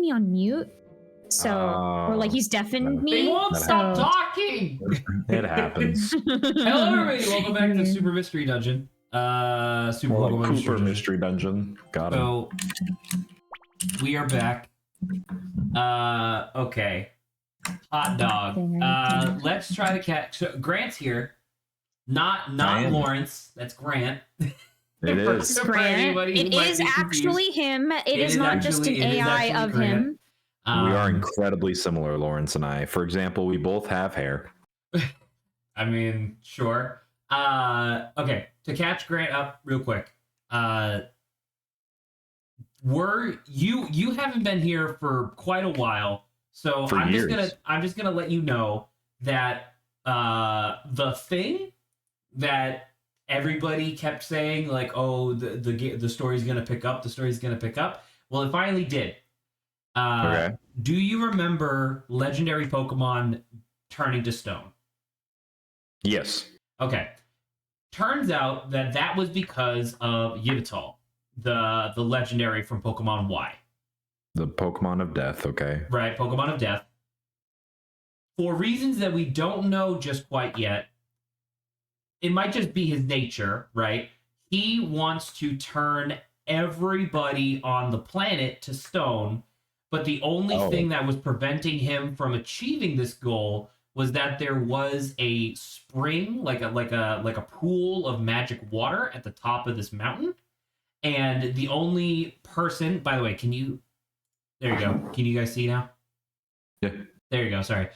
me on mute. So, or like he's deafened me. They won't stop talking. It happens. Hello, everybody. Welcome back to Super Mystery Dungeon. Super More Pokemon like Cooper Mystery Dungeon. Got it. So we are back. Okay. Hot dog. Let's try to catch. So Grant's here. Not Lawrence. That's Grant. It is. Grant. It is actually him. It is not just an AI of him. We are incredibly similar, Lawrence and I. For example, we both have hair. I mean, sure. Okay, to catch Grant up real quick. You haven't been here for quite a while, so I'm just gonna let you know that the thing that everybody kept saying, like, oh, the story's gonna pick up, well, it finally did. Okay. Do you remember legendary Pokemon turning to stone? Yes. Okay. Turns out that was because of Yveltal, the legendary from Pokemon Y. The Pokemon of Death, okay. Right, Pokemon of Death. For reasons that we don't know just quite yet, it might just be his nature, right? He wants to turn everybody on the planet to stone, but the only thing that was preventing him from achieving this goal was that there was a spring, like a pool of magic water at the top of this mountain. And the only person, by the way, there you go. Can you guys see now? Yeah. There you go. Sorry.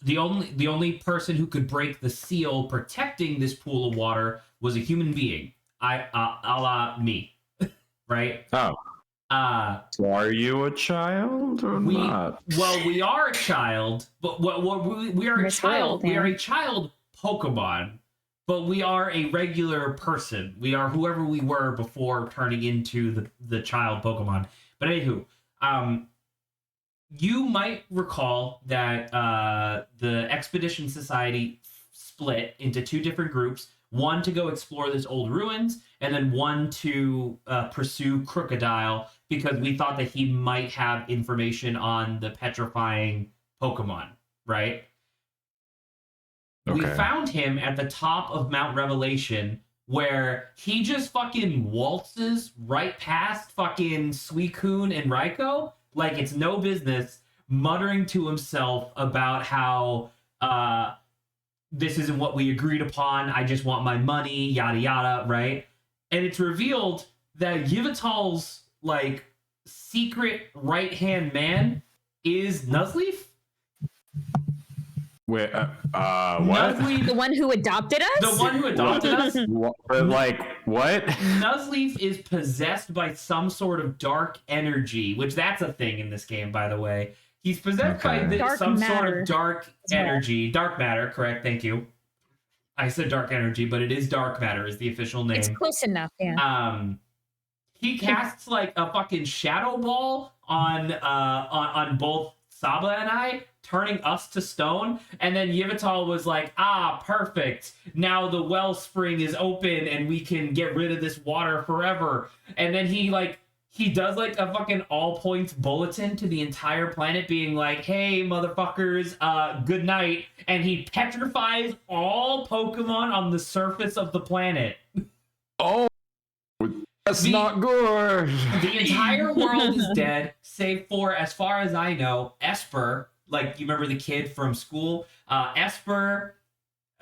The only person who could break the seal protecting this pool of water was a human being. A la me. Right? Oh. So are you a child or not? Well, we are a child, but we are a child. We are a child Pokemon, but we are a regular person. We are whoever we were before turning into the child Pokemon. But anywho, you might recall that the Expedition Society split into two different groups. One to go explore this old ruins, and then one to pursue Crocodile because we thought that he might have information on the petrifying Pokemon, right? Okay. We found him at the top of Mount Revelation where he just fucking waltzes right past fucking Suicune and Raikou like it's no business, muttering to himself about how this isn't what we agreed upon, I just want my money, yada yada, right? And it's revealed that Yveltal's like secret right-hand man is Nuzleaf. Wait, what? Nuzleaf, the one who adopted us? The one who adopted us? Like, what? Nuzleaf is possessed by some sort of dark energy, which that's a thing in this game, by the way. He's possessed by some sort of dark energy. Dark matter, correct, thank you. I said dark energy, but it is dark matter is the official name. It's close enough, yeah. He casts like a fucking shadow ball on both Saba and I, turning us to stone, and then Yveltal was like, perfect. Now the wellspring is open and we can get rid of this water forever. And then he does like a fucking all points bulletin to the entire planet being like, hey, motherfuckers, good night. And he petrifies all Pokemon on the surface of the planet. Oh, that's not good. The entire world is dead, save for, as far as I know, Esper. Like, you remember the kid from school? Esper,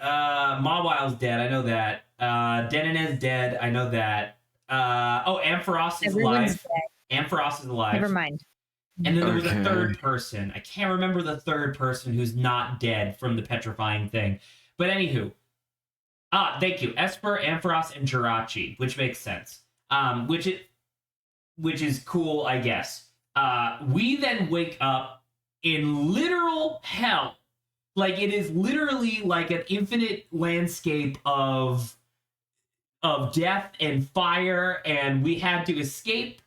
Mawile's dead, I know that. Denonet's dead, I know that. Ampharos is alive. Ampharos is alive. Never mind. And then there was a third person. I can't remember the third person who's not dead from the petrifying thing. But anywho. Thank you. Esper, Ampharos, and Jirachi, which makes sense. Which is cool, I guess. We then wake up in literal hell. Like, it is literally like an infinite landscape of death and fire, and we had to escape,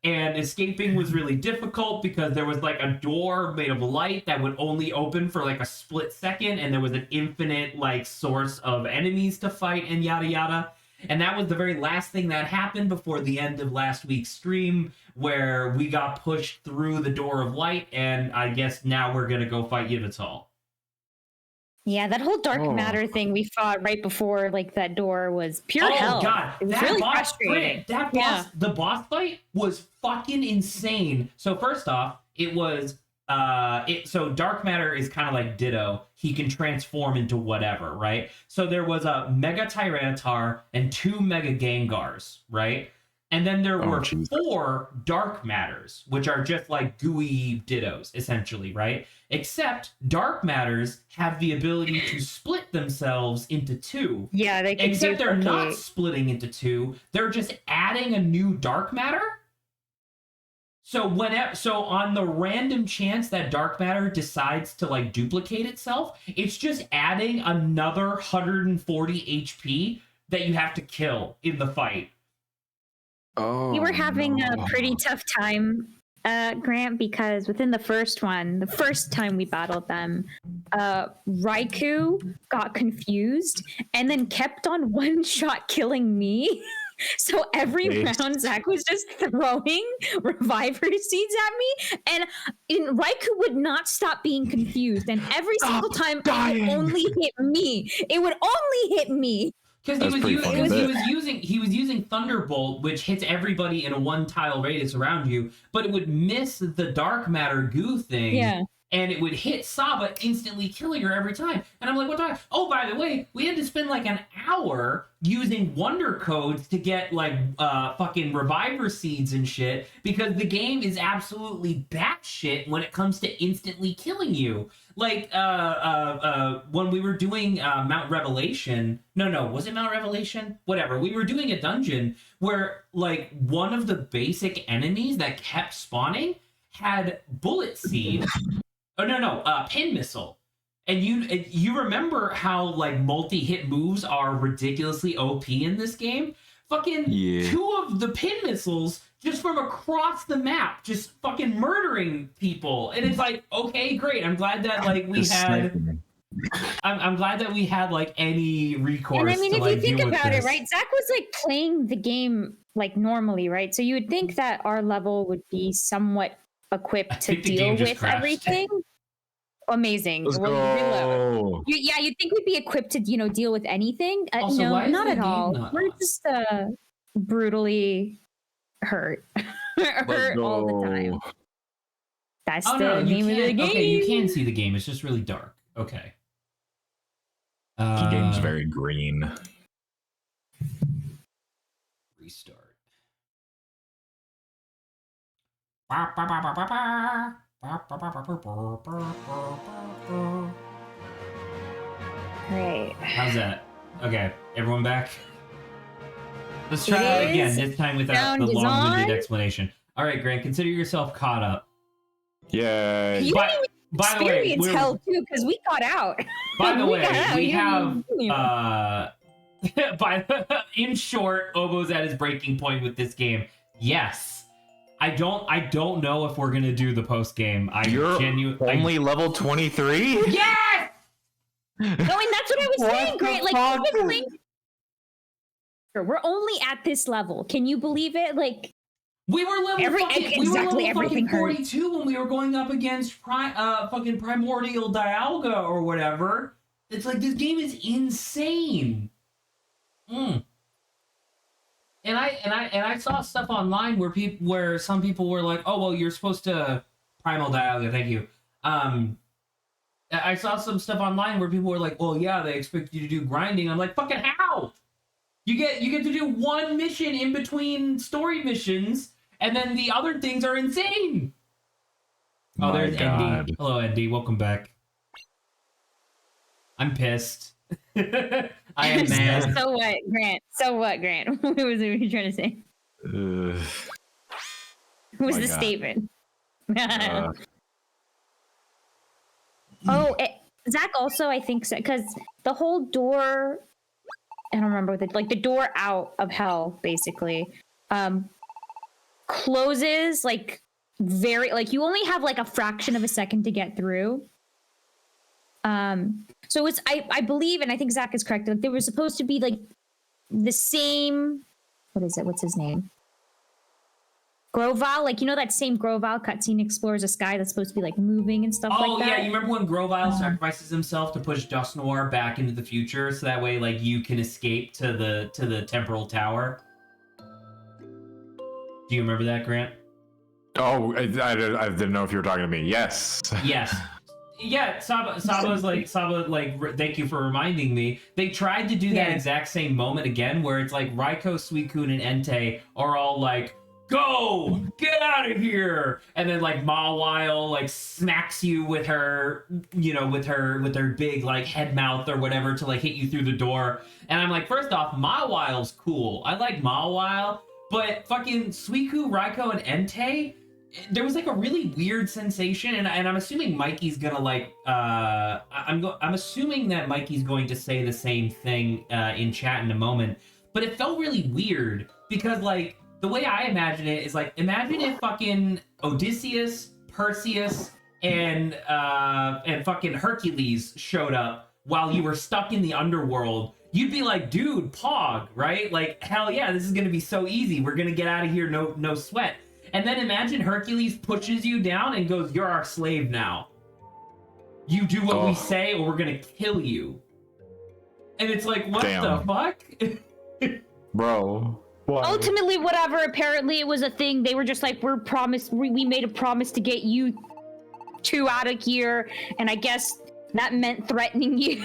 and escaping was really difficult because there was like a door made of light that would only open for like a split second, and there was an infinite like source of enemies to fight and yada yada. And that was the very last thing that happened before the end of last week's stream, where we got pushed through the door of light, and I guess now we're gonna go fight Yveltal. Yeah, that whole dark matter thing we fought right before like that door was pure hell. Oh god, it was that really boss, frustrating. that boss, the boss fight was fucking insane. So first off, it was so dark matter is kind of like Ditto. He can transform into whatever, right? So there was a Mega Tyranitar and 2 Mega Gengars, right? And then there were 4 dark matters, which are just like gooey Dittos, essentially, right? Except dark matters have the ability to split themselves into 2. Yeah, they can. Except they're not splitting into 2. They're just adding a new dark matter. So on the random chance that dark matter decides to like duplicate itself, it's just adding another 140 HP that you have to kill in the fight. We were having a pretty tough time, Grant, because within the first time we battled them, Raikou got confused and then kept on one-shot killing me. So every round, Zach was just throwing reviver seeds at me, and Raikou would not stop being confused. And every single time, it would only hit me. It would only hit me. Because he was using Thunderbolt, which hits everybody in a 1-tile radius around you, but it would miss the dark matter goo thing. Yeah. And it would hit Saba, instantly killing her every time. And I'm like, what the? Oh, by the way, we had to spend like an hour using wonder codes to get like fucking reviver seeds and shit, because the game is absolutely batshit when it comes to instantly killing you. Like when we were doing Mount Revelation, no, was it Mount Revelation? Whatever. We were doing a dungeon where like one of the basic enemies that kept spawning had bullet seed. Pin missile. And you remember how like multi-hit moves are ridiculously OP in this game? Fucking 2 of the pin missiles just from across the map, just fucking murdering people. And it's like, okay, great. I'm glad that like we had. I'm glad that we had like any recourse. And I mean, to, if like, you think about it, this. right? Zach was like playing the game like normally, right? So you would think that our level would be somewhat equipped to deal with everything. Amazing. Let's go. You'd think we'd be equipped to, deal with anything. Also, not at all. We're just brutally hurt. Hurt all the time. That's the name of the game. Okay, you can see the game. It's just really dark. Okay. The game's very green. Restart. Great. How's that? Okay, everyone back? Let's try that again, this time without the long-winded explanation. All right, Grant, consider yourself caught up. Yeah. You didn't even experience hell, too, because we got out. By the way, we have... in short, Obo's at his breaking point with this game. Yes. I don't know if we're gonna do the post game. You're only level 23? Yes! No, and that's what I was saying, Grant. Like, we're only at this level. Can you believe it? Like, we were level fucking 42 when we were going up against fucking Primordial Dialga or whatever. It's like, this game is insane. And I saw stuff online where some people were like, oh well, you're supposed to Primal Dialga, thank you. I saw some stuff online where people were like, well, yeah, they expect you to do grinding. I'm like, fucking how? You get to do 1 mission in between story missions, and then the other things are insane. Oh, there's Andy. Hello, Andy. Welcome back. I'm pissed. I am mad. So what, Grant? What was you trying to say? What was the statement? Zach also, I think, because the whole door, I don't remember what the door out of hell, basically, closes like very, like you only have like a fraction of a second to get through. So it's, I believe, and I think Zach is correct, that there was supposed to be like the same. What is it? What's his name? Grovile, like, you know that same Grovile cutscene explores a sky that's supposed to be like moving and stuff like that? Oh yeah, you remember when Grovile sacrifices himself to push Dust Noir back into the future so that way like you can escape to the temporal tower? Do you remember that, Grant? Oh, I didn't know if you were talking to me. Yes. Yes. Yeah, Saba's like, thank you for reminding me. They tried to do that exact same moment again where it's like Raikou, Suicune, and Entei are all like, go! Get out of here! And then like Mawile like smacks you with her, you know, with her big like head mouth or whatever to like hit you through the door. And I'm like, first off, Mawile's cool. I like Mawile, but fucking Suicune, Raikou, and Entei, there was like a really weird sensation, and I'm assuming Mikey's gonna like I'm assuming that Mikey's going to say the same thing in chat in a moment, but it felt really weird because like the way I imagine it is like, imagine if fucking Odysseus, Perseus, and fucking Hercules showed up while you were stuck in the underworld. You'd be like, dude, Pog, right? Like, hell yeah, this is gonna be so easy. We're gonna get out of here, no sweat. And then imagine Hercules pushes you down and goes, you're our slave now. You do what we say or we're gonna kill you. And it's like, what the fuck? Bro. What? Ultimately, whatever, apparently it was a thing. They were just like, we made a promise to get you two out of here, and I guess that meant threatening you.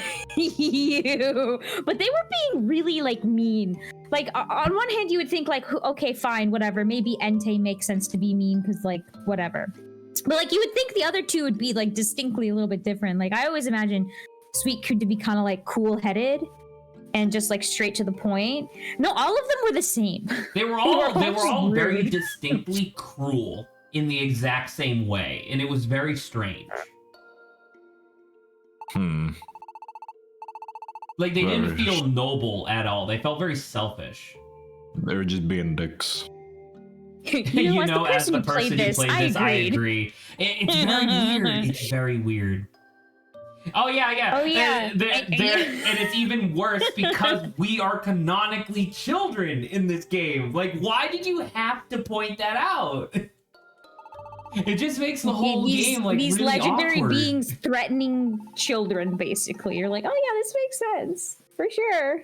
But they were being really like mean. Like on one hand you would think like, okay, fine, whatever, maybe Entei makes sense to be mean because like whatever, but like you would think the other two would be like distinctly a little bit different. Like I always imagine Suicune to be kind of like cool-headed and just like straight to the point. No, all of them were the same. They were all very distinctly cruel in the exact same way, and it was very strange. Like they didn't feel noble at all. They felt very selfish. They were just being dicks. You know, as the person who played this, I agree. It's very weird. It's very weird. Oh yeah. Oh yeah. And it's even worse because we are canonically children in this game. Like, why did you have to point that out? It just makes the whole game like these really legendary awkward. beings threatening children, basically. You're like, oh yeah, this makes sense for sure.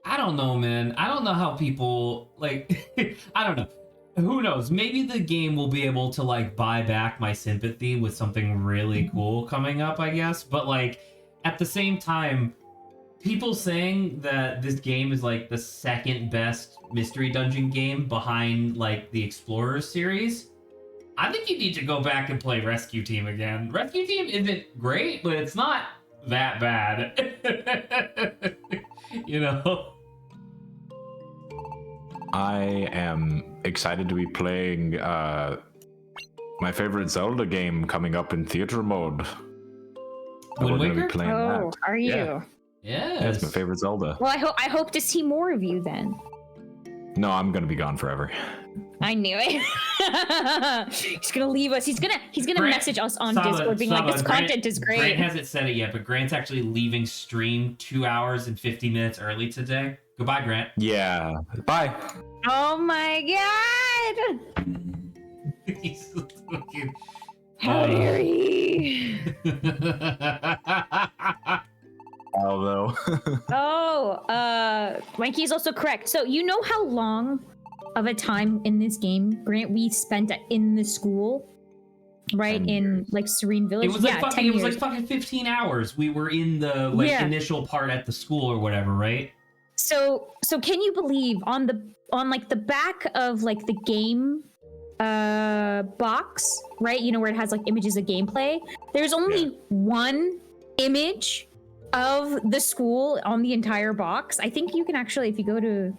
I don't know, man. I don't know how people like. I don't know. Who knows? Maybe the game will be able to like buy back my sympathy with something really cool coming up, I guess. But like at the same time, people saying that this game is like the second best mystery dungeon game behind like the Explorers series, I think you need to go back and play Rescue Team again. Rescue Team isn't great, but it's not that bad. You know? I am excited to be playing my favorite Zelda game coming up in theater mode. Wind We're going to Waker? be playing that. Are you? Yeah. Yes. That's my favorite Zelda. Well, I hope to see more of you then. No, I'm going to be gone forever. I knew it. He's gonna leave us. He's gonna Grant, message us on Discord being like, this content is great. Grant hasn't said it yet, but Grant's actually leaving stream 2 hours and 50 minutes early today. Goodbye, Grant. Yeah. Bye. Oh my god! He's looking... How dare he? Although. Mikey's also correct. So you know how long of a time in this game, Grant, we spent in the school, right? In like Serene Village. It was like fucking. It was like fucking 15 hours. We were in the like initial part at the school or whatever, right? So can you believe on like the back of like the game box, right? You know, where it has like images of gameplay. There's only one image of the school on the entire box. I think you can actually, if you go to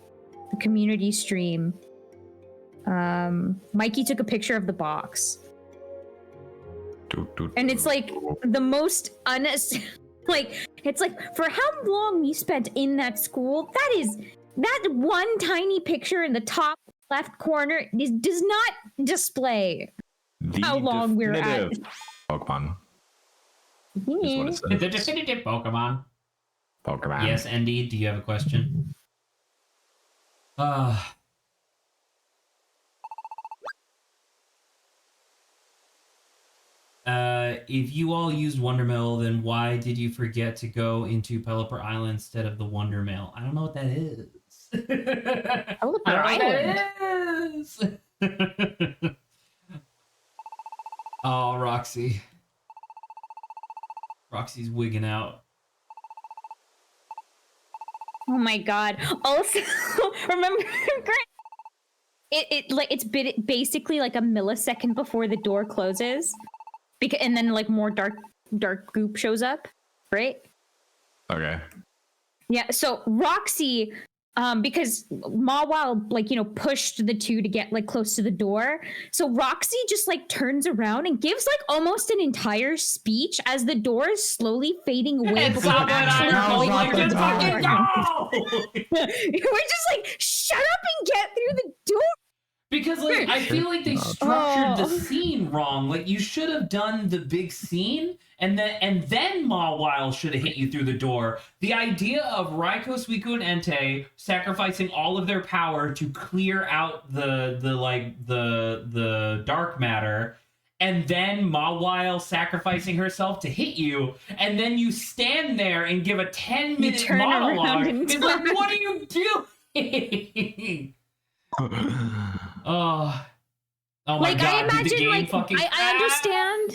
the community stream, Mikey took a picture of the box. And it's like the most like, it's like, for how long we spent in that school, that one tiny picture in the top left corner does not display how long we're at. Pokemon. Yeah. The definitive Pokemon. Pokemon. Yes, Andy, do you have a question? If you all used Wondermill, then why did you forget to go into Pelipper Island instead of the Wondermill? I don't know what that is. Pelipper Island. Oh, Roxy. Roxy's wigging out. Oh my god. Also, remember, it's basically like a millisecond before the door closes, and then like more dark goop shows up, right? Okay. Yeah. So Roxy, because Mawile pushed the two to get like close to the door, so Roxy just like turns around and gives like almost an entire speech as the door is slowly fading away. It's not that just fucking go! We're just like, shut up and get through the door. Because like I feel like they structured the scene wrong. Like you should have done the big scene and then Mawile should have hit you through the door. The idea of Raikou, Suicune, and Entei sacrificing all of their power to clear out the dark matter, and then Mawile sacrificing herself to hit you, and then you stand there and give a 10-minute monologue. It's like, what are you doing? Oh my like, god! I imagine, did the game like, fucking I understand.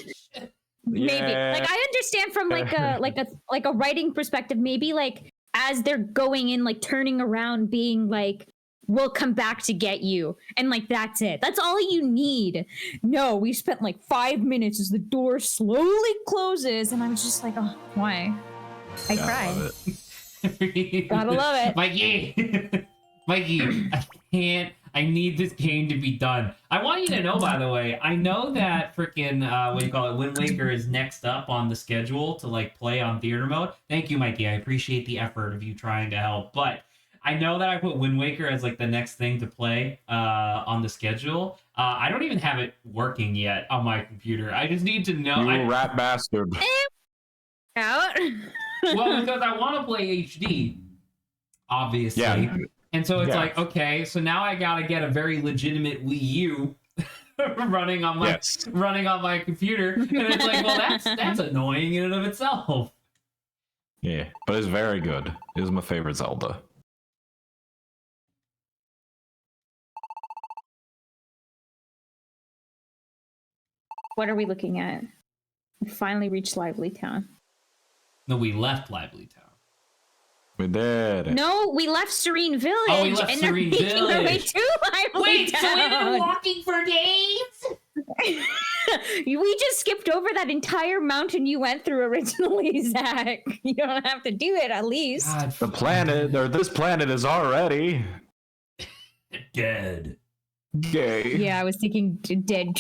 Maybe like I understand from like a writing perspective. Maybe like as they're going in, like turning around, being like, "We'll come back to get you," and like that's it. That's all you need. No, we spent like 5 minutes as the door slowly closes, and I was just like, "Oh, why?" I cried. Gotta love it, Mikey. Mikey, I can't. I need this game to be done. I want you to know, by the way, I know that freaking Wind Waker is next up on the schedule to like play on theater mode. Thank you, Mikey. I appreciate the effort of you trying to help. But I know that I put Wind Waker as like the next thing to play on the schedule. I don't even have it working yet on my computer. I just need to know. You rat bastard. out. Well, because I want to play HD, obviously. Yeah. And so it's like, okay, so now I gotta get a very legitimate Wii U running on my computer, and it's like, well, that's annoying in and of itself. Yeah, but it's very good. It is my favorite Zelda. What are we looking at? We finally reached Lively Town. No, we left Lively Town. We did. No, we left Serene Village. Oh, we left Serene Village. Our way to Lively Wait, Town. so we've been walking for days? We just skipped over that entire mountain you went through originally, Zach. You don't have to do it, at least. God, This planet is already dead. Gay. Yeah, I was thinking dead.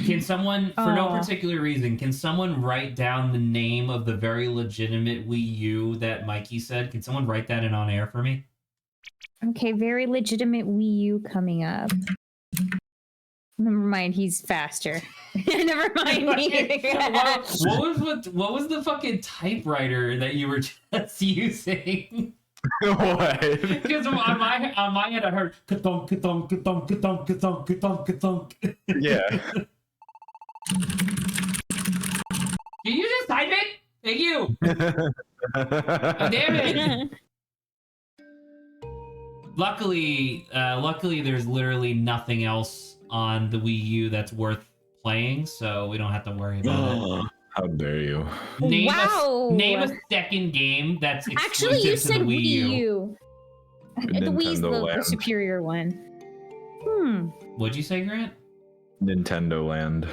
Can someone, for no particular reason, can someone write down the name of the very legitimate Wii U that Mikey said? Can someone write that in on air for me? Okay, very legitimate Wii U coming up. Never mind, he's faster. Never mind me. what was the fucking typewriter that you were just using? What? Because on my head I heard ka-thunk, ka-thunk, ka-thunk, ka-thunk, ka-thunk, ka-thunk, ka-thunk. Yeah. Can you just type it? Thank you. Oh, damn it. Luckily, there's literally nothing else on the Wii U that's worth playing, so we don't have to worry about it. How dare you? Name a second game that's exclusive Actually, you said to the Wii U. The Wii's the superior one. What'd you say, Grant? Nintendo Land.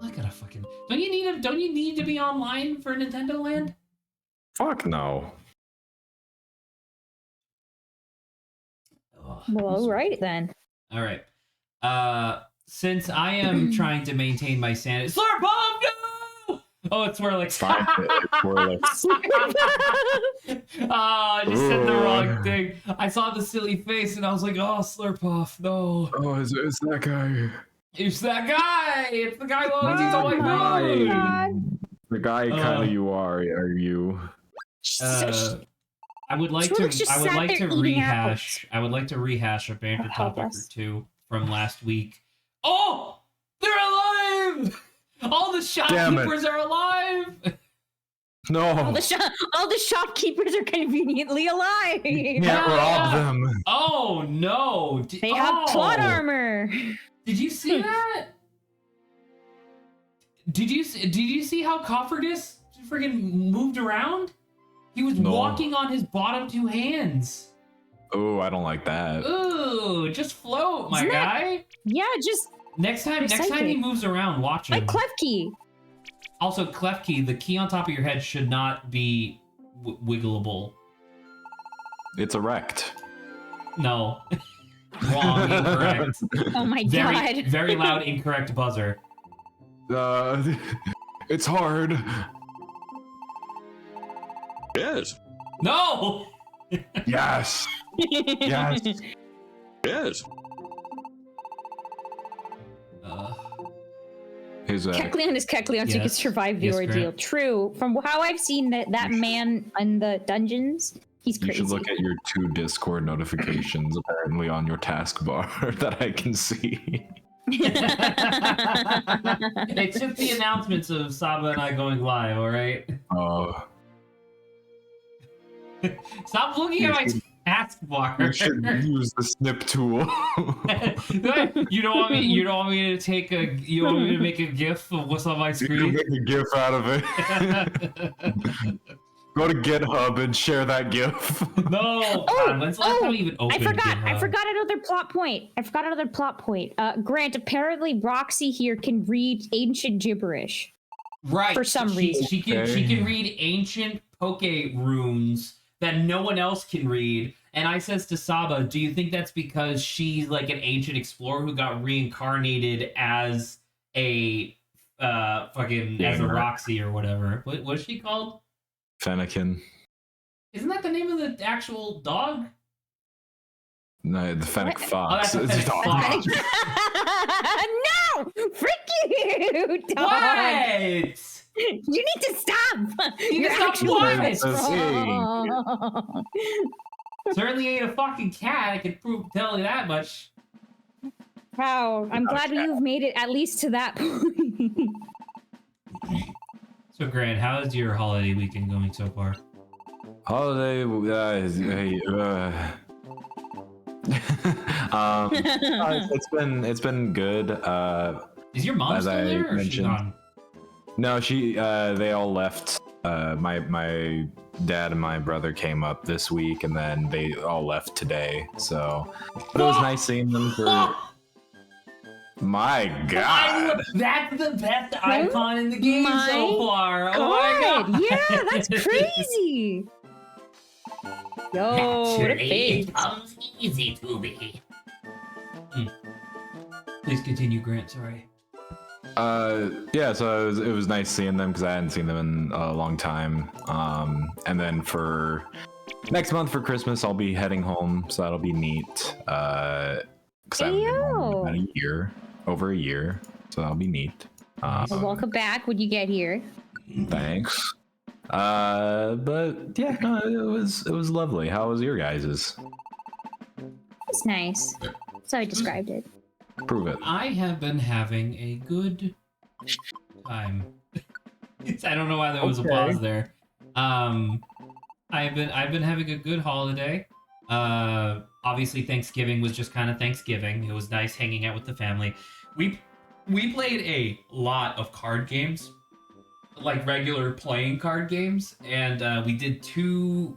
I gotta fucking. Don't you need to be online for Nintendo Land? Fuck no. Oh, Well, all right then. all right. Since I am trying to maintain my sanity. Slurp Bomb, no! Oh, it's Swirlix. Fine, it's Swirlix. I just said the wrong thing. I saw the silly face and I was like, oh, Slurpuff, no. Oh, it's that guy. It's that guy! It's the guy who always eats all my food! The guy kind of you are you? I would like She to. looks just I would sat like there to eating rehash. I would like to rehash a banter topic or helpless. two from last week. Oh, they're alive! All the shopkeepers are alive. No. All the shopkeepers are conveniently alive. Can't rob them. Oh no! They have plot armor. Did you see that? Did you see how Cofferdis friggin' moved around? He was walking on his bottom two hands. Oh, I don't like that. Ooh, just float, my guy. Yeah, just next time he moves around, watch him. like Klefki. Also, Klefki, the key on top of your head should not be wiggleable. It's erect. No. Wrong, incorrect. Oh my god. Very loud, incorrect buzzer. It's hard. Yes. No! Yes. Yes. Yes. His Kecleon is Kecleon, so he could survive the Yes, ordeal. Grant. True. From how I've seen that man in the dungeons, he's You crazy. should look at your 2 Discord notifications apparently on your taskbar that I can see. It's just the announcements of Saba and I going live, alright? Stop looking at my taskbar. You should use the snip tool. You don't want me to take a you want me to make a gif of what's on my You can screen? make a GIF out of it. Go to GitHub and share that GIF. No! God, when's the last time we even opened I GitHub? forgot another plot point. Grant, apparently Roxy here can read ancient gibberish. Right. For some reason. She can read ancient Poke runes that no one else can read. And I says to Saba, do you think that's because she's like an ancient explorer who got reincarnated as a as a Roxy or whatever? What is she called? Fennekin. Isn't that the name of the actual dog? No, the Fennec Fox. Oh, that's a It's Fennec dog. Fox. No! Frick you, dog! What? You need to stop! You Your need to stop actual what? is wrong. Certainly ain't a fucking cat. I can tell you that much. Wow, I'm glad you've made it at least to that point. So, Grant, how is your holiday weekend going so far? Holiday. It's been good. Is your mom As still I there, or is she mentioned- gone? No, they all left. My dad and my brother came up this week, and then they all left today. So, but it was nice seeing them for. My God, That's the best icon in the game so far. Oh my God! Yeah, that's crazy. Yo, the face. It comes easy to me. Please continue, Grant. Sorry. yeah. So it was nice seeing them because I hadn't seen them in a long time. And then for next month for Christmas, I'll be heading home, so that'll be neat. Because I've been home about over a year, so that'll be neat. Welcome back when you get here. Thanks. But yeah, no, it was lovely. How was your guys's? It's nice. So I described it. Prove it. I have been having a good time. I don't know why there was a pause there. I've been having a good holiday. Obviously Thanksgiving was just kind of Thanksgiving. It was nice hanging out with the family. We played a lot of card games, like regular playing card games, and we did two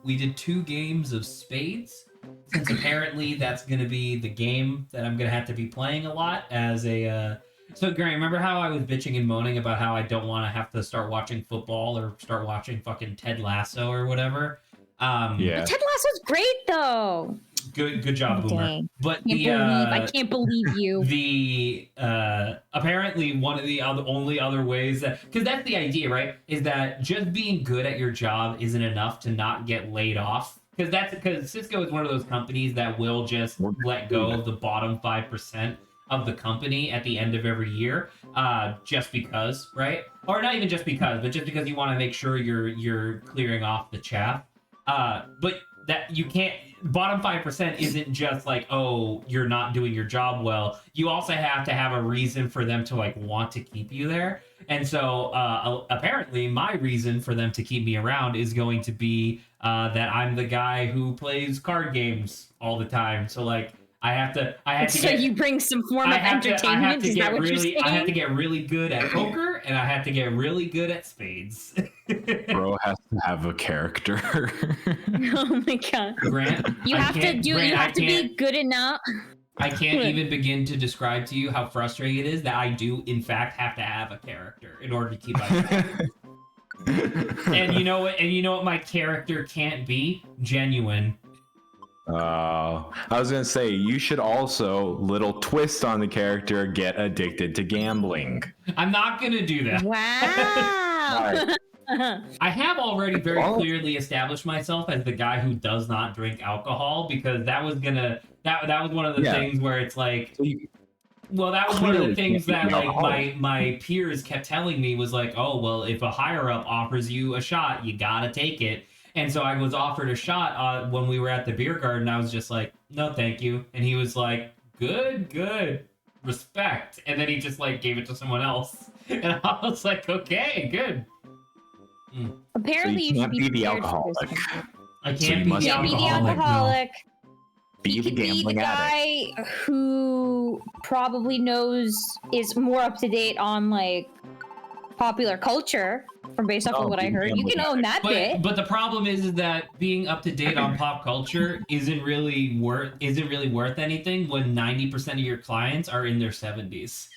games of spades. Since apparently that's gonna be the game that I'm gonna have to be playing a lot as a. So Grant, remember how I was bitching and moaning about how I don't want to have to start watching football or start watching fucking Ted Lasso or whatever? Yeah. Ted Lasso's great though. Good job, Boomer. Dang. But I can't believe you. The apparently one of the only other ways that, because that's the idea, right, is that just being good at your job isn't enough to not get laid off. Because Cisco is one of those companies that will just let go of the bottom 5% of the company at the end of every year, just because, right? Or not even just because, but just because you want to make sure you're clearing off the chaff. But that you can't. Bottom 5% isn't just like, oh, you're not doing your job well. You also have to have a reason for them to like want to keep you there. And so apparently my reason for them to keep me around is going to be that I'm the guy who plays card games all the time. So like I have to So get, you bring some form of entertainment? Is that what you're saying? I have to get really good at poker, and I have to get really good at spades. Bro has to have a character. Oh my god. Grant, You have to be good enough. I can't even begin to describe to you how frustrating it is that I do, in fact, have to have a character in order to keep my job. And you know what? And you know what my character can't be? Genuine. I was gonna say you should also, little twist on the character, get addicted to gambling. I'm not gonna do that. Wow. I have already very clearly established myself as the guy who does not drink alcohol, because that was one of the things where it's like, well, that was one of the things that like my peers kept telling me was like, oh well, if a higher up offers you a shot, you gotta take it. And so I was offered a shot when we were at the beer garden. I was just like, no, thank you. And he was like, good, respect. And then he just like gave it to someone else. And I was like, okay, good. Apparently, so you you can't should be the alcoholic. I can't So you be must the be the alcoholic. Be You the could be the gambling addict. guy who probably is more up to date on like popular culture, from based off of what I heard. You can own that bit. But the problem is that being up to date on pop culture isn't really worth anything when 90% of your clients are in their 70s.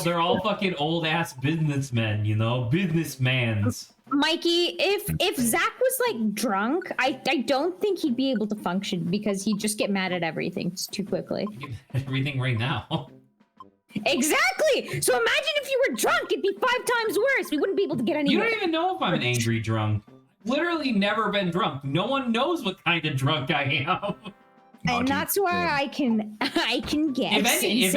they're all fucking old ass businessmen, you know, businessmans. Mikey, if Zach was like drunk, I don't think he'd be able to function because he'd just get mad at everything too quickly. Everything right now. Exactly. So imagine if you were drunk, it'd be 5 times worse. We wouldn't be able to get anywhere. You don't even know if I'm an angry drunk. Literally never been drunk. No one knows what kind of drunk I am. And that's why I can guess. If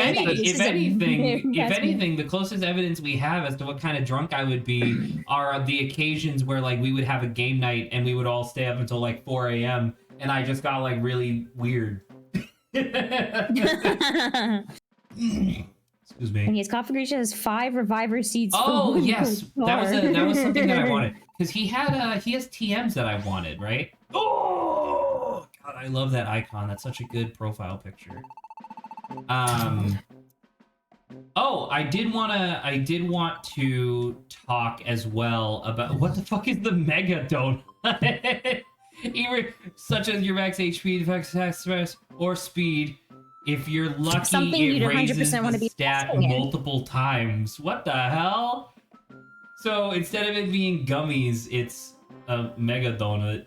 anything, the closest evidence we have as to what kind of drunk I would be are the occasions where like we would have a game night and we would all stay up until like 4 a.m. and I just got like really weird. Excuse me. And his configuration has 5 reviver seeds. Oh yes, that was something that I wanted because he has TMs that I wanted, right? Oh God, I love that icon. That's such a good profile picture. Oh, I did want to talk as well about what the fuck is the mega donut? Either such as your max HP, defense, or speed. If you're lucky, something it you'd raises 100% want to the be stat multiple times. What the hell? So instead of it being gummies, it's a mega donut.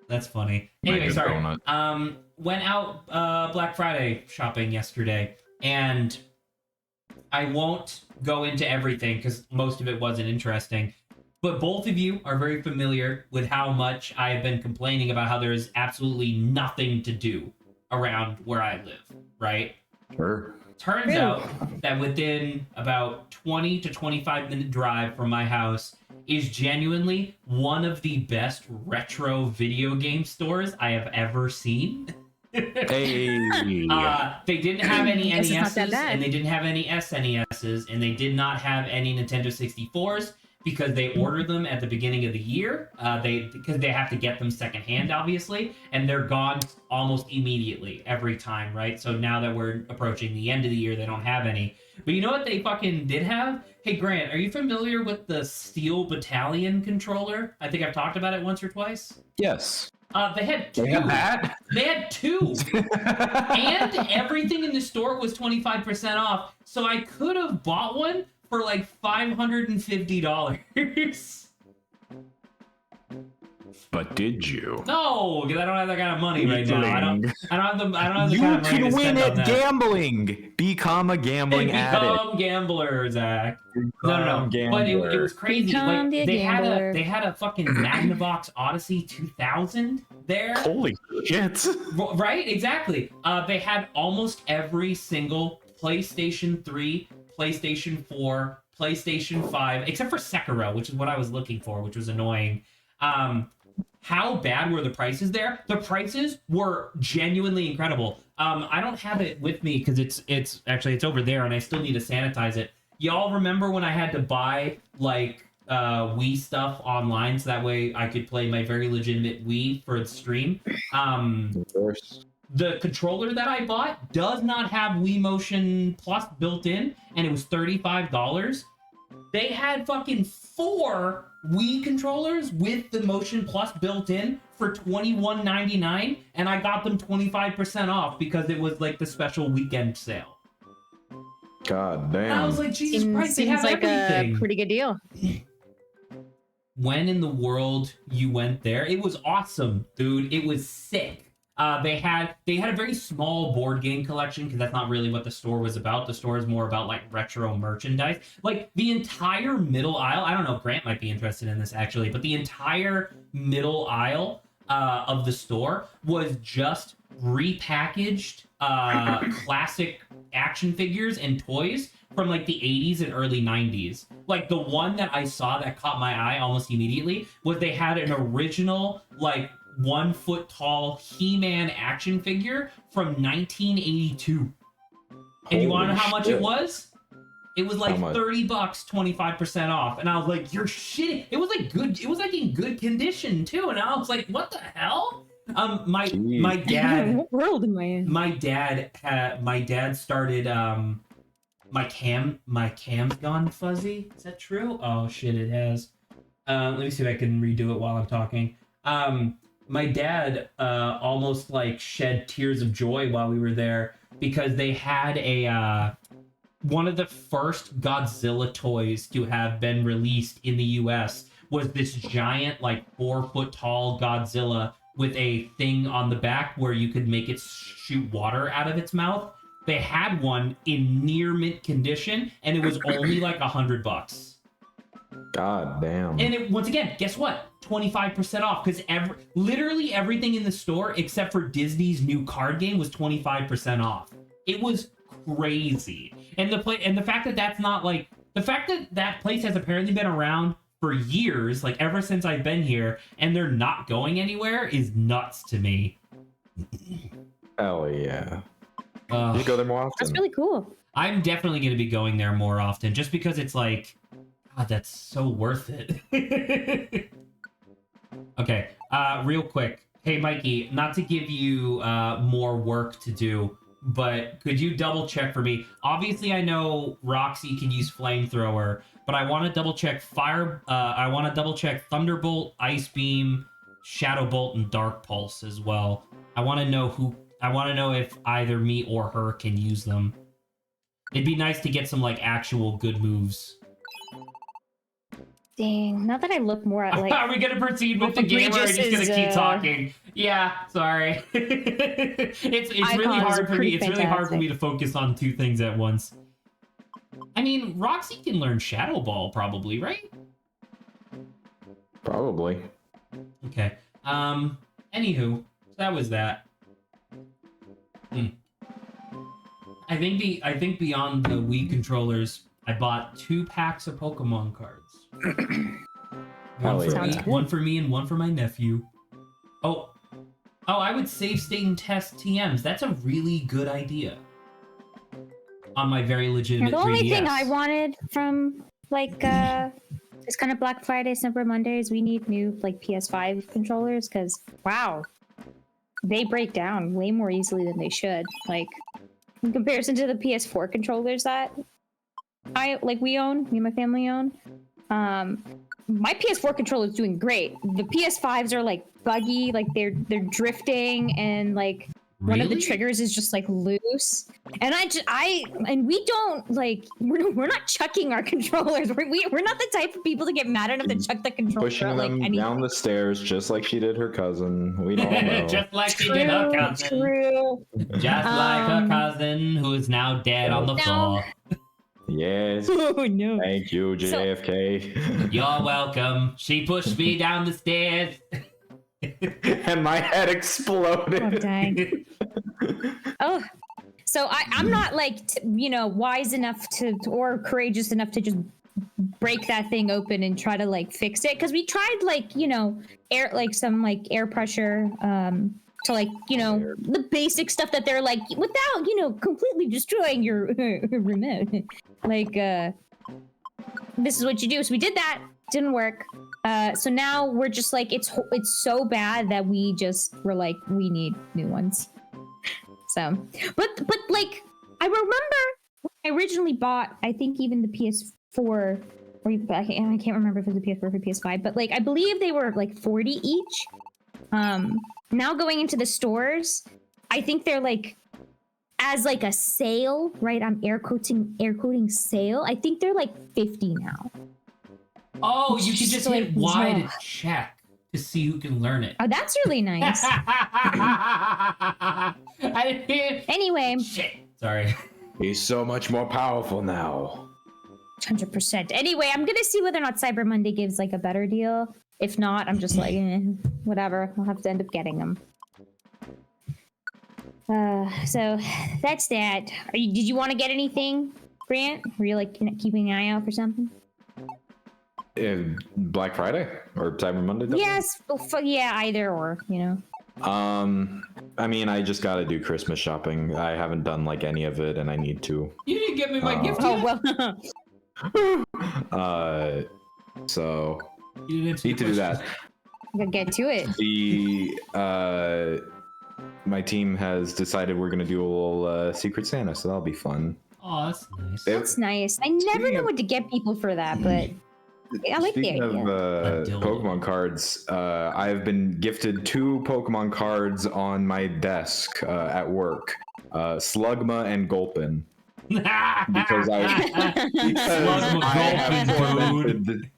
That's funny. Anyway, Mega sorry. donut. Went out Black Friday shopping yesterday, and I won't go into everything because most of it wasn't interesting. But both of you are very familiar with how much I have been complaining about how there is absolutely nothing to do around where I live, right? Sure. Turns out that within about 20 to 25 minute drive from my house is genuinely one of the best retro video game stores I have ever seen. Hey. They didn't have any Guess it's not that NESs, bad. and they didn't have any SNESs, and they did not have any Nintendo 64s because they ordered them at the beginning of the year. Because they have to get them secondhand, obviously, and they're gone almost immediately every time, right? So now that we're approaching the end of the year, they don't have any. But you know what they fucking did have? Hey, Grant, are you familiar with the Steel Battalion controller? I think I've talked about it once or twice. Yes. They had 2. They have that? They had 2. And everything in the store was 25% off. So I could have bought one for like $550. But did you? No, because I don't have that kind of money right now. I don't Weakling. have the You kind of money to can win spend on at that. gambling. Become a gambling addict. Become gamblers, Zach. No. Become But it gambler. was crazy. Become Like the gambler. they had a fucking Magnavox Odyssey 2000 there. Holy shit. Right? Exactly. They had almost every single PlayStation 3, PlayStation 4, PlayStation 5, except for Sekiro, which is what I was looking for, which was annoying. How bad were the prices there? The prices were genuinely incredible. I don't have it with me because it's actually it's over there and I still need to sanitize it. Y'all remember when I had to buy like Wii stuff online so that way I could play my very legitimate Wii for the stream? Of course. The controller that I bought does not have Wii Motion Plus built in, and it was $35. They had fucking 4 Wii controllers with the Motion Plus built in for $21.99, and I got them 25% off because it was like the special weekend sale. God damn. And I was like, Jesus Christ, they Seems have like everything. a pretty good deal. When in the world you went there? It was awesome, dude. It was sick. They had a very small board game collection because that's not really what the store was about. The store is more about like retro merchandise. Like the entire middle aisle. I don't know. Grant might be interested in this actually, but the entire middle aisle of the store was just repackaged classic action figures and toys from like the 80s and early 90s. Like the one that I saw that caught my eye almost immediately was they had an original like 1 foot tall He-Man action figure from 1982. And you want to know how much it was? It was like $30, 25% off. And I was like, you're shitting. It was like good. It was like in good condition too. And I was like, what the hell? My dad. What world am I in? My dad started my cam's gone fuzzy. Is that true? Oh shit, it has. Let me see if I can redo it while I'm talking. My dad almost like shed tears of joy while we were there because they had a one of the first Godzilla toys to have been released in the US was this giant like 4 foot tall Godzilla with a thing on the back where you could make it shoot water out of its mouth. They had one in near mint condition and it was only like $100. God damn. And it, once again, guess what? 25% off because literally everything in the store except for Disney's new card game was 25% off. It was crazy. And the fact that that's not like the fact that that place has apparently been around for years, like ever since I've been here, and they're not going anywhere is nuts to me. Hell yeah. You go there more often. That's really cool. I'm definitely going to be going there more often just because it's like, God, that's so worth it. Okay, real quick. Hey, Mikey, not to give you more work to do, but could you double check for me? Obviously, I know Roxy can use flamethrower, but I want to double check fire. I want to double check Thunderbolt, Ice Beam, Shadow Bolt, and Dark Pulse as well. I want to know if either me or her can use them. It'd be nice to get some like actual good moves. Dang, now that I look more at like... Are we gonna proceed with the game or are we just gonna keep talking? Yeah, sorry. it's really hard for me. It's really hard for me to focus on 2 things at once. I mean, Roxy can learn Shadow Ball probably, right? Probably. Okay. Anywho, that was that. I think beyond the Wii controllers, I bought 2 packs of Pokemon cards. One for me and one for my nephew. Oh, I would save state and test TMs. That's a really good idea. On my very legitimate 3DS. The only thing I wanted from like this kind of Black Friday, Cyber Mondays, we need new like PS5 controllers because wow, they break down way more easily than they should. Like in comparison to the PS4 controllers that we own, me and my family own. My PS4 controller is doing great. The PS5s are like buggy, like they're drifting and like One of the Really? triggers is just like loose, and we don't like we're not chucking our controllers. We're not the type of people to get mad enough to chuck the controller Pushing at, like them anything. down the stairs just like she did her cousin. We all know. Just like she did her cousin. True. Just like her cousin, who is now dead on the floor. Yes. Oh no. Thank you, JFK. You're welcome. She pushed me down the stairs. And my head exploded. Oh, dang. Oh, so I'm not like wise enough to or courageous enough to just break that thing open and try to like fix it, because we tried like air air pressure to like the basic stuff that they're like without completely destroying your remote. Like this is what you do. So we did that, didn't work. So now we're just like it's so bad that we're like we need new ones. So but like I remember when I originally bought, I think even the PS4 or I can't remember if it was the PS4 or PS5, but like I believe they were like 40 each. Now going into the stores, I think they're like as like a sale, right? I'm air quoting sale. I think they're like 50 now. Oh, you can just Like, hit Y to ugh. check to see who can learn it. Oh, that's really nice. I didn't. Anyway, Shit. Sorry. He's so much more powerful now. 100%. Anyway, I'm gonna see whether or not Cyber Monday gives like a better deal. If not, I'm just like, whatever. I'll have to end up getting them. So that's that. Did you want to get anything, Grant? Were you like Uh, keeping an eye out for something? Black Friday or Cyber Monday? Yes. Well, yeah, either or. I mean, I just gotta do Christmas shopping. I haven't done like any of it, and I need to. You didn't give me my gift Oh yet. well. So You didn't answer need the to do question. that. We'll get to it. My team has decided we're gonna do a little Secret Santa, so that'll be fun. Oh, that's nice. That's nice. I never Speaking know of- what to get people for that, but I like the Speaking idea. of dildo. Pokemon cards, I've been gifted 2 Pokemon cards on my desk at work. Slugma and Gulpin. Because Slugma have Gulpin, dude.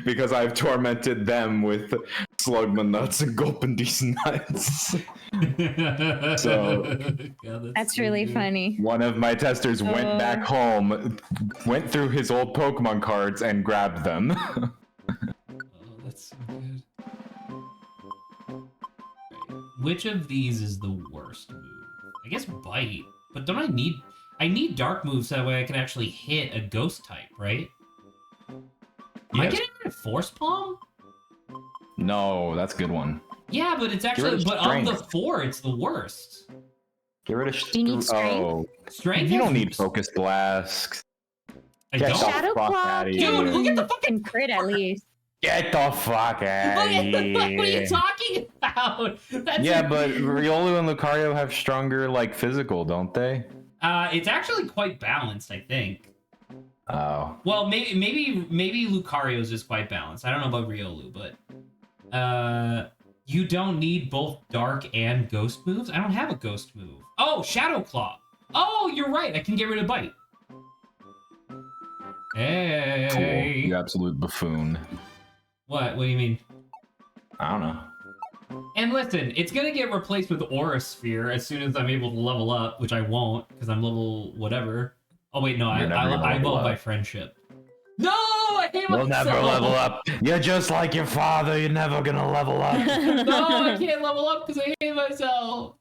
because I've tormented them with Slugma nuts and Gulpin these nuts. So- God, That's so really good. funny. One of my testers went back home, went through his old Pokemon cards and grabbed them. Oh, that's so good. Right. Which of these is the worst move? I guess Bite, but don't I need Dark moves so that way I can actually hit a Ghost type, right? Am I Yes. getting rid of Force Palm? No, that's a good one. Yeah, but it's rid actually, of but of the Strength. 4, it's the worst. Get rid of. Do you need strength? Oh, Strength. you don't has- need Focus Blast. I Get don't. the Shadow fuck Claw outta can, here. Dude, look at the fucking- can crit at least. Get the fuck out What of are you here. talking about? That's Yeah, but Riolu and Lucario have stronger like physical, don't they? it's actually quite balanced, I think. Oh. Well, maybe Lucario's is quite balanced. I don't know about Riolu, but you don't need both Dark and Ghost moves. I don't have a Ghost move. Oh, Shadow Claw. Oh, you're right. I can get rid of Bite. Hey. Cool. You absolute buffoon. What? What do you mean? I don't know. And listen, it's gonna get replaced with Aura Sphere as soon as I'm able to level up, which I won't because I'm level whatever. Oh wait, no, You're never gonna I level vote by up. friendship. No, I hate You'll myself. never level up. You're just like your father. You're never gonna level up. No, I can't level up because I hate myself.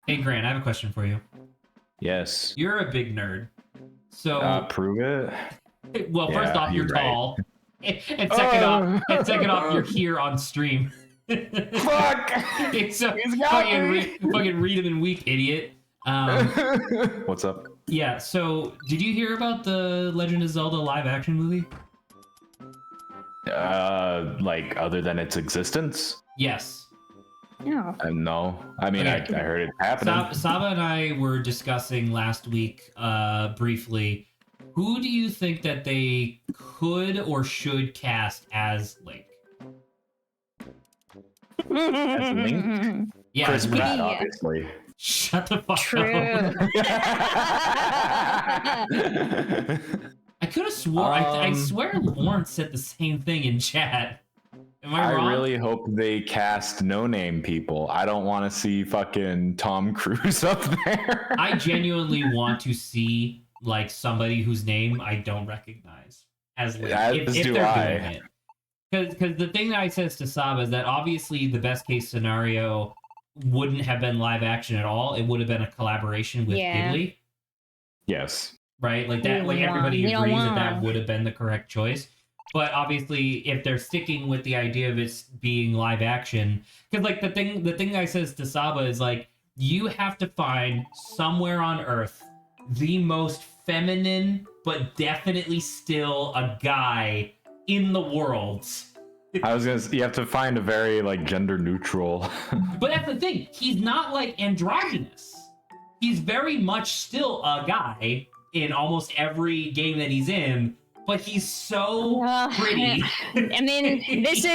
Hey Grant, I have a question for you. Yes. You're a big nerd. So, Prove it. well, first yeah, off, you're you're right. tall. And second off, you're here on stream. Fuck! So He's got fucking read him in weak, idiot. What's up? Yeah, so did you hear about the Legend of Zelda live action movie? Like other than its existence? Yes. No. No. I mean, Okay. I heard it happening. Saba and I were discussing last week briefly. Who do you think that they could or should cast as Link? As Link? Yeah, Chris Link. Pratt, Yeah. obviously. Shut the fuck True. up. I could have swore. I swear Lawrence said the same thing in chat. Am I wrong? I really hope they cast no-name people. I don't want to see fucking Tom Cruise up there. I genuinely want to see like somebody whose name I don't recognize as Link. If do they're I. doing it. Because the thing that I says to Saba is that obviously the best case scenario wouldn't have been live action at all. It would have been a collaboration with Yeah. Ghibli, Yes. right? Like that. Like everybody We don't agrees that want. that would have been the correct choice. But obviously, if they're sticking with the idea of it being live action, because like the thing I says to Saba is like you have to find somewhere on Earth the most feminine, but definitely still a guy in the world. I was gonna say, you have to find a very like gender neutral. But that's the thing. He's not like androgynous. He's very much still a guy in almost every game that he's in, but he's so pretty. I mean, this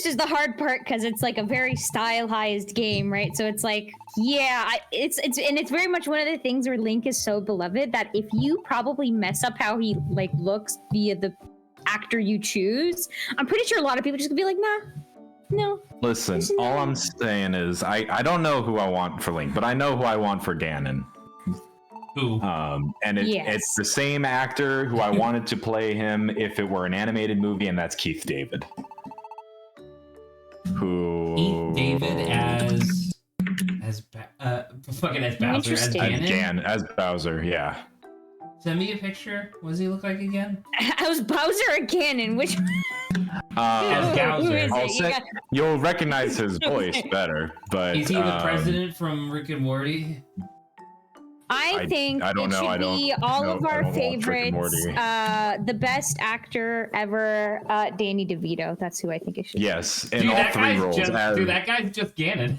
is the hard part because it's like a very stylized game, right? So it's like, yeah, it's very much one of the things where Link is so beloved that if you probably mess up how he like looks via the actor you choose, I'm pretty sure a lot of people just gonna be like, nah, no. Listen, all I'm saying is I don't know who I want for Link, but I know who I want for Ganon. Who? And Yes. it's the same actor who I wanted to play him if it were an animated movie, and that's Keith David. Who? Keith David as Bowser, as Ganon. As Bowser, yeah. Send me a picture. What does he look like again? I was Bowser or Ganon, which As who Bowser. is I'll it? say, you'll recognize his voice better, but Is he the president from Rick and Morty? I think I don't it know. should I don't be all know. of I our don't watch Rick and favorites. Morty. The best actor ever, Danny DeVito. That's who I think it should be. Yes, in all three roles. Dude, that guy's just Ganon.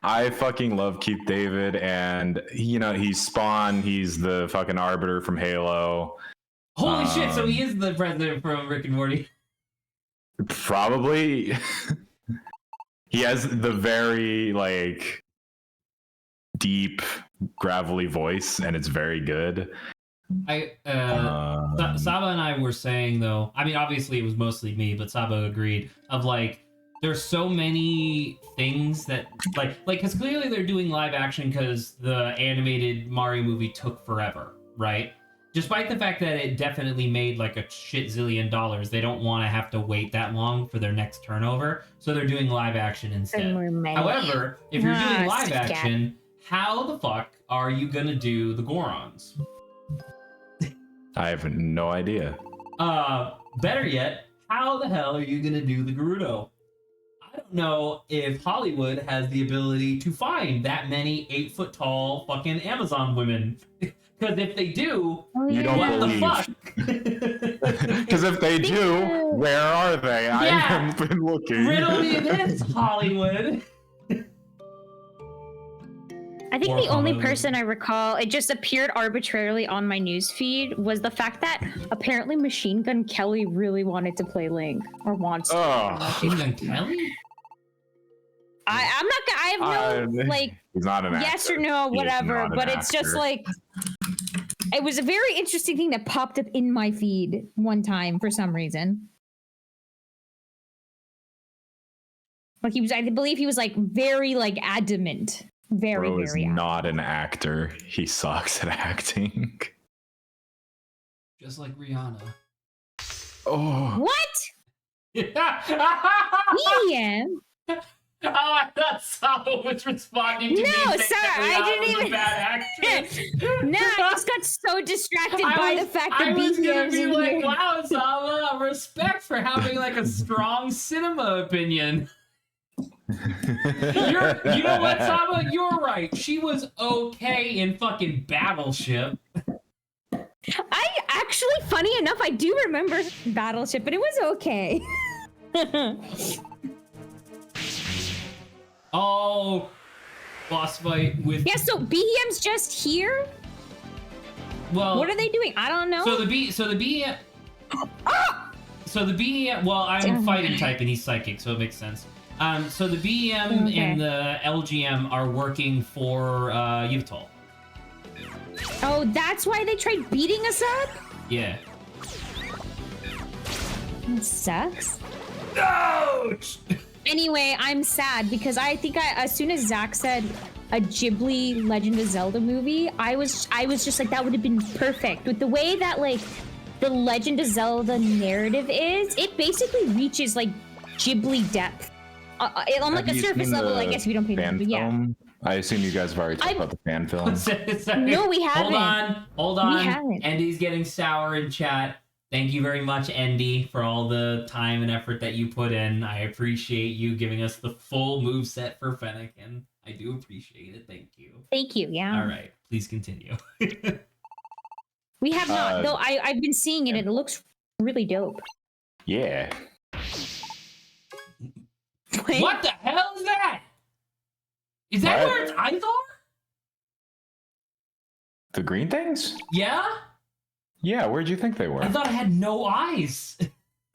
I fucking love Keith David, and he's Spawn. He's the fucking Arbiter from Halo. Holy shit! So he is the president from Rick and Morty. Probably. He has the very like deep, gravelly voice, and it's very good. Saba and I were saying though. I mean, obviously it was mostly me, but Saba agreed. Of like, there's so many things that like because clearly they're doing live action because the animated Mario movie took forever, right? Despite the fact that it definitely made like a shit zillion dollars, they don't want to have to wait that long for their next turnover, so they're doing live action instead. However, if you're doing live action, how the fuck are you gonna do the Gorons? I have no idea. Better yet, how the hell are you gonna do the Gerudo? I don't know if Hollywood has the ability to find that many 8-foot tall fucking Amazon women. Because if they do, You don't what believe. the fuck? Because if they do, where are they? I Yeah. haven't been looking. Riddle me this, Hollywood. I think Or the only Hollywood. person I recall, it just appeared arbitrarily on my news feed, was the fact that apparently Machine Gun Kelly really wanted to play Link or wants to. Oh, Even Kelly? I'm not. I have no like he's not an yes actor. or no, He is whatever. not an But it's just actor. like it was a very interesting thing that popped up in my feed one time for some reason. Like he was, I believe he was like very like adamant, very Bro is very adamant. not an actor. He sucks at acting. Just like Rihanna. Oh, What? Yeah. Yeah. Oh, I thought Saba was responding to me No, saying sorry, that I Rihanna didn't was a even- bad actress. No, I just got so distracted by the fact that I was gonna BTM's be in like, here. wow, Saba, respect for having like a strong cinema opinion. You know what, Saba? You're right. She was okay in fucking Battleship. I actually, funny enough, I do remember Battleship, but it was okay. Oh, boss fight with Yeah, so BM's just here? well. What are they doing? I don't know. So the B. So the BEM, well, I'm fighting type and he's psychic, so it makes sense. So the BEM and the LGM are working for Yveltal. Oh, that's why they tried beating us up? Yeah. It sucks. Ouch! Anyway, I'm sad because I think as soon as Zach said a Ghibli Legend of Zelda movie, I was just like, that would have been perfect. With the way that like the Legend of Zelda narrative is, it basically reaches like Ghibli depth. On like a surface level, I guess we don't pay attention, but yeah. I assume you guys have already talked about the fan film. No, we haven't. Hold on. We haven't. Andy's getting sour in chat. Thank you very much, Andy, for all the time and effort that you put in. I appreciate you giving us the full move set for Fennekin. I do appreciate it. Thank you. Thank you. Yeah. All right, please continue. We have not. Though I've been seeing it and it looks really dope. Yeah. Wait. What the hell is that? Is that where its eyes are? The green things? Yeah? Yeah, where'd you think they were? I thought it had no eyes.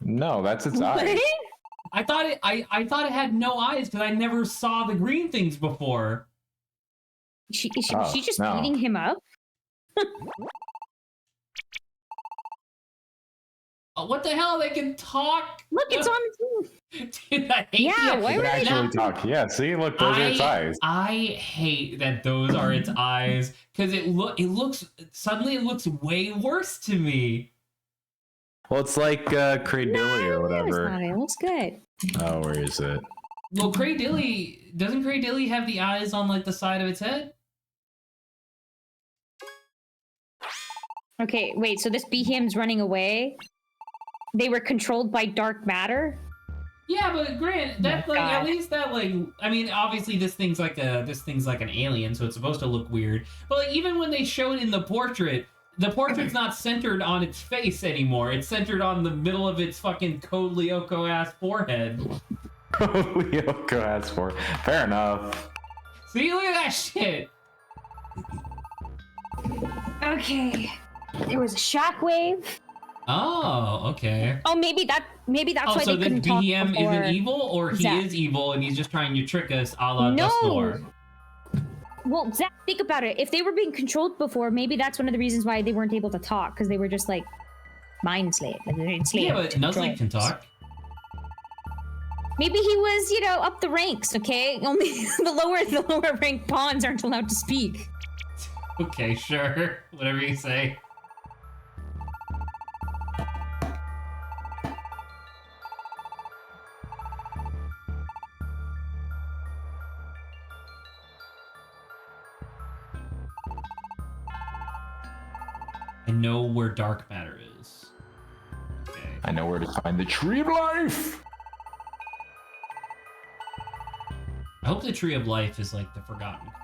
No, that's its eyes. I thought it had no eyes because I never saw the green things before. She just beating him up? What the hell? They can talk. Look, it's on. Dude, I hate Yeah, why It would actually talk. Yeah, see, look, those are its eyes. I hate that those are its eyes because it looks suddenly it looks way worse to me. Well, it's like Cradilly or whatever. It looks good. Oh, where is it? Well, doesn't Cradilly have the eyes on like the side of its head? Okay, wait, so this Behem's running away? They were controlled by dark matter? Yeah, but Grant, that like at least that like I mean, obviously this thing's like an alien, so it's supposed to look weird. But like even when they show it in the portrait's not centered on its face anymore. It's centered on the middle of its fucking Code Lyoko ass forehead. Lyoko ass forehead. Fair enough. See, look at that shit. Okay. There was a shockwave. Oh, okay. Oh, maybe that's why so they then couldn't talk BM before. isn't evil, or he Zach. is evil and he's just trying to trick us a la No. Dustnor? Well, Zach, think about it. If they were being controlled before, maybe that's one of the reasons why they weren't able to talk, because they were just like mind slave. Yeah, but Nuzlocke can talk. Maybe he was, up the ranks, okay? Only the lower ranked pawns aren't allowed to speak. Okay, sure. Whatever you say. I know where dark matter is. Okay. I know where to find the Tree of Life. I hope the Tree of Life is like the Forgotten Continent.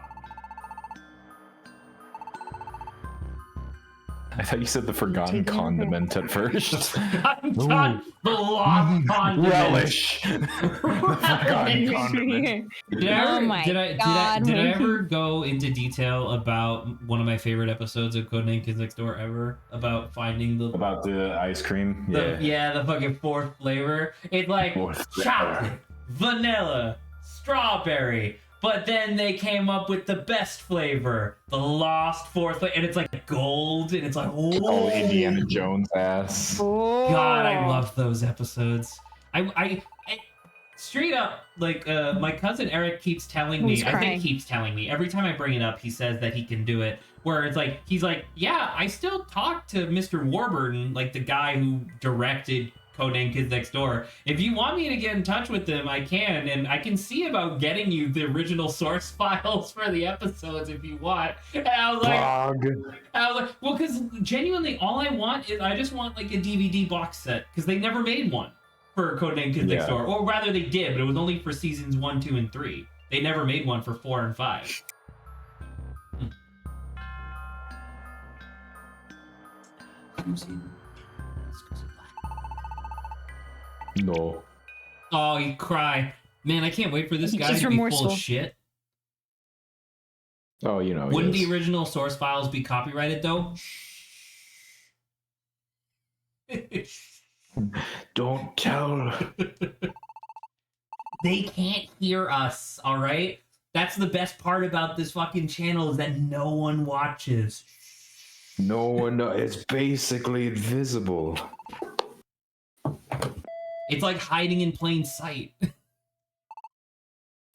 I thought you said the Forgotten Condiment at first. The lost condiment. Relish. The Forgotten Condiment. Did I ever go into detail about one of my favorite episodes of Codename Kids Next Door ever? About finding the About the ice cream? the fucking fourth flavor. It's like chocolate, vanilla, strawberry. But then they came up with the best flavor, the lost fourth flavor, and it's like gold, and it's like, oh, Indiana Jones ass. God, I love those episodes. I straight up, like, my cousin Eric keeps telling me, every time I bring it up, he says that he can do it, where it's like, he's like, yeah, I still talk to Mr. Warburton, like the guy who directed Codename Kids Next Door. If you want me to get in touch with them, I can, and I can see about getting you the original source files for the episodes if you want. And I was like, well, because genuinely, all I want is I just want like a DVD box set, because they never made one for Codename Kids Next Door, or rather they did, but it was only for seasons 1, 2, and 3. They never made one for 4 and 5. No. Oh, you cry. Man, I can't wait for this guy to be full of shit. Oh, you know. Wouldn't the original source files be copyrighted, though? Don't tell. They can't hear us, all right? That's the best part about this fucking channel is that no one watches. No one knows. It's basically invisible. It's like hiding in plain sight.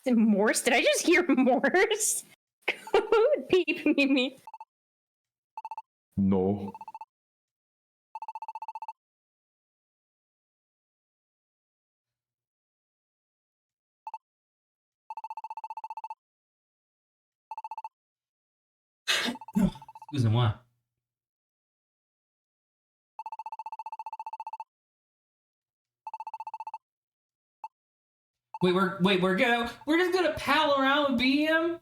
Morse? Did I just hear Morse? Beep me. No. Excusez-moi. We're just gonna pal around with BM.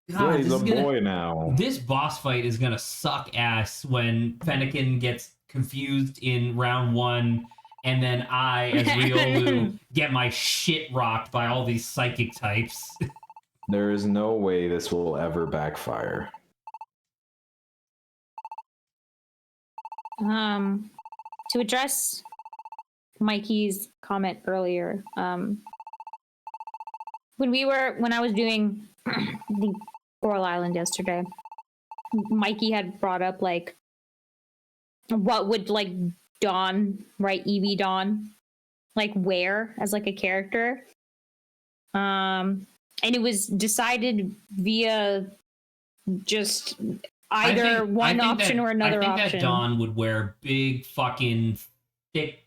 Yeah, he's a boy now. This boss fight is gonna suck ass when Fennekin gets confused in round 1, and then I, as Riolu, get my shit rocked by all these psychic types. There is no way this will ever backfire. To address Mikey's comment earlier, when I was doing the Coral Island yesterday, Mikey had brought up like what would like Dawn, right? Eevee Dawn, like wear as like a character. And it was decided via just either one option or another option. I think that Dawn would wear big fucking thick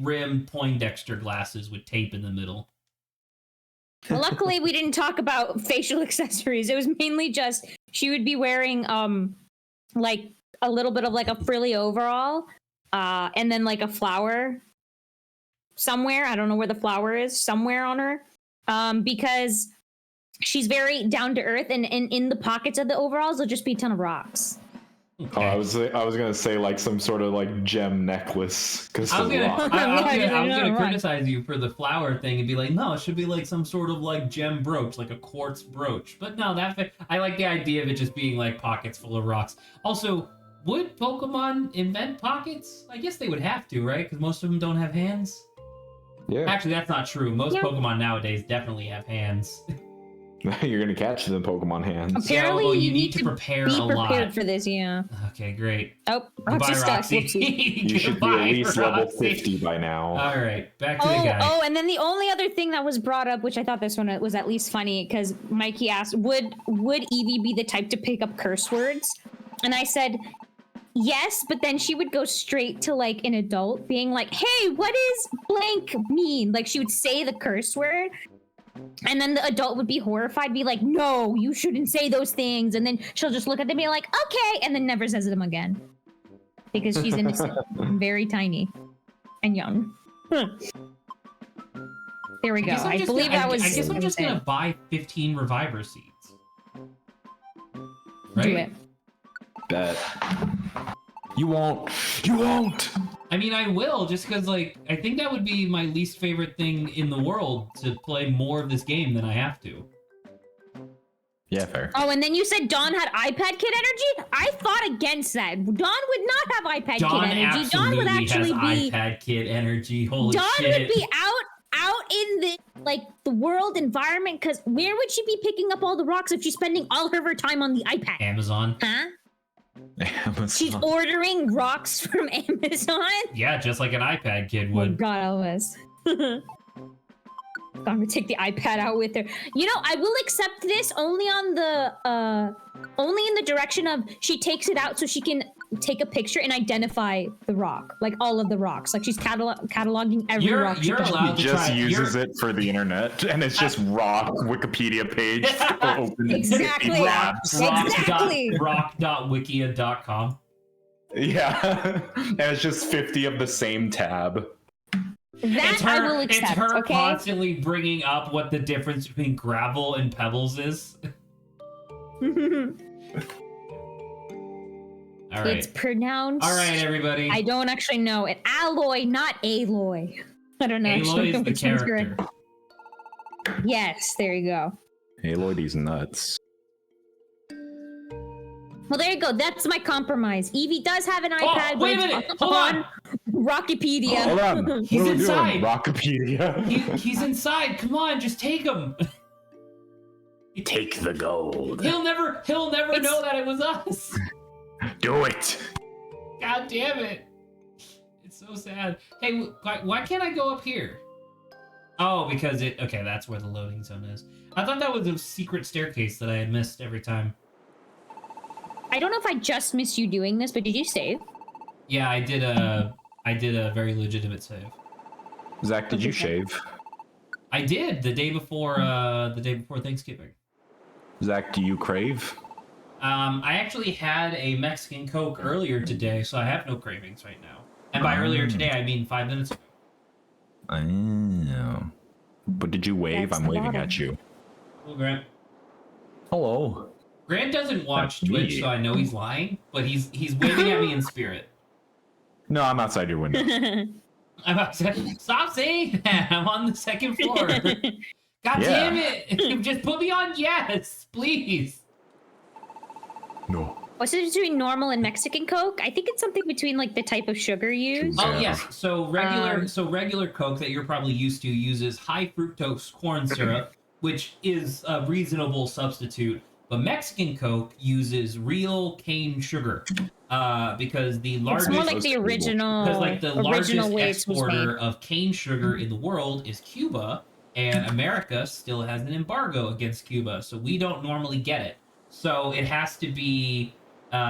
rim Poindexter glasses with tape in the middle. Well, luckily we didn't talk about facial accessories. It was mainly just she would be wearing like a little bit of like a frilly overall, and then like a flower somewhere. I don't know where the flower is, somewhere on her. Because she's very down to earth, and in the pockets of the overalls there'll just be a ton of rocks. Okay. Oh, I was gonna say like some sort of like gem necklace. Because I was gonna criticize you for the flower thing and be like, no, it should be like some sort of like gem brooch, like a quartz brooch. But no, I like the idea of it just being like pockets full of rocks. Also, would Pokemon invent pockets? I guess they would have to, right? Because most of them don't have hands. Yeah. Actually, that's not true. Most Pokemon nowadays definitely have hands. You're gonna catch them Pokemon hands. Apparently, yeah, you need to prepare be a lot. Prepared for this, yeah. Okay, great. Oh, goodbye, Roxy. You should be at least level 50 by now. All right, back to the guy. Oh, and then the only other thing that was brought up, which I thought this one was at least funny, because Mikey asked, would Eevee be the type to pick up curse words? And I said, yes, but then she would go straight to like an adult being like, hey, what does blank mean? Like she would say the curse word. And then the adult would be horrified, be like, no, you shouldn't say those things. And then she'll just look at them and be like, okay, and then never says them again. Because she's innocent, very tiny, and young. There we go. I guess I'm just gonna buy 15 Reviver seeds. Right? Do it. Bet. You won't. You won't. I mean, I will, just because, like, I think that would be my least favorite thing in the world, to play more of this game than I have to. Yeah, fair. Oh, and then you said Dawn had iPad Kid energy? I fought against that. Dawn would not have iPad Kid energy. Dawn would actually has iPad Kid energy. Holy Dawn shit. would be out in the the world environment, because where would she be picking up all the rocks if she's spending all of her time on the iPad? Amazon. Huh? Amazon. She's ordering rocks from Amazon? Yeah, just like an iPad Kid would. Oh God, Elvis. I'm gonna take the iPad out with her. You know, I will accept this only on the only in the direction of she takes it out so she can take a picture and identify the rock, like all of the rocks. Like she's cataloging every rock. You're allowed to just try. uses it for the internet, and it's just rock Wikipedia page. Open Exactly. Exactly. Rock.wikia.com. Yeah, and it's just 50 of the same tab. That I will accept. It's her okay? constantly bringing up what the difference between gravel and pebbles is. All right. It's pronounced. All right, everybody. I don't actually know it. Alloy, not Aloy. I don't know. Aloy is the character. Yes, there you go. Aloy, these nuts. Well, there you go. That's my compromise. Evie does have an iPad. wait a but minute. it's Hold on. Rockipedia. Hold on. What He's are we inside. doing? Rockipedia. He's inside. Come on, just take him. Take the gold. He'll never know that it was us. Do it. God damn it. It's so sad. Hey, why can't I go up here? Oh, because okay, that's where the loading zone is. I thought that was a secret staircase that I had missed every time. I don't know if I just missed you doing this, but did you save? Yeah, I did a very legitimate save. Zach, did you shave? I did the day before Thanksgiving. Zach, do you crave? I actually had a Mexican Coke earlier today, so I have no cravings right now. And by earlier today, I mean 5 minutes ago. Oh. But did you wave? That's I'm waving bottom. at you. Hello, Grant. Hello. Grant doesn't watch That's Twitch, me. so I know he's lying, but he's waving at me in spirit. No, I'm outside your window. I'm outside. Stop saying that. I'm on the second floor. God Yeah. damn it. Just put me on yes, please. No. What's it between normal and Mexican Coke? I think it's something between like the type of sugar used. Oh Yeah. yes. So regular Coke that you're probably used to uses high fructose corn syrup, which is a reasonable substitute. But Mexican Coke uses real cane sugar, because the It's largest more like the original. because like the original largest way it was exporter made. of cane sugar in the world is Cuba, and America still has an embargo against Cuba, so we don't normally get it. So it has to be.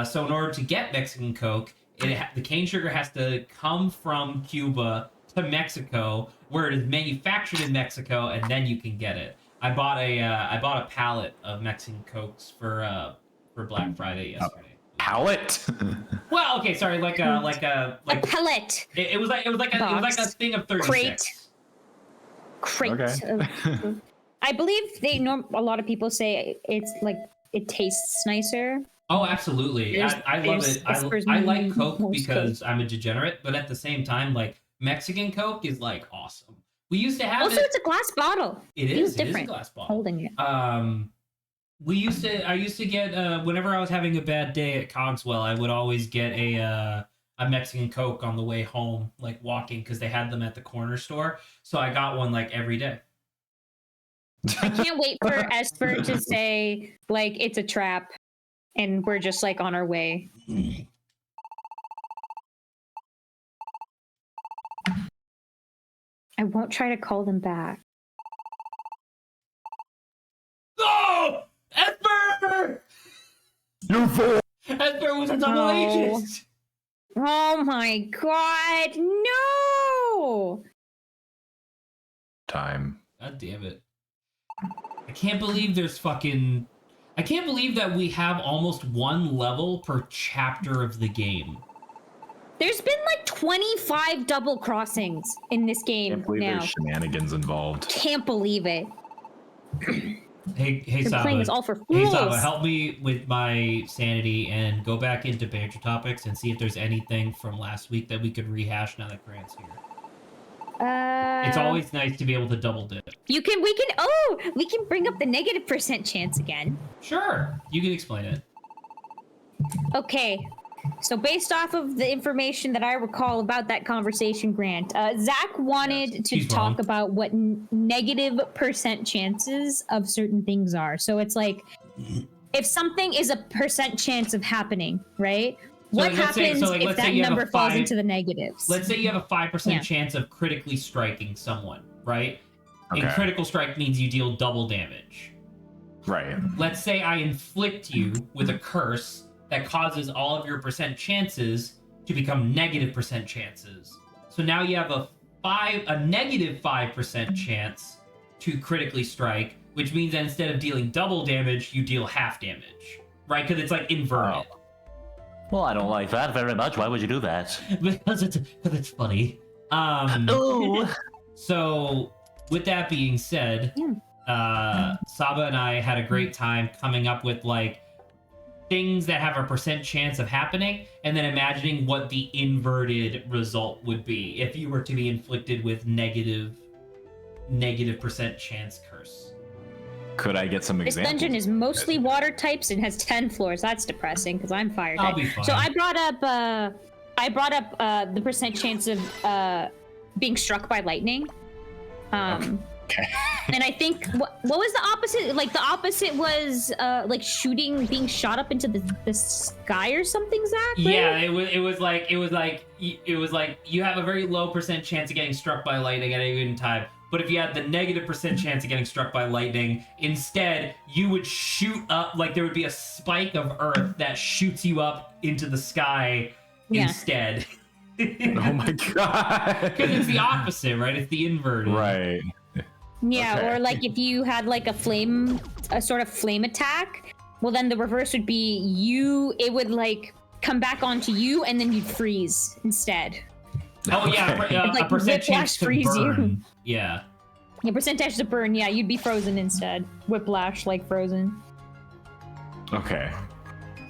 So in order to get Mexican Coke, the cane sugar has to come from Cuba to Mexico, where it is manufactured in Mexico, and then you can get it. I bought a pallet of Mexican Cokes for Black Friday yesterday. Pallet? Well, okay, sorry, like A pellet it was like a thing of 36. crate. Okay. I believe a lot of people say it's like it tastes nicer. Oh, absolutely. I love it. I like Coke because I'm a degenerate, but at the same time, like Mexican Coke is like awesome. We used to have Also, it. it's a glass bottle. It Feels is. It is a different glass bottle. holding it. I used to get whenever I was having a bad day at Cogswell, I would always get a Mexican Coke on the way home, like walking, because they had them at the corner store. So I got one like every day. I can't wait for Esper to say like it's a trap, and we're just like on our way. I won't try to call them back. Oh, Esper! You're full. Esper was a double No. agent. Oh my god, no! Time. God damn it. I can't believe I can't believe that we have almost one level per chapter of the game. There's been like 25 double crossings in this game Can't believe now. there's shenanigans involved. Can't believe it. Hey You're playing this Saba. all for Hey fools. Saba, help me with my sanity and go back into banter topics and see if there's anything from last week that we could rehash now that Grant's here. It's always nice to be able to double dip. we can bring up the negative % chance again. Sure, you can explain it. Okay, so based off of the information that I recall about that conversation, Grant, Zach wanted to he's talk wrong. about what negative % chances of certain things are. So it's like, if something is a % chance of happening, right? What like, let's say- happens so, like, if let's say that you have a number falls 5 into the negatives? Let's say you have a 5% Yeah. chance of critically striking someone, right? Okay. And critical strike means you deal double damage. Right. Let's say I inflict you with a curse that causes all of your % chances to become negative % chances. So now you have a negative 5% chance to critically strike, which means that instead of dealing double damage, you deal half damage, right? Because it's like inverted. Well, I don't like that very much. Why would you do that? because it's funny. Ooh. So, with that being said, Saba and I had a great time coming up with like things that have a % chance of happening, and then imagining what the inverted result would be if you were to be inflicted with negative % chance curse. Could I get some This examples? dungeon is mostly water types and has 10 floors. That's depressing because I'm fire I'll type. be fine. So I brought up the percent chance of being struck by lightning. Okay. And I think what was the opposite? Like the opposite was like being shot up into the sky or something, Zach? Right? Yeah, it was like you have a very low percent chance of getting struck by lightning at any given time. But if you had the negative percent chance of getting struck by lightning, instead you would shoot up, like there would be a spike of earth that shoots you up into the sky instead. Oh my god. Because it's the opposite, right? It's the inverted. Right. Yeah, Okay. or like if you had like a sort of flame attack, well then the reverse would be it would like come back onto you and then you'd freeze instead. Oh yeah, Like a percent chance to whiplash freeze you. burn. Yeah. Yeah, percentage to burn, yeah, you'd be frozen instead. Whiplash, like frozen. Okay.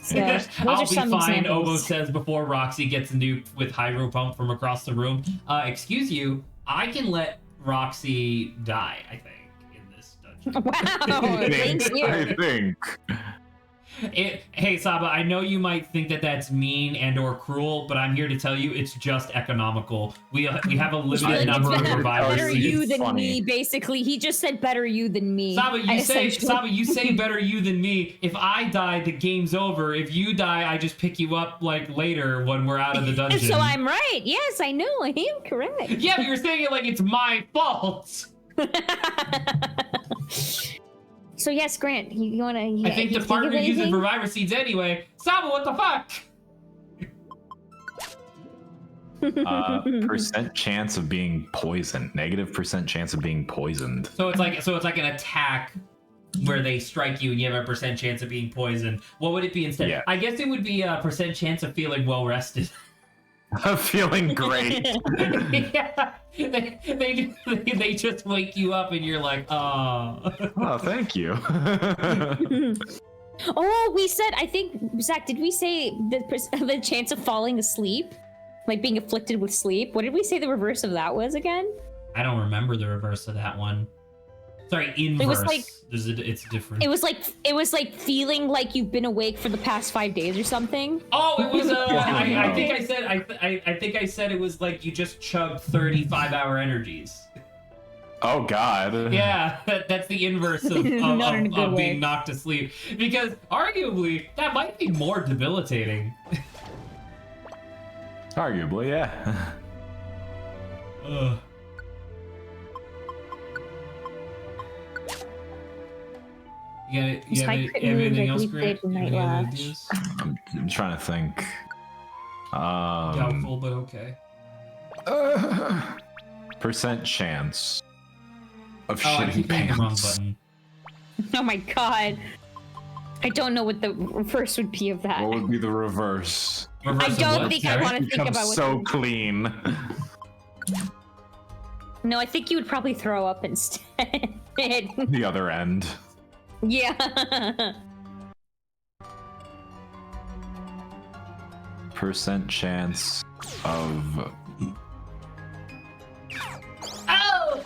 So, those I'll are be some fine, Obo examples. says before Roxy gets nuked with hydro pump from across the room. Excuse you, I can let Roxy die, I think, in this dungeon. Wow, thanks you. I think. Hey Saba, I know you might think that that's mean and or cruel, but I'm here to tell you it's just economical. We have a limited number of revival Better you seats. than funny. me, basically. He just said better you than me. Saba, essentially. you say better you than me. If I die, the game's over. If you die, I just pick you up like later when we're out of the dungeon. So I'm right. Yes, I know. I am correct. Yeah, but you're saying it like it's my fault. So yes, Grant, you wanna? I think the partner uses reviver seeds anyway. Saba, what the fuck? Percent chance of being poisoned. Negative percent chance of being poisoned. So it's like an attack where they strike you and you have a percent chance of being poisoned. What would it be instead? Yeah. I guess it would be a percent chance of feeling well rested. Feeling great. Yeah, they just wake you up and you're like, oh. Oh, thank you. Oh, we said. I think Zach. Did we say the chance of falling asleep, like being afflicted with sleep? What did we say the reverse of that was again? I don't remember the reverse of that one. Sorry, inverse. It was like- it's different. It was like feeling like you've been awake for the past 5 days or something. Oh, it was. I no. think I said. I think I said it was like you just chugged 35-hour energies. Oh god. Yeah, that's the inverse of Not in a good way. being knocked to sleep. Because arguably, that might be more debilitating. Arguably, yeah. Ugh. You got His high it? crit Everything move, else, like Grant? Leap Blade and Any other Night Lash. ideas? I'm trying to think. Doubtful, but okay. Percent chance of Oh, I shitting keep hitting the wrong pants. button. Oh my god. I don't know what the reverse would be of that. What would be the reverse? Reverse I of don't what, think I Sarah? want to think Become about what. so clean. No, I think you would probably throw up instead. The other end. Yeah. Percent chance of Oh!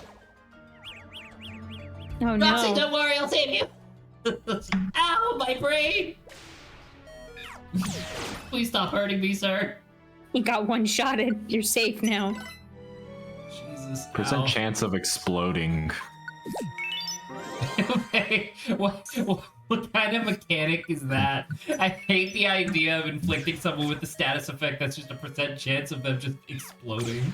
Oh Roxy, no. don't worry, I'll save you. Ow, my brain! Please stop hurting me, sir. You got one shotted. You're safe now. Jesus. percent ow. chance of exploding. Okay, what kind of mechanic is that? I hate the idea of inflicting someone with the status effect that's just a percent chance of them just exploding.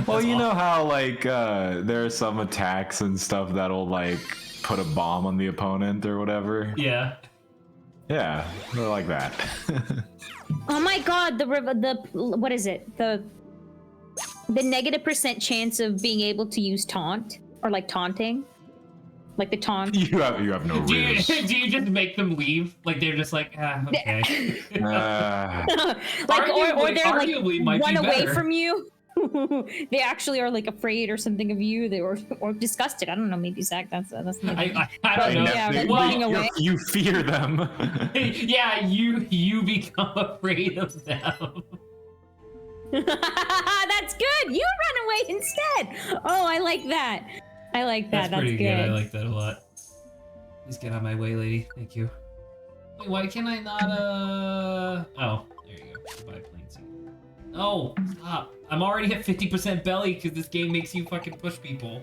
Well, That's you know awful. how like there are some attacks and stuff that'll like put a bomb on the opponent or whatever. Yeah. Yeah, they're like that. Oh my god, the what is it? The negative percent chance of being able to use taunt or like taunting. Like the taunt. you have no Do you, rules. do you just make them leave? Like they're just like, ah, okay. Like or they're arguably like might run be away better. from you. They actually are like afraid or something of you. They or disgusted. I don't know. Maybe Zach. That's maybe. I don't know. Yeah, like Well, running away. You fear them. yeah, you become afraid of them. That's good. You run away instead. Oh, I like that. I like that. That's pretty good. good. I like that a lot. Please get out of my way, lady. Thank you. Wait, why can I not, Oh, there you go. Goodbye, plain seat. No, stop. I'm already at 50% belly because this game makes you fucking push people.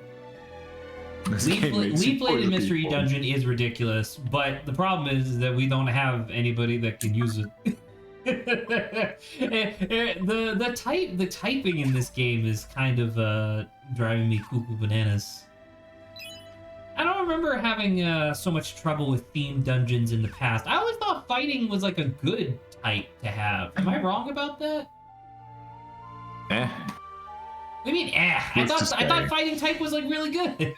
Leaf Bladed Mystery Dungeon is ridiculous, but the problem is that we don't have anybody that can use it. The typing in this game is kind of driving me cuckoo bananas. I don't remember having so much trouble with themed dungeons in the past. I always thought fighting was like a good type to have. Am I wrong about that? Eh. What do you mean, eh? I thought fighting type was like really good.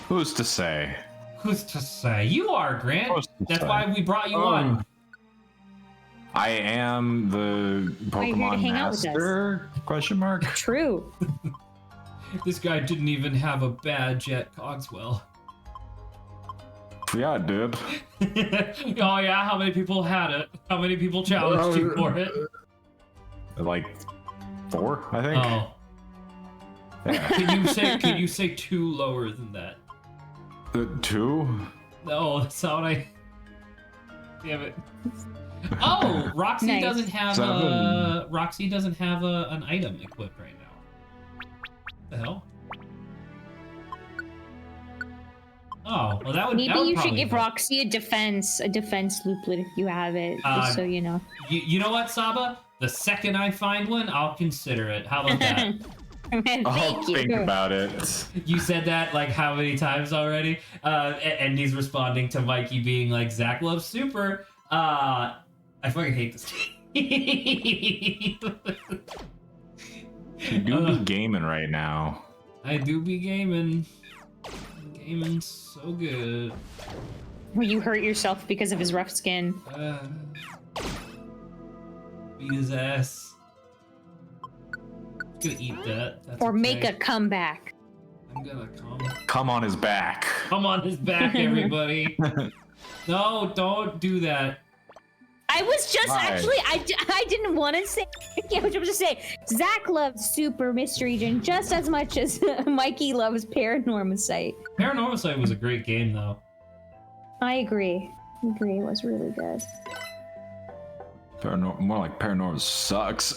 Who's to say? Who's to say? You are, Grant. Who's to That's say? why we brought you on. I am the Why are you here to Pokemon hang out with us? Master? Question mark. True. This guy didn't even have a badge at Cogswell. Yeah, I did. Oh yeah, how many people had it? How many people challenged you for it? Like 4, I think. Oh. Yeah. Can you say 2 lower than that? 2? No, that's not what I. Damn it. Oh, Roxy Nice. doesn't have 7. Roxy doesn't have an item equipped right now. The hell? Oh, well that would. Maybe that would you should probably give help. Roxy a defense looplet if you have it, just so you know. You know what, Saba? The second I find one, I'll consider it. How about that? Man, I'll thank you. think about it. You said that like how many times already? And he's responding to Mikey being like, Zach loves Super. I fucking hate this game. You do be gaming right now. I do be gaming. Gaming so good. Where you hurt yourself because of his rough skin. Beat his ass. I'm gonna eat that. That's Or okay. make a comeback. I'm gonna Come on his back. come on his back, everybody. No, don't do that. I was just Why? actually, I didn't want to say, I was just say, Zach loves Super Mystery Dungeon just as much as Mikey loves Paranormal Site. Paranormal Site was a great game, though. I agree. It was really good. More like Paranormal sucks.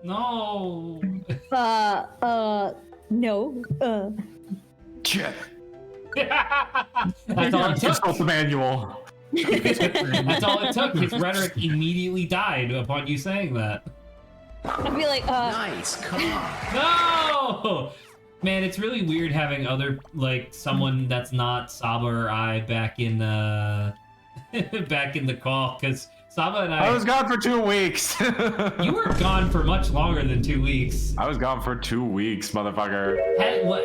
No. No. Shit. That's all it Just took. off the manual. That's all it took. His rhetoric immediately died upon you saying that. I'd be like, Nice, come on. No! Man, it's really weird having other, like, someone that's not Saba or I back in the call, because Saba and I was gone for 2 weeks. You were gone for much longer than 2 weeks. I was gone for 2 weeks, motherfucker.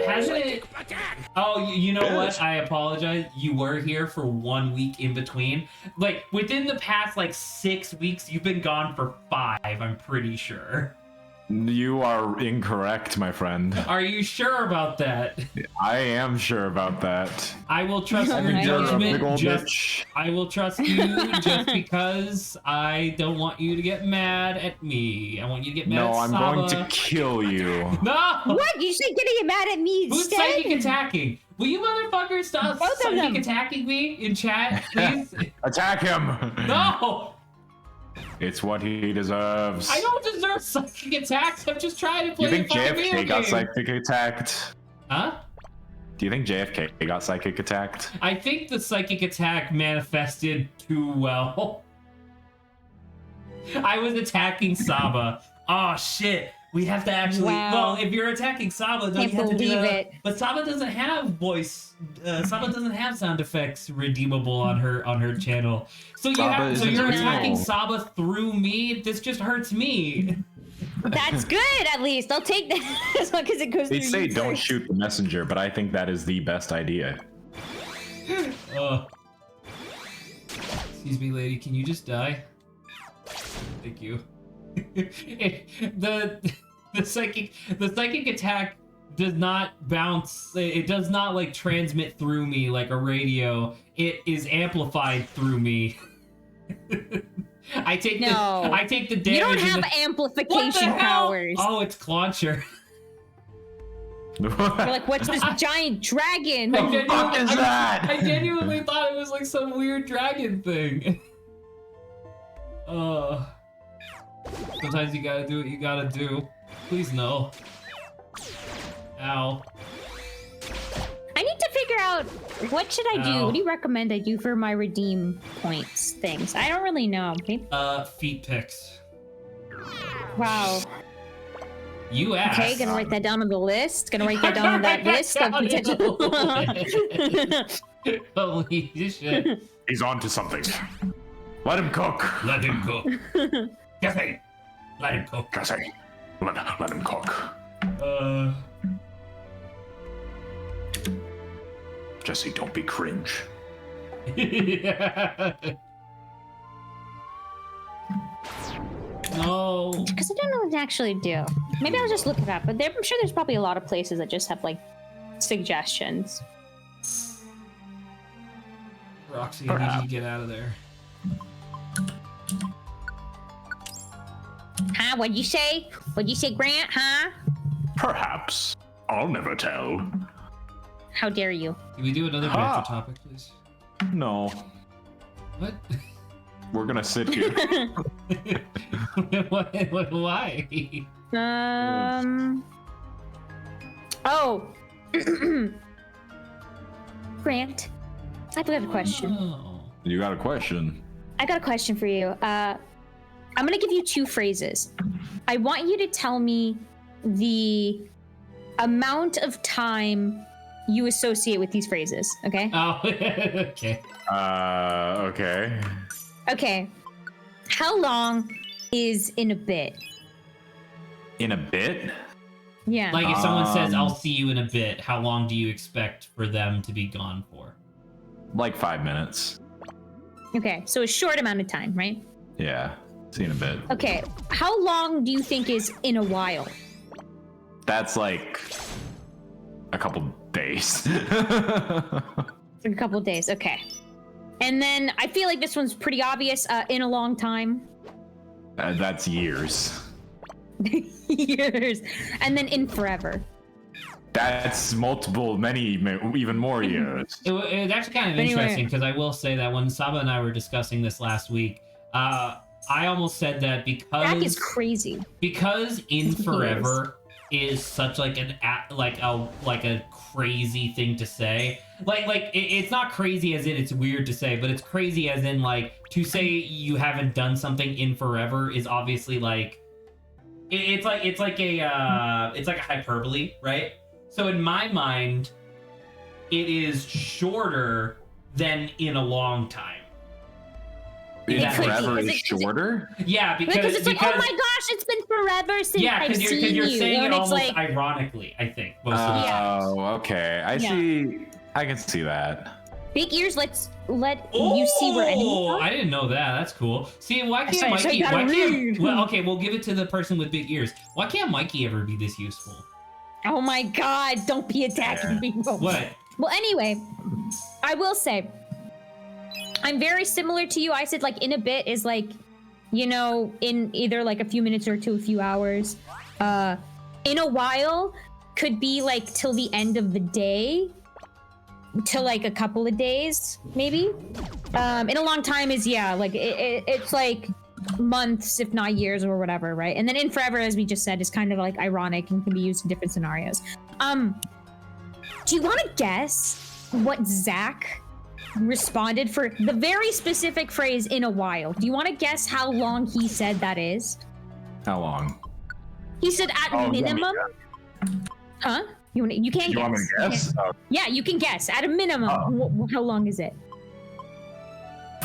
Hasn't it? Oh, you know what? I apologize. You were here for 1 week in between. Like, within the past, 6 weeks, you've been gone for 5, I'm pretty sure. You are incorrect, my friend. Are you sure about that? I am sure about that. I will trust Oh your my You're a judgment. big old Just bitch. I will trust you just because I don't want you to get mad at me. I want you to get mad No, at I'm Saba. going to kill you. No! what? You should get mad at me Who's instead? psychic attacking? Will you motherfuckers stop Both of psychic them. attacking me in chat, please? Attack him! No! It's what he deserves. I don't deserve psychic attacks. I'm just trying to play You think a fucking video JFK got game. psychic attacked? Huh? Do you think JFK got psychic attacked? I think the psychic attack manifested too well. I was attacking Saba. Oh shit. We have to actually. Wow. Well, if you're attacking Saba, don't Can't you have to do believe that? it. But Saba doesn't have voice. Saba doesn't have sound effects redeemable on her channel. So you Saba have. So isn't you're real. attacking Saba through me. This just hurts me. That's good, at least. I'll take that as long as it goes They through say you don't first. shoot the messenger, but I think that is the best idea. Excuse me, lady. Can you just die? Thank you. the psychic attack does not bounce. It does not transmit through me like a radio. It is amplified through me. I take the damage. You don't have What the amplification hell? powers. Oh, it's Clauncher. We're like, what's this giant dragon? I genuinely thought it was like some weird dragon thing. Sometimes you gotta do what you gotta do. Please no. Ow. I need to figure out, what should I do? Ow. What do you recommend I do for my redeem points things? I don't really know. Okay. Feet pics. Wow. You asked. Okay, gonna write that down on the list. Gonna write that down on that list of potential. Holy shit. He's on to something. Let him cook. Let him cook. Jesse, let him cook. Jesse, let him cook. Jesse, don't be cringe. No. Because I don't know what to actually do. Maybe I'll just look it up. But I'm sure there's probably a lot of places that just have like suggestions. Roxy, I need you to get out of there. Huh? What'd you say? What'd you say, Grant? Huh? Perhaps. I'll never tell. How dare you? Can we do another banter topic, please? No. What? We're gonna sit here. Why? Oh. Grant, I've got a question. Oh. You got a question? I got a question for you. I'm gonna give you 2 phrases. I want you to tell me the amount of time you associate with these phrases, okay? Oh, okay. Okay. Okay. How long is in a bit? In a bit? Yeah. Like if someone says, I'll see you in a bit, how long do you expect for them to be gone for? Like 5 minutes. Okay, so a short amount of time, right? Yeah. See you in a bit. Okay. How long do you think is in a while? That's like a couple days. A couple of days. Okay. And then I feel like this one's pretty obvious. In a long time. That's years. Years. And then in forever. That's even more years. It was actually kind of Anyway. interesting because I will say that when Saba and I were discussing this last week, I almost said that That is because crazy. in forever is such like a crazy thing to say. It's not crazy as in it's weird to say, but it's crazy as in like to say you haven't done something in forever is obviously like it's like a hyperbole, right? So in my mind, it is shorter than in a long time. In That forever makes- is shorter? Yeah, Because it's like, oh my gosh, it's been forever since I've because seen you're you. saying And it it's almost like, ironically, I think. Most of the time. Oh, okay. I Yeah. see. I can see that. big ears, let you see where anything I didn't know that. That's cool. See, why So can't you Mikey? gotta read. Well, okay, we'll give it to the person with big ears. Why can't Mikey ever be this useful? Oh my god, don't be attacking people. What? Well, anyway, I will say, I'm very similar to you. I said like in a bit is like, you know, in either like a few minutes or to a few hours. In a while could be like till the end of the day, to like a couple of days, maybe. In a long time is, yeah, like it's like months, if not years or whatever, right? And then in forever, as we just said, is kind of like ironic and can be used in different scenarios. Do you want to guess what Zach responded for the very specific phrase "in a while"? Do you want to guess how long he said that is? How long? He said at minimum. Huh? You can't You guess. want me to guess? Yeah, you can guess at a minimum. How long is it?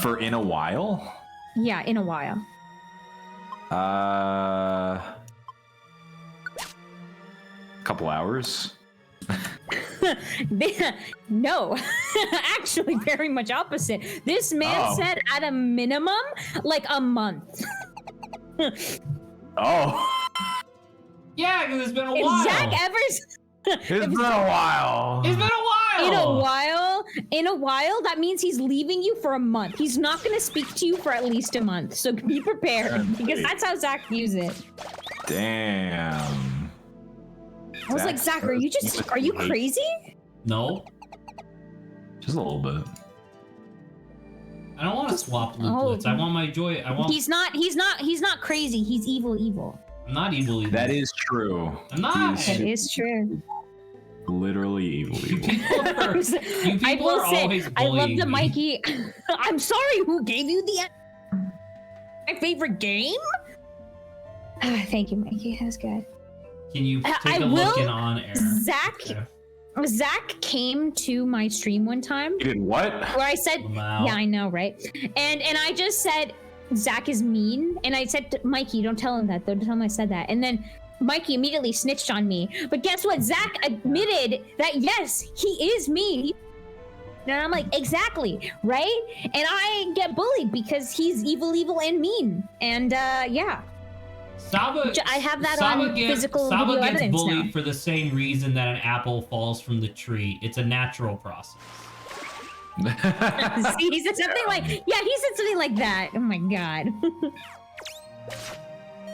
For in a while? Yeah, in a while. Couple hours. No, actually, very much opposite. This man said at a minimum, like a month. Oh, Yeah, because it's been a If while. Zach ever, it's been a while. It's been a while. in a while, that means he's leaving you for a month. He's not going to speak to you for at least a month. So be prepared, because that's how Zach views it. Damn. I was like, Zach, are you crazy? No, Just a little bit. I don't want to swap looplets. I want my joy. He's not crazy. He's evil. I'm not evil either. That is true. I'm not. That is true. Literally evil. You people are, you people are always bullying I love the me. Mikey. I'm sorry, who gave you my favorite game? Thank you, Mikey. That was good. Can you take I a look will- in on air? Zach came to my stream one time You did what? where I said, Wow. yeah, I know, right? And I just said, Zach is mean. And I said to Mikey, don't tell him that. Don't tell him I said that. And then Mikey immediately snitched on me. But guess what? Zach admitted that, yes, he is mean. And I'm like, exactly, right? And I get bullied because he's evil, and mean. And yeah. Saba, I have that Saba on physical Saba video gets evidence bullied now. for the same reason that an apple falls from the tree. It's a natural process. See, he said something like, yeah, he said something like that. Oh my god.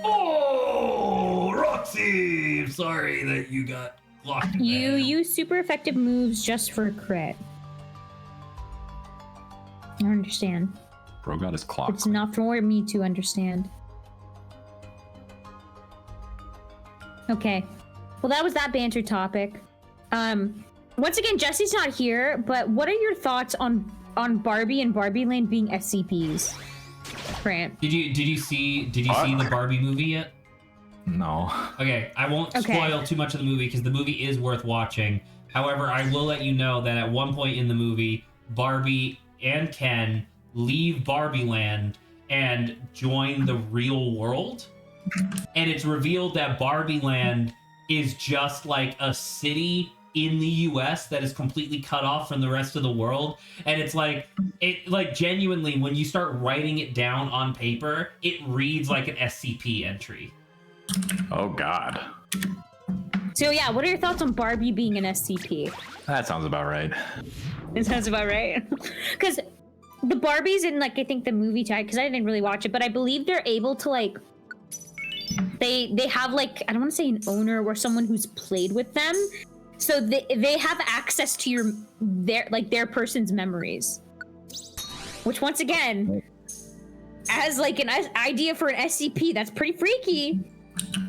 Oh, Roxy! Sorry that you got locked. You use super effective moves just for crit. I don't understand. Bro got his clock. It's not for me to understand. Okay. Well, that was that banter topic. Once again, Jesse's not here, but what are your thoughts on Barbie and Barbie Land being SCPs? Grant. Did you see the Barbie movie yet? No. Okay, I won't Okay. spoil too much of the movie because the movie is worth watching. However, I will let you know that at one point in the movie, Barbie and Ken leave Barbie Land and join the real world. And it's revealed that Barbie Land is just like a city in the US that is completely cut off from the rest of the world. And it's like, genuinely, when you start writing it down on paper, it reads like an SCP entry. Oh God. So yeah, what are your thoughts on Barbie being an SCP? That sounds about right. It sounds about right. Because the Barbies in, like, I think the movie tag, because I didn't really watch it, but I believe they're able to, like, they have, like, I don't want to say an owner or someone who's played with them. So they have access to their person's memories. Which, once again, as like an idea for an SCP, that's pretty freaky.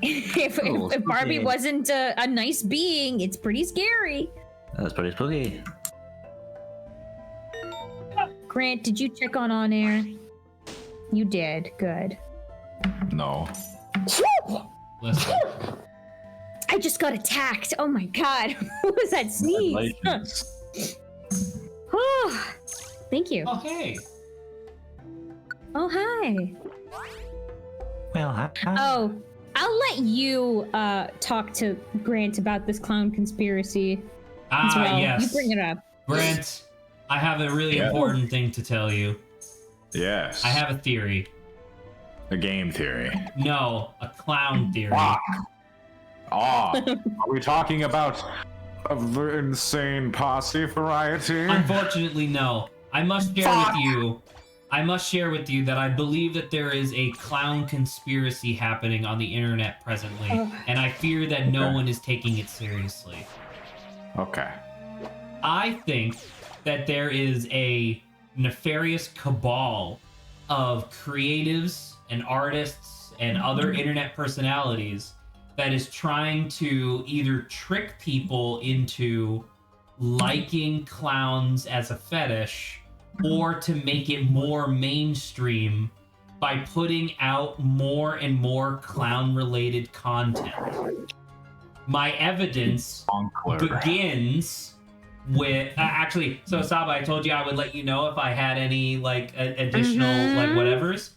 if Barbie wasn't a nice being, it's pretty scary. That's pretty spooky. Grant, did you check on air? You did. Good. No. Listen, I just got attacked. Oh my god. What was that sneeze? Congratulations. Oh, thank you. oh hey, Oh, hi. Well, hi. Oh, I'll let you talk to Grant about this clown conspiracy as well. yes, You bring it up. Brent, I have a really Yeah. important thing to tell you. Yes. I have a theory. a game theory. No, a clown theory. Fuck. Are we talking about of the insane posse variety? Unfortunately, no. I must share with you that I believe that there is a clown conspiracy happening on the internet presently, and I fear that no Okay. one is taking it seriously. Okay. I think that there is a nefarious cabal of creatives and artists and other internet personalities that is trying to either trick people into liking clowns as a fetish or to make it more mainstream by putting out more and more clown related content. My evidence Encore. begins with actually, so Saba, I told you I would let you know if I had any like additional like whatevers.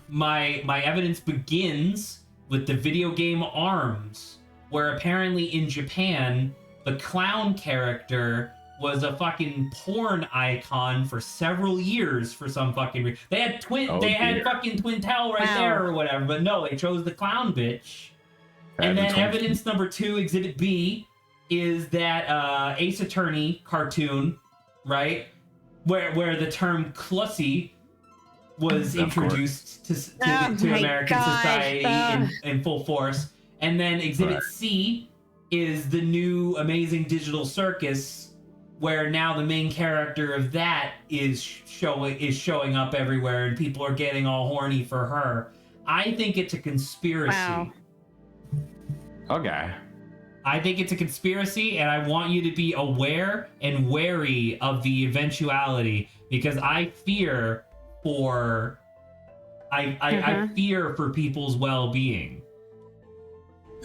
My evidence begins with the video game Arms, where apparently in Japan the clown character was a fucking porn icon for several years for some fucking reason. They had dear. fucking Twintel right Wow. there or whatever, but no, they chose the clown bitch. And then evidence number 2, Exhibit B, is that Ace Attorney cartoon, right? Where the term Clussy was Of course. introduced to Oh my American gosh, society in full force. And then Exhibit Right. C is the new Amazing Digital Circus, where now the main character of that is showing up everywhere, and people are getting all horny for her. I think it's a conspiracy. Wow. Okay. I think it's a conspiracy, and I want you to be aware and wary of the eventuality, because I fear for I fear for people's well-being.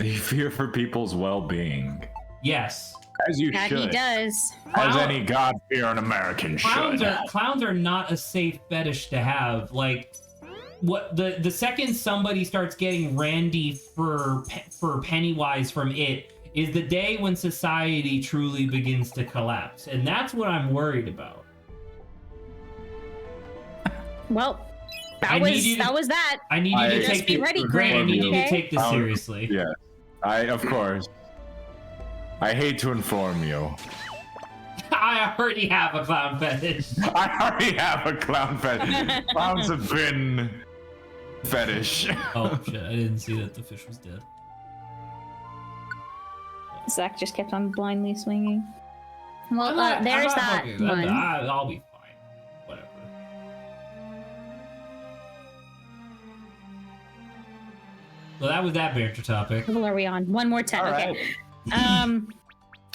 You fear for people's well-being. Yes. As you That should. he does. As any God-fearing American should. Clowns are not a safe fetish to have. Like, what the second somebody starts getting randy for Pennywise from It is the day when society truly begins to collapse, and that's what I'm worried about. Well, that was that. I need you to Just take be ready, Grant. I need you to okay? take this seriously. Yeah. Of course. I hate to inform you. I already have a clown fetish. I already have a clown fetish. Clowns have been fetish. Oh shit! I didn't see that the fish was dead. Zach just kept on blindly swinging. Well, I'm not there's that fucking- one. I'll be fine. Whatever. Well, that was that banter topic. What level are we on? One more 10. All Okay.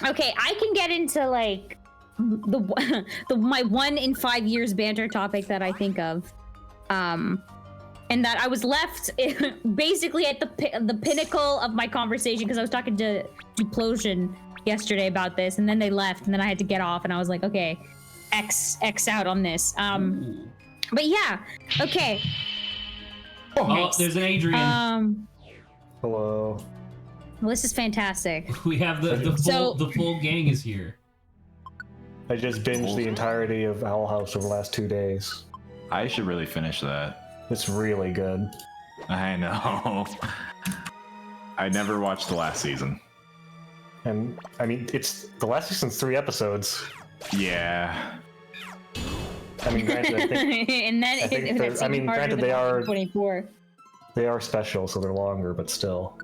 Okay, I can get into like my 1 in 5 years banter topic that I think of. And that I was left basically at the pinnacle of my conversation, because I was talking to Duplosion yesterday about this, and then they left, and then I had to get off, and I was like, okay, X out on this. But yeah, okay. Oh, Nice. there's an Adrian. Hello. Well, this is fantastic. We have the full gang is here. I just binged the entirety of Owl House over the last 2 days. I should really finish that. It's really good. I know. I never watched the last season. And I mean, it's the last season's 3 episodes. Yeah. I mean, granted, I think And then I think they're- that's I even mean, harder granted, than they are- 24. they are special, so they're longer, but still.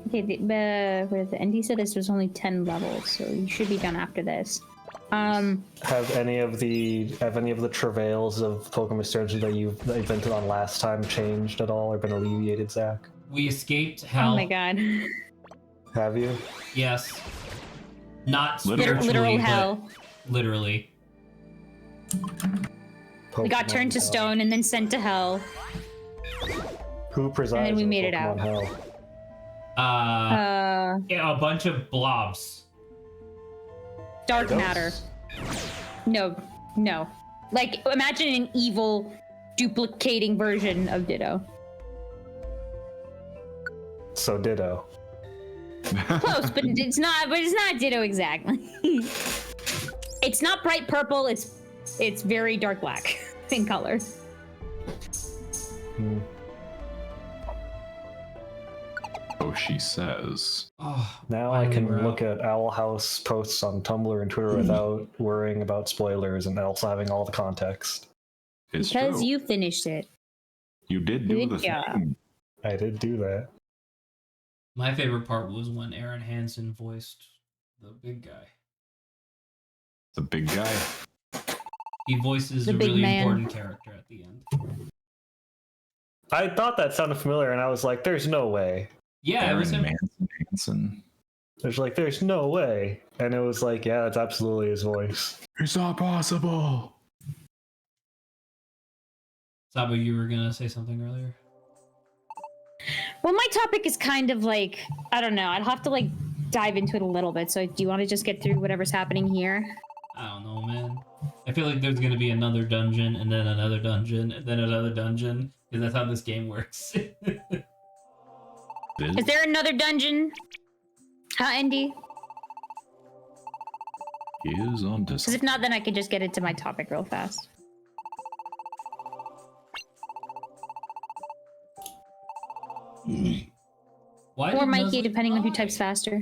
Okay, what is it? Andy said this was only 10 levels, so you should be done after this. Have any of the travails of Pokemon strategy that you've invented on last time changed at all or been alleviated, Zach? We escaped hell. Oh my god. Have you? Yes. Not Literal- spiritually, Literal but hell. literally. We got turned to Pokemon stone and then sent to hell. hell. Who presides? And then we over made it Pokemon out. Hell? Yeah, a bunch of blobs. Dark Those? matter. No. Like, imagine an evil duplicating version of Ditto. So Ditto. Close, but it's not Ditto exactly. It's not bright purple, it's very dark black in color. Hmm. Oh, she says. Oh, Now I finally can we're look out. at Owl House posts on Tumblr and Twitter without worrying about spoilers and also having all the context. It's Because true. you finished it. You did do Good the job. thing. I did do that. My favorite part was when Aaron Hansen voiced the big guy. The big guy. He voices The a big really man. important character at the end. I thought that sounded familiar, and I was like, "There's no way." Yeah, it was him. Hansen. There's like, "There's no way," and it was like, "Yeah, that's absolutely his voice." It's not possible. Saba, you were gonna say something earlier? Well, my topic is kind of like, I don't know, I'd have to like dive into it a little bit. So do you want to just get through whatever's happening here? I don't know, man. I feel like there's gonna be another dungeon, and then another dungeon, and then another dungeon, because that's how this game works. Is there another dungeon? Andy? Is on Because this. if not, then I could just get into my topic real fast. Why Or did Mikey, Leslie depending on who lie? types faster.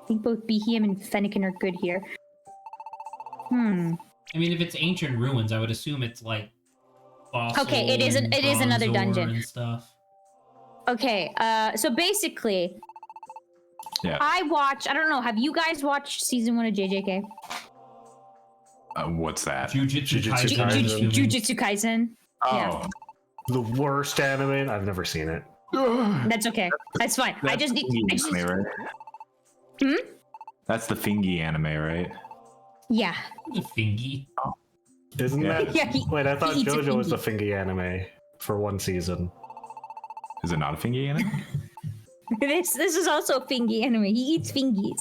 I think both Behem and Fennekin are good here. I mean, if it's ancient ruins, I would assume it's like fossil. Okay, it is bronze another ore dungeon. and stuff. Okay, so basically, Yeah. I don't know, have you guys watched season 1 of JJK? What's that? Jujutsu Jujutsu Kaisen. I'm Kaisen. assuming. Jujutsu Kaisen. Oh. The worst anime. I've never seen it. That's okay. That's fine. I just need. Anime, right? That's the Fingy anime, right? Yeah. The fingy. Isn't Yeah. that? Yeah, Wait, I thought he eats a JoJo was the fingy. Fingy anime for one season. Is it not a Fingy anime? This is also a fingy anime. He eats fingies.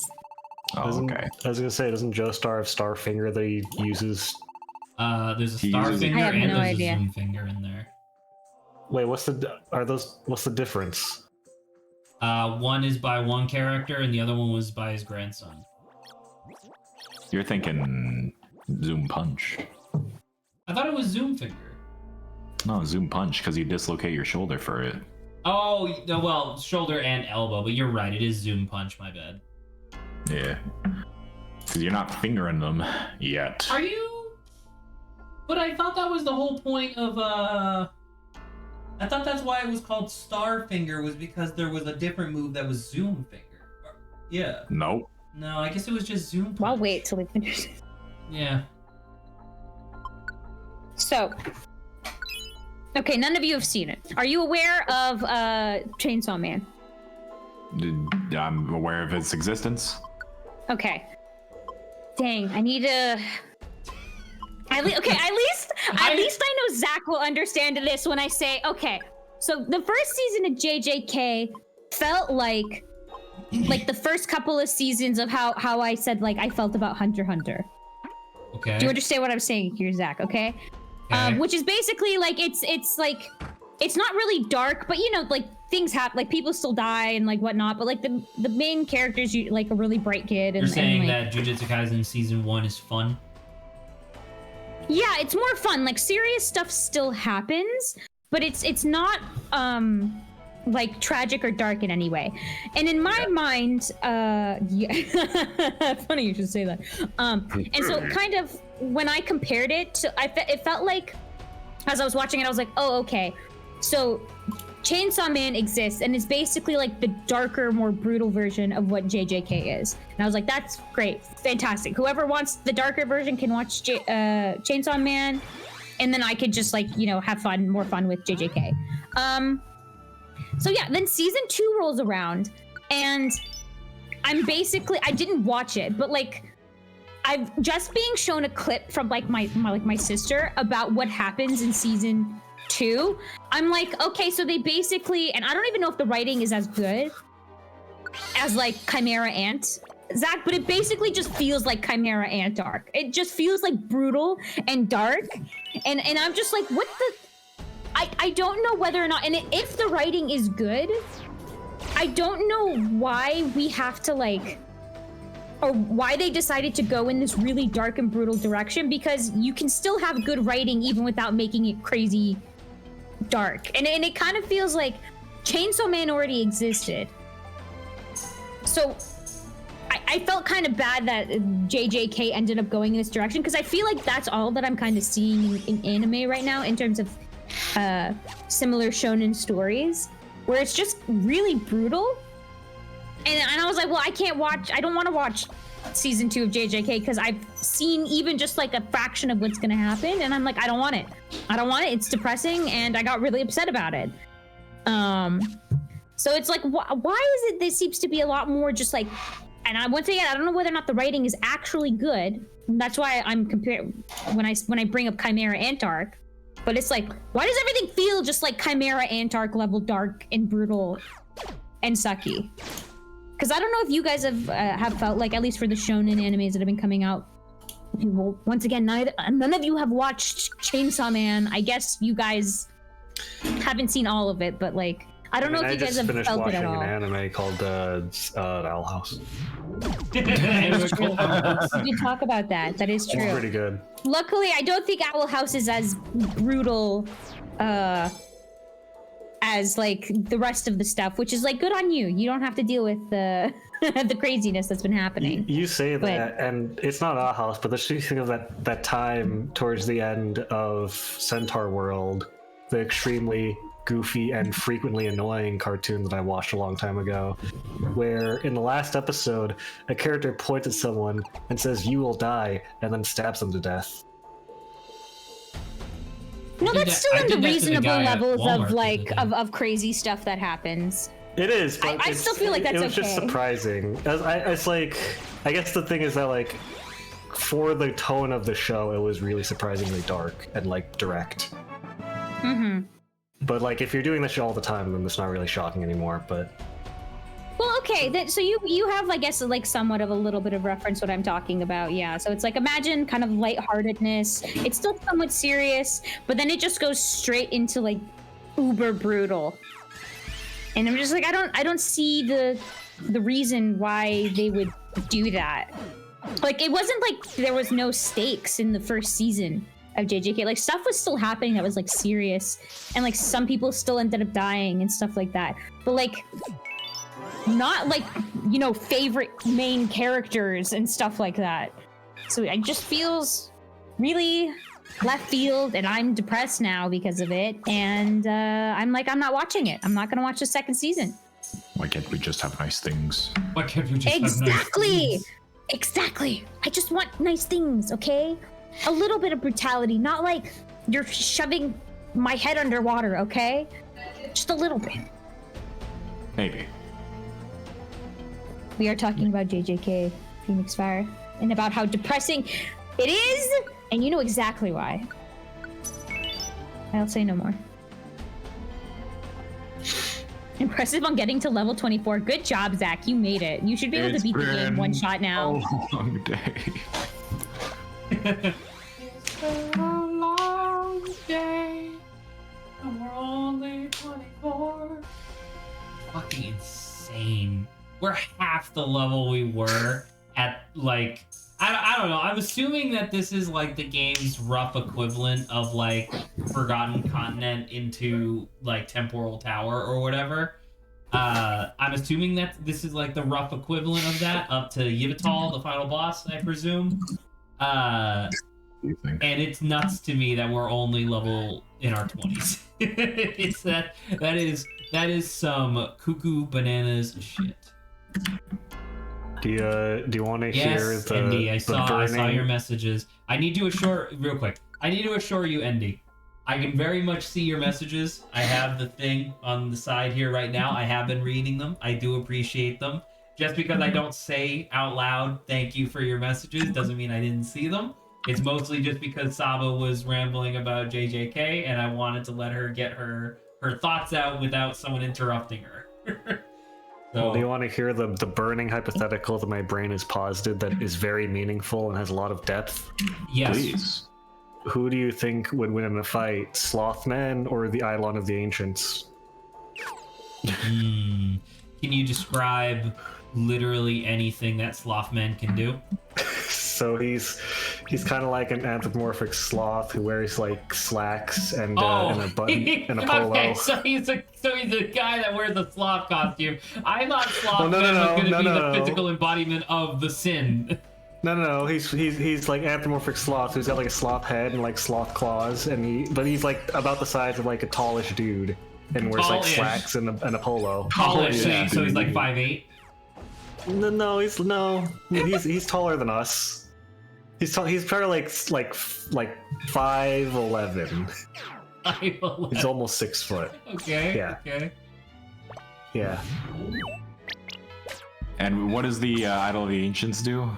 Oh, Doesn't- okay. I was gonna say, doesn't Joestar have Starfinger that he uses? There's a He star uses- finger I have and no there's idea. a zoom finger in there. Wait, what's the difference? One is by one character and the other one was by his grandson. You're thinking Zoom Punch. I thought it was zoom finger. No, Zoom Punch, because you dislocate your shoulder for it. Oh, well, shoulder and elbow, but you're right. It is zoom punch. My bad. Yeah. Because you're not fingering them yet. Are you? But I thought that was the whole point of I thought that's why it was called Star Finger, was because there was a different move that was Zoom Finger. Yeah. Nope. No, I guess it was just Zoom Punch. Well, I'll wait till we finish. Yeah. So, okay, none of you have seen it. Are you aware of Chainsaw Man? I'm aware of its existence. Okay. Dang, I need to. At least I know Zach will understand this when I say, okay. So the first season of JJK felt like the first couple of seasons of how I said like I felt about Hunter x Hunter. Okay. Do you understand what I'm saying here, Zach? Okay. Okay. Which is basically like it's like it's not really dark, but you know, like things happen, like people still die and like whatnot. But like the main characters, like a really bright kid. And, You're saying and, like, that Jujutsu Kaisen season 1 is fun? yeah, it's more fun. Like serious stuff still happens, but it's not like tragic or dark in any way. And in my mind, yeah, funny you should say that. And so kind of when I compared it to, it felt like as I was watching it, I was like, oh, okay. So Chainsaw Man exists and is basically like the darker, more brutal version of what JJK is. And I was like, that's great, fantastic. Whoever wants the darker version can watch Chainsaw Man, and then I could just like, you know, have more fun with JJK. So yeah, then season 2 rolls around, and I didn't watch it, but like I've just being shown a clip from like my sister about what happens in season 2. I'm like, okay, so they basically, and I don't even know if the writing is as good as like Chimera Ant, Zach, but it basically just feels like Chimera Ant arc. It just feels like brutal and dark, and I'm just like, what the. I don't know whether or not, and if the writing is good, I don't know why we have to like, or why they decided to go in this really dark and brutal direction, because you can still have good writing even without making it crazy dark. And it kind of feels like Chainsaw Man already existed. So I felt kind of bad that JJK ended up going in this direction, because I feel like that's all that I'm kind of seeing in anime right now in terms of similar shonen stories, where it's just really brutal. And I was like, well, I don't want to watch season 2 of JJK because I've seen even just like a fraction of what's going to happen, and I'm like, I don't want it. It's depressing, and I got really upset about it. So it's like, why is it there seems to be a lot more just like, and once again, I don't know whether or not the writing is actually good. That's why I'm comparing when I bring up Chimera Ant arc. But it's like, why does everything feel just like Chimera Ant arc level dark and brutal and sucky? Because I don't know if you guys have felt like, at least for the shonen animes that have been coming out. Well, once again, none of you have watched Chainsaw Man. I guess you guys haven't seen all of it, but like, I don't know if you guys have felt it at all. I just finished watching an anime called Owl House. We did talk about that. That is true. It's pretty good. Luckily, I don't think Owl House is as brutal as as like the rest of the stuff, which is like good on you. You don't have to deal with the the craziness that's been happening. You say that, and it's not our house, but let's just think of that time towards the end of Centaur World, the extremely goofy and frequently annoying cartoon that I watched a long time ago, where in the last episode, a character points at someone and says, "You will die," and then stabs them to death. No, that's still in the reasonable levels of Walmart like of crazy stuff that happens. It is, but I still feel like that's it was just okay. surprising. It's like, I guess the thing is that like, for the tone of the show, it was really surprisingly dark and like direct. Mm-hmm. But like, if you're doing this show all the time, then it's not really shocking anymore. But Well, okay, so you have, I guess, like somewhat of a little bit of reference what I'm talking about, yeah. So it's like, imagine kind of lightheartedness. It's still somewhat serious, but then it just goes straight into like uber brutal. And I'm just like, I don't see the reason why they would do that. Like, it wasn't like there was no stakes in the first season of JJK. Like, stuff was still happening that was like serious, and like some people still ended up dying and stuff like that. But like, not like, you know, favorite main characters and stuff like that. So it just feels really left field, and I'm depressed now because of it. And I'm like, I'm not watching it. I'm not gonna watch the second season. Why can't we just have nice things? Why can't we just have nice Exactly. things? Exactly. I just want nice things, okay? A little bit of brutality, not like you're shoving my head underwater, okay? Just a little bit. Maybe. We are talking about JJK, Phoenix Fire, and about how depressing it is, and you know exactly why. I'll say no more. Impressive on getting to level 24. Good job, Zach. You made it. You should be able to beat the game one shot now. A long day. It's a long day, and we're only 24. Fucking insane. We're half the level we were at, like, I don't know. I'm assuming that this is like the game's rough equivalent of like Forgotten Continent into like Temporal Tower or whatever. I'm assuming that this is like the rough equivalent of that, up to Yveltal, the final boss, I presume. You think? And it's nuts to me that we're only level in our 20s. It's that is some cuckoo bananas shit. do you want to Yes, hear the Andy, I saw burning? your messages. I need to assure you, Andy. I can very much see your messages. I have the thing on the side here right now. I have been reading them. I do appreciate them. Just because I don't say out loud thank you for your messages doesn't mean I didn't see them. It's mostly just because Saba was rambling about JJK and I wanted to let her get her thoughts out without someone interrupting her. So, Do you want to hear the burning hypothetical that my brain has posited that is very meaningful and has a lot of depth? yes. Please. Who do you think would win in a fight, Slothmen or the Eidolon of the Ancients? Can you describe literally anything that Slothman can do? So he's kind of like an anthropomorphic sloth who wears like slacks and a button and a polo. Okay, so he's a guy that wears a sloth costume. I thought Slothman no, was going to be no. the physical embodiment of the sin. No. He's like anthropomorphic sloth who's got like a sloth head and like sloth claws, but he's like about the size of like a tallish dude and wears like Tallish. slacks and a polo. College, yeah, so he's like dude. 5'8". He's taller than us. He's probably like 5'11". He's almost 6 foot. Okay. Yeah. Okay. Yeah. And what does the Idol of the Ancients do?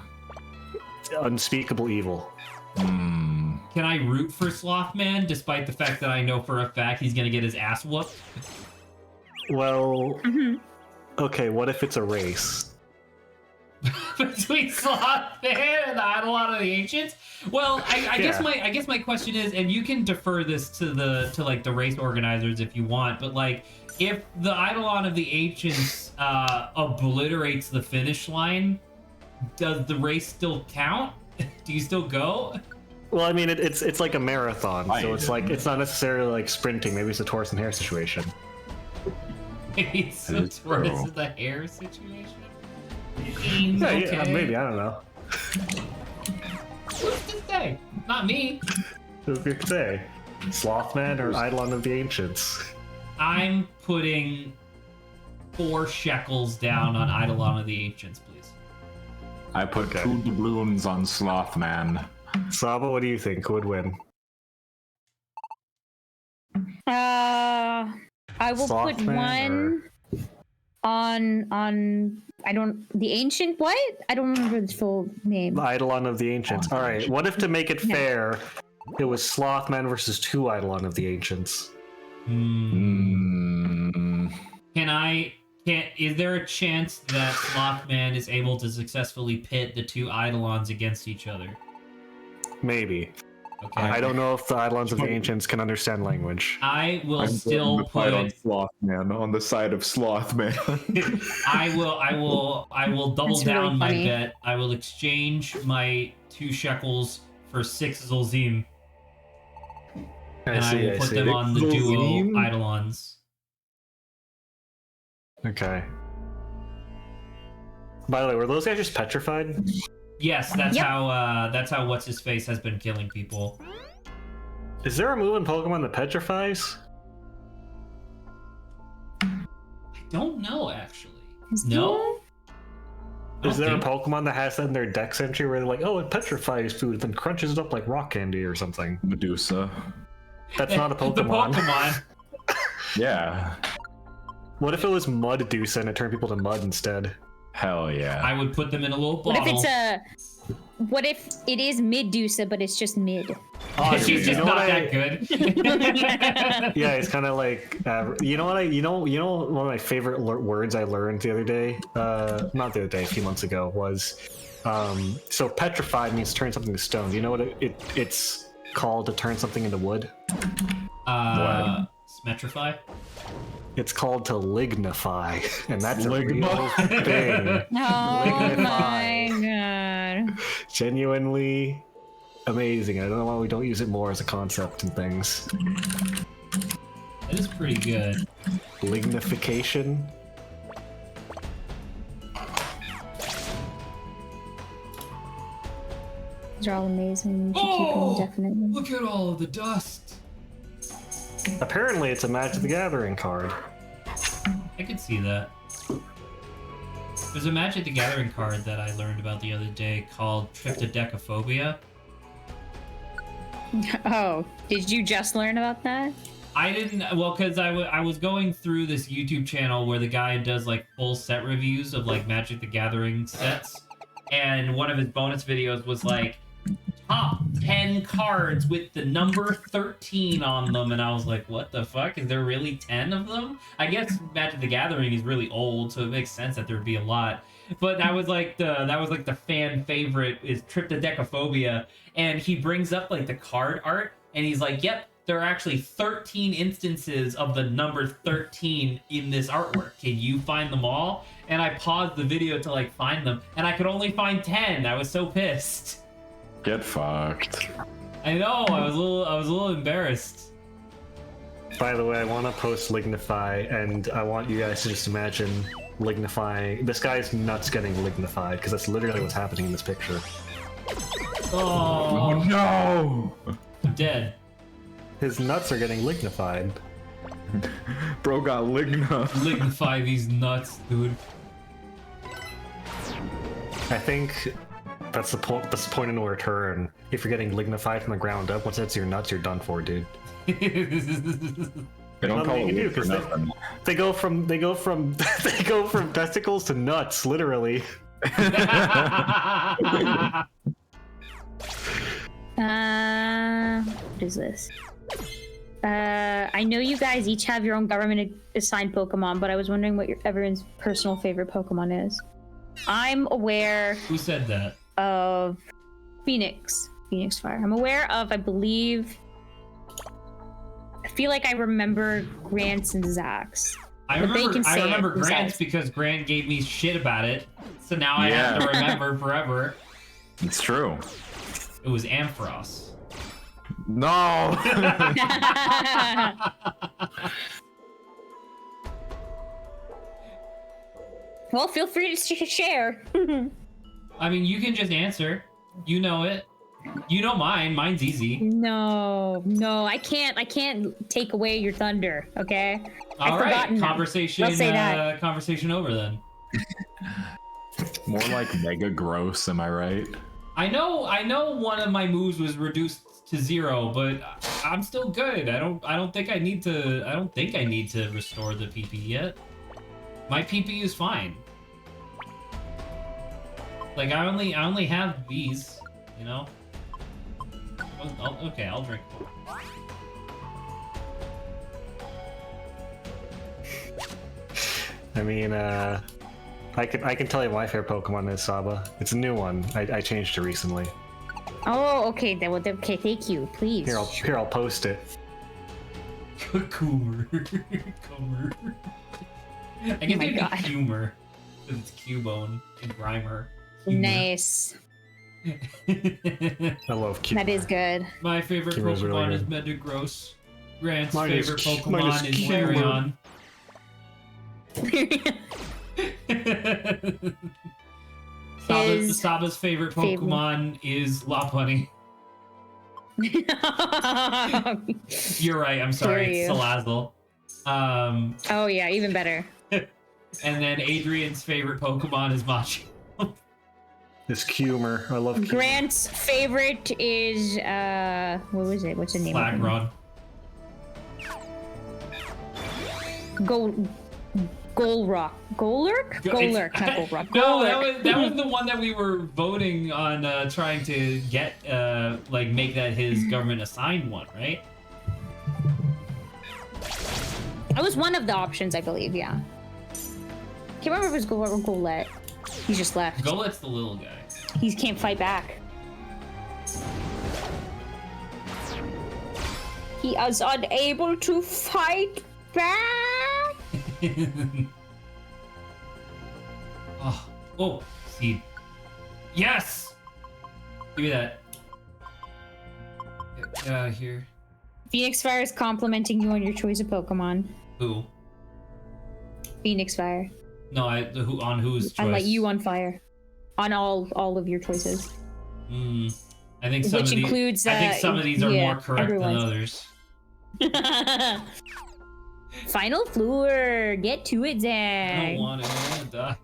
Unspeakable evil. Can I root for Slothman despite the fact that I know for a fact he's gonna get his ass whooped? Well, okay, what if it's a race? Between Slothman and the Eidolon of the Ancients? Well, I guess my question is, and you can defer this to like the race organizers if you want, but like if the Eidolon of the Ancients obliterates the finish line, does the race still count? Do you still go? Well, I mean, it's like a marathon, so I it's like it's not necessarily like sprinting. Maybe it's a horse and hare situation. Maybe it's That is so this true. is a hair situation. Yeah, Okay. maybe, I don't know. Who's to say? Not me. Who could say? Slothman or Eidolon of the Ancients? I'm putting 4 shekels down on Eidolon of the Ancients, please. I put 2 doubloons on Slothman. Saba, what do you think? Who would win? I will put Slothman one on the ancient what? I don't remember the full name. The Eidolon of the Ancients. All right. What if, to make it fair, it was Slothman versus 2 Eidolon of the Ancients? Is there a chance that Slothman is able to successfully pit the 2 Eidolons against each other? Maybe. Okay. I don't know if the Eidolons of the Ancients can understand language. I will still put Slothman on the side of Slothman. I will double That's really down my funny. bet. I will exchange my 2 shekels for 6 Zolzim, and I will put them on the duo Zolzim? Eidolons. Okay. By the way, were those guys just petrified? Yes, that's Yep. how what's his face has been killing people. Is there a move in Pokemon that petrifies? I don't know actually. Is No. Is there a Okay. Pokemon that has that in their dex entry where they're like, oh, it petrifies food, then crunches it up like rock candy or something? Medusa. That's not a The Pokemon. Pokemon. Yeah. What if it was Muddusa and it turned people to mud instead? Hell yeah. I would put them in a little What bottle. what if it is Medusa, but it's just mid? Oh, She's dude, just not that good. Yeah, it's kind of like you know one of my favorite words I learned the other day, not the other day, a few months ago, was so petrified means turn something to stone. Do you know what it's called to turn something into wood? Smetrify. It's called to lignify, and that's a Ligma. real thing. Oh my god. Genuinely amazing. I don't know why we don't use it more as a concept and things. That is pretty good. Lignification. These are all amazing. You should keep them definitely. Look at all of the dust. Apparently, it's a Magic the Gathering card. I could see that. There's a Magic the Gathering card that I learned about the other day called Tryptodecaphobia. Oh, did you just learn about that? I didn't, well, because I was going through this YouTube channel where the guy does like full set reviews of like Magic the Gathering sets, and one of his bonus videos was like top 10 cards with the number 13 on them, and I was like, what the fuck? Is there really 10 of them? I guess Magic the Gathering is really old, so it makes sense that there'd be a lot. But that was like the fan favorite is Tryptodecaphobia, and he brings up like the card art, and he's like, yep, there are actually 13 instances of the number 13 in this artwork. Can you find them all? And I paused the video to like find them, and I could only find 10. I was so pissed. Get fucked. I know. I was a little embarrassed. By the way, I want to post Lignify, and I want you guys to just imagine lignifying. This guy's nuts getting lignified, because that's literally what's happening in this picture. Oh, No! I'm dead. His nuts are getting lignified. Bro got ligna. Lignify these nuts, dude. I think that's the point. That's the point of no return. If you're getting lignified from the ground up, once that's your nuts, you're done for, dude. They don't Nothing call you it can do, wood for 'cause nothing. They go from they go from testicles to nuts, literally. What is this? I know you guys each have your own government assigned Pokemon, but I was wondering what everyone's personal favorite Pokemon is. I'm aware Who said that? of Phoenix Fire. I'm aware of, I believe, I feel like I remember Grant's and Zach's. I But they remember. can I say it remember Grant's themselves. because Grant gave me shit about it, so now I have Yeah. to remember forever. It's true. It was Ampharos. No! Well, feel free to share. I mean, you can just answer. You know it. You know mine. Mine's easy. No, I can't take away your thunder. Okay. All I've right. forgotten them. Conversation. Let's say that. Conversation over then. More like mega gross, am I right? I know one of my moves was reduced to 0, but I'm still good. I don't think I need to restore the PP yet. My PP is fine. Like I only have these, you know? Okay, I'll drink. I mean, I can tell you my favorite Pokemon is Saba. It's a new one. I changed it recently. Oh, okay. Okay, thank you. Please. Here, I'll post it. Coomer. Coomer. I guess it'd be Cumer, because it's Cubone and Grimer. Cumer. Nice. I love Q. That is good. My favorite Cumer's Pokemon really is good. Metagross. Grant's Mine is favorite Cu- mine Pokemon is is Cumer. Larion. Saba's favorite Pokemon is Lopunny. You're right, I'm sorry, it's Salazzle. Oh yeah, even better. And then Adrian's favorite Pokemon is Machi. It's Cumer. I love Cumer. Grant's favorite is what was it? What's the name? Slagron. Golrock. Golurk? Golurk, not Golrock. No, Golurk. that was the one that we were voting on, trying to get, like, make that his government assigned one, right? That was one of the options, I believe, yeah. Can't remember if it was Golurk or Golett. He just left. Golet's the little guy. He can't fight back. He is unable to fight back. Oh, seed. Yes! Give me that. Get out of here. Phoenix Fire is complimenting you on your choice of Pokemon. Who? Phoenix Fire. No, on whose choice? I light you on fire. On all of your choices. I think some Which of these, includes, I think some of these are more correct everyone's. than others. Final floor. Get to it, I Zach. don't want it. I want to die.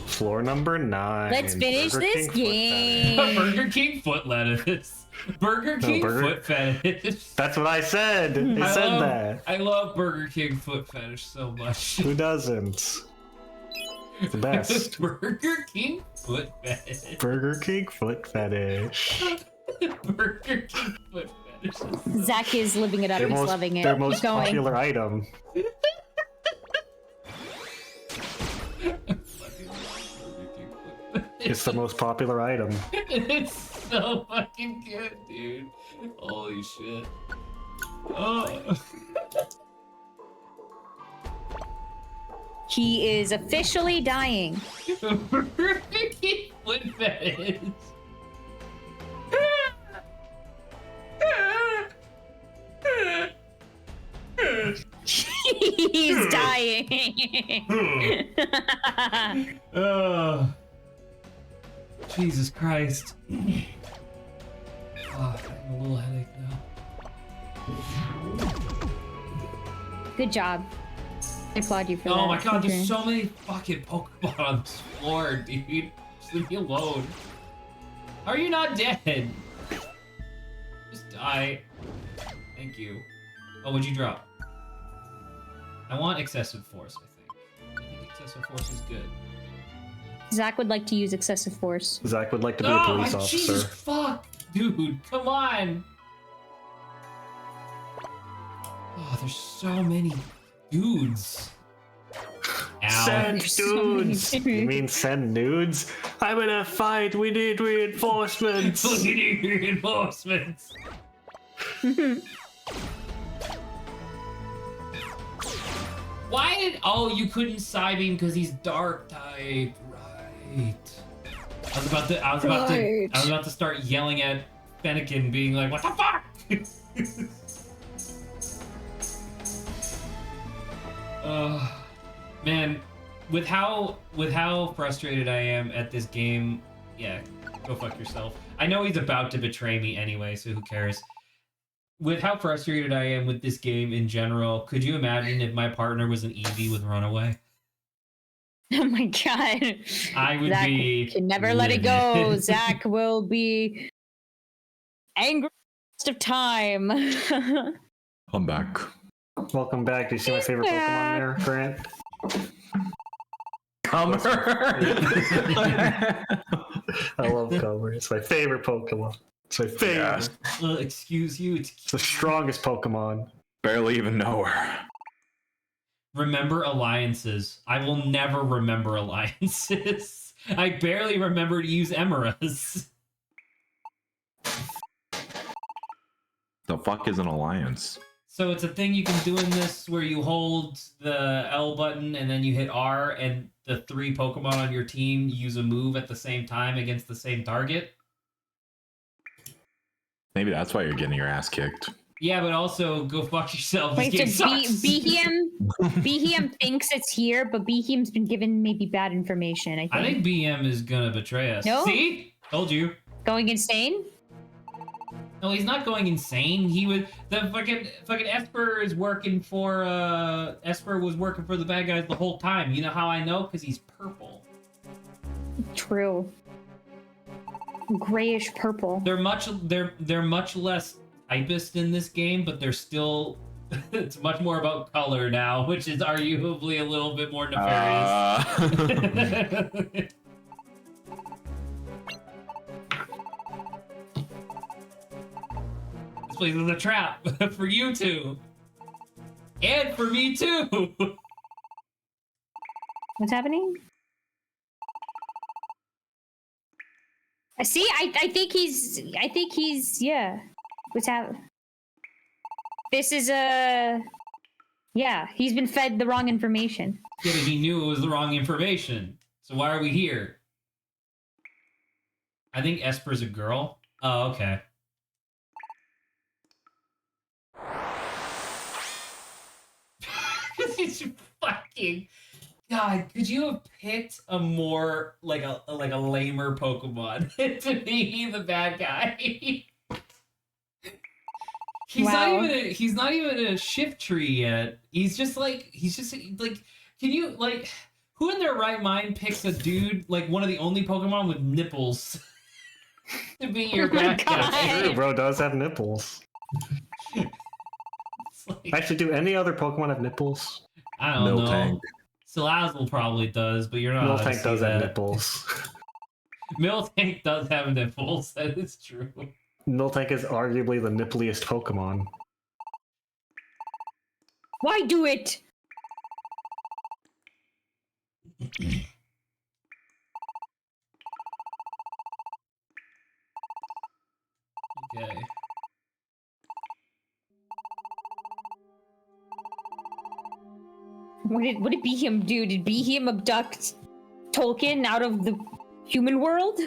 Floor number 9. Let's finish Burger this King game. Burger King foot lettuce. Burger King foot fetish. That's what I said. I said that. I love Burger King foot fetish so much. Who doesn't? It's the best. Burger King foot fetish. Burger King foot fetish. Burger King foot fetish. Zach is living it up. He's loving it. Their Keep most going. popular item. It's the most popular item. It's so fucking good, dude. Holy shit. Oh. He is officially dying. Burger King foot fetish. He's dying. Oh. Jesus Christ. Oh, I have a little headache now. Good job. I applaud you for that. Oh my god, Okay. there's so many fucking Pokemon on this floor, dude. Just leave me alone. How are you not dead? Just die. Thank you. Oh, what'd you drop? I want excessive force, I think. I think excessive force is good. Zach would like to use excessive force. Zach would like to be a Oh police my officer. Jesus fuck! Dude, come on! Oh, there's so many dudes. Ow. Send There's so many dudes! dudes. You mean send nudes? I'm in a fight, we need reinforcements! We need reinforcements. Why did... Oh, you couldn't Psybeam because he's dark type. Right. I was about to start yelling at Fennekin, being like, what the fuck? Man, with how frustrated I am at this game, yeah, go fuck yourself. I know he's about to betray me anyway, so who cares? With how frustrated I am with this game in general, could you imagine if my partner was an Eevee with Runaway? Oh my god. I would Zach be can never let it go. livid. Zach will be angry the rest of time. I'm back. Welcome back. Do you see my favorite Pokemon there, Grant? Comer. I love Comer. It's my favorite Pokemon. It's my favorite. Yeah. Excuse you. It's the strongest Pokemon. Barely even know her. Remember alliances. I will never remember alliances. I barely remember to use Emeras. The fuck is an alliance? So it's a thing you can do in this where you hold the L button and then you hit R, and the 3 Pokemon on your team use a move at the same time against the same target. Maybe that's why you're getting your ass kicked. Yeah, but also go fuck yourself. Wait, This so game sucks. Behem thinks it's here, but Behem's been given maybe bad information, I think. I think BM is gonna betray us. No? See? Told you. Going insane? No, he's not going insane. He was the fucking Esper is working for Esper was working for the bad guys the whole time. You know how I know? Because he's purple. True. Grayish purple. They're much less typist in this game, but they're still it's much more about color now, which is arguably a little bit more nefarious. This place is a trap for you two. And for me too. What's happening? I see. I think he's. Yeah. What's happening? This is a. Yeah, he's been fed the wrong information. Yeah, but he knew it was the wrong information. So why are we here? I think Esper's a girl. Oh, okay. It's fucking God. Could you have picked a more like a lamer Pokemon to be the bad guy? He's not even a shift tree yet. He's just like can you like who in their right mind picks a dude like one of the only Pokemon with nipples to be your bad guy? True, bro does have nipples. Like, Actually, do any other Pokemon have nipples? I don't know. Miltank. Salazzle probably does, but you're not allowed to Miltank see does that. have nipples. Miltank does have nipples. That is true. Miltank is arguably the nippliest Pokemon. Why do it? Okay. What did Behem do? Did Behem abduct Tolkien out of the human world?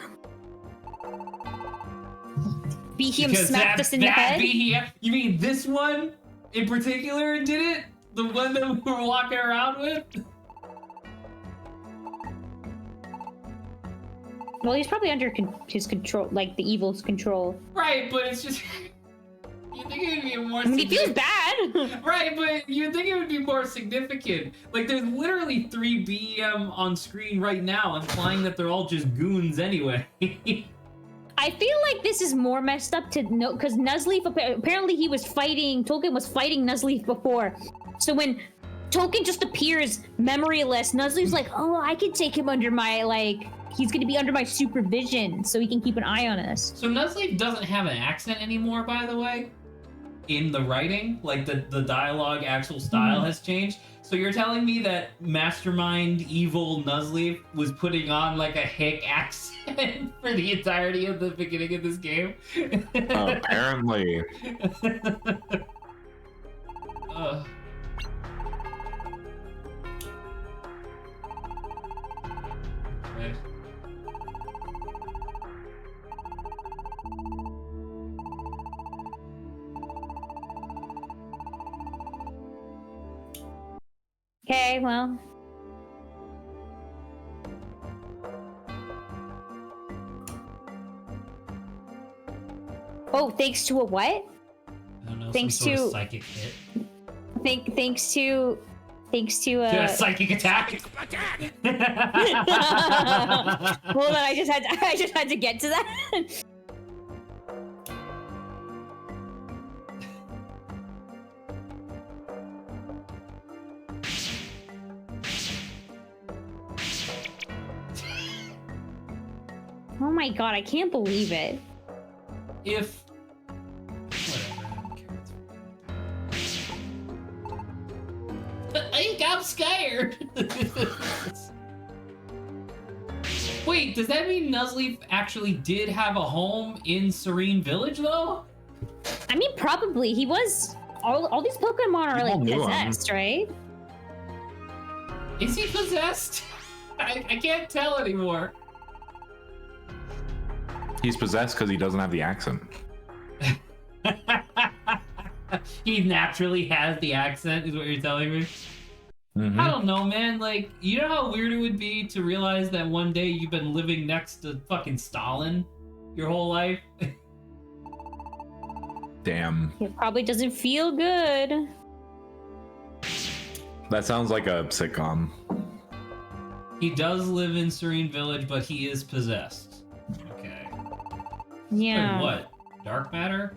Behem smacked us in the head? Behem, you mean this one in particular did it? The one that we were walking around with? Well, he's probably under his control, like the evil's control. Right, but it's just... You think it would be more I mean, he feels significant. bad. Right, but you'd think it would be more significant. Like, there's literally 3 BM on screen right now, implying that they're all just goons anyway. I feel like this is more messed up to know, because Nuzleaf, apparently Tolkien was fighting Nuzleaf before. So when Tolkien just appears memoryless, Nuzleaf's like, oh, I can take him under my, he's gonna be under my supervision, so he can keep an eye on us. So Nuzleaf doesn't have an accent anymore, by the way? In the writing, like the dialogue actual style has changed. So you're telling me that mastermind evil Nuzleaf was putting on like a hick accent for the entirety of the beginning of this game? Apparently. Okay. Okay, well. Oh, thanks to a what? I don't know. Thanks some sort to- of psychic hit. Thanks to To a psychic attack. Hold on, I just had to get to that. Oh my god, I can't believe it. If whatever, I don't care. I got scared. Wait, does that mean Nuzleaf actually did have a home in Serene Village, though? I mean, probably. He was... All these Pokemon are, People like, knew him. possessed, right? Is he possessed? I can't tell anymore. He's possessed because he doesn't have the accent. He naturally has the accent, is what you're telling me? Mhm. I don't know, man. Like, you know how weird it would be to realize that one day you've been living next to fucking Stalin your whole life? Damn. It probably doesn't feel good. That sounds like a sitcom. He does live in Serene Village, but he is possessed. Okay. Yeah. Wait, what? Dark matter?